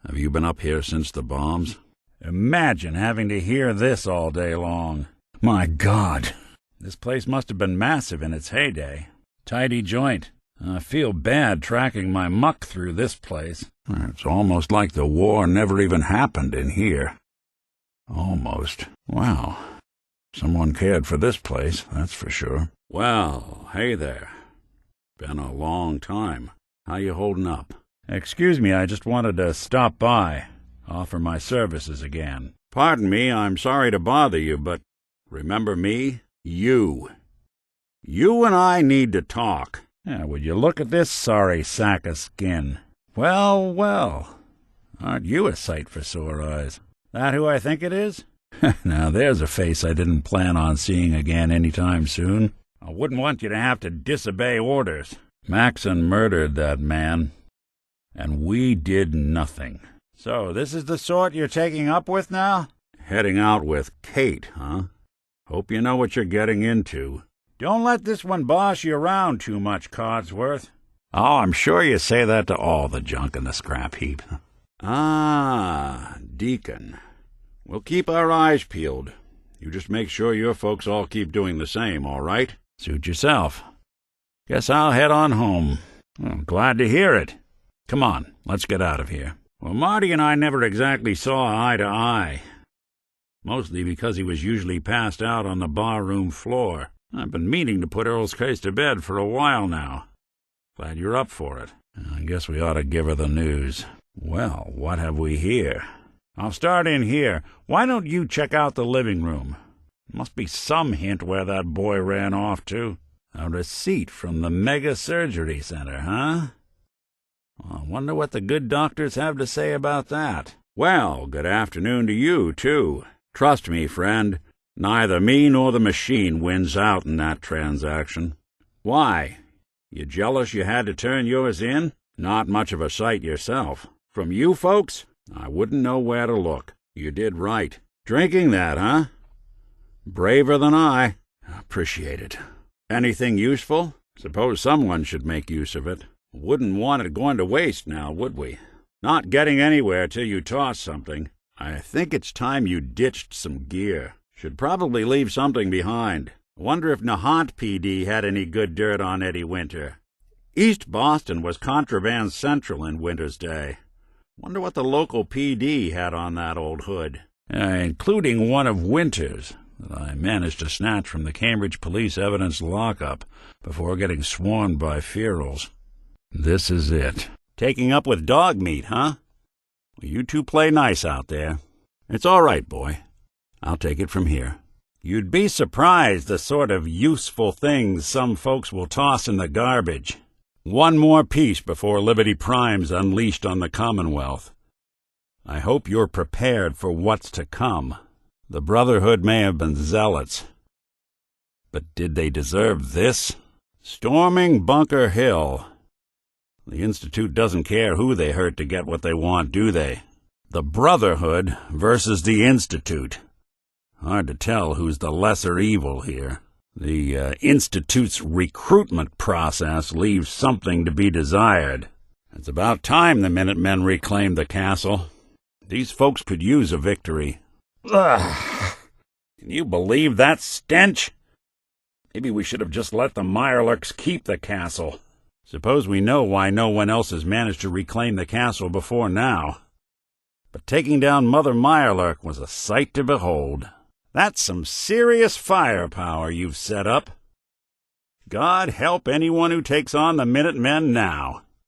Have you been up here since the bombs? Imagine having to hear this all day long. My God. This place must have been massive in its heyday. Tidy joint. I feel bad tracking my muck through this place. It's almost like the war never even happened in here. Almost. Wow. Someone cared for this place, that's for sure. Well, hey there. Been a long time. How you holding up? Excuse me, I just wanted to stop by. Offer my services again. Pardon me, I'm sorry to bother you, but remember me? You. You and I need to talk. Would you look at this sorry sack of skin? Well, well. Aren't you a sight for sore eyes? That who I think it is? Now there's a face I didn't plan on seeing again any time soon. I wouldn't want you to have to disobey orders. Maxon murdered that man, and we did nothing. So this is the sort you're taking up with now? Heading out with Kate, huh? Hope you know what you're getting into. Don't let this one boss you around too much, Codsworth. Oh, I'm sure you say that to all the junk in the scrap heap. Ah, Deacon. We'll keep our eyes peeled. You just make sure your folks all keep doing the same, all right? Suit yourself. Guess I'll head on home. Well, glad to hear it. Come on, let's get out of here. Well, Marty and I never exactly saw eye to eye. Mostly because he was usually passed out on the barroom floor. I've been meaning to put Earl's case to bed for a while now. Glad you're up for it. I guess we ought to give her the news. Well, what have we here? I'll start in here. Why don't you check out the living room? Must be some hint where that boy ran off to. A receipt from the Mega Surgery Center, huh? Well, I wonder what the good doctors have to say about that. Well, good afternoon to you, too. Trust me, friend, neither me nor the machine wins out in that transaction. Why? You jealous you had to turn yours in? Not much of a sight yourself. From you folks? I wouldn't know where to look. You did right. Drinking that, huh? Braver than I. Appreciate it. Anything useful? Suppose someone should make use of it. Wouldn't want it going to waste now, would we? Not getting anywhere till you toss something. I think it's time you ditched some gear. Should probably leave something behind. Wonder if Nahant PD had any good dirt on Eddie Winter. East Boston was contraband central in Winter's day. Wonder what the local PD had on that old hood. Including one of Winter's that I managed to snatch from the Cambridge police evidence lockup before getting swarmed by ferals. This is it. Taking up with dog meat, huh? Well, you two play nice out there. It's all right, boy. I'll take it from here. You'd be surprised the sort of useful things some folks will toss in the garbage. One more piece before Liberty Prime's unleashed on the Commonwealth. I hope you're prepared for what's to come. The Brotherhood may have been zealots, but did they deserve this? Storming Bunker Hill. The Institute doesn't care who they hurt to get what they want, do they? The Brotherhood versus the Institute. Hard to tell who's the lesser evil here. The Institute's recruitment process leaves something to be desired. It's about time the Minutemen reclaimed the castle. These folks could use a victory. Ugh. Can you believe that stench? Maybe we should have just let the Mirelurks keep the castle. Suppose we know why no one else has managed to reclaim the castle before now. But taking down Mother Mirelurk was a sight to behold. That's some serious firepower you've set up. God help anyone who takes on the Minutemen now.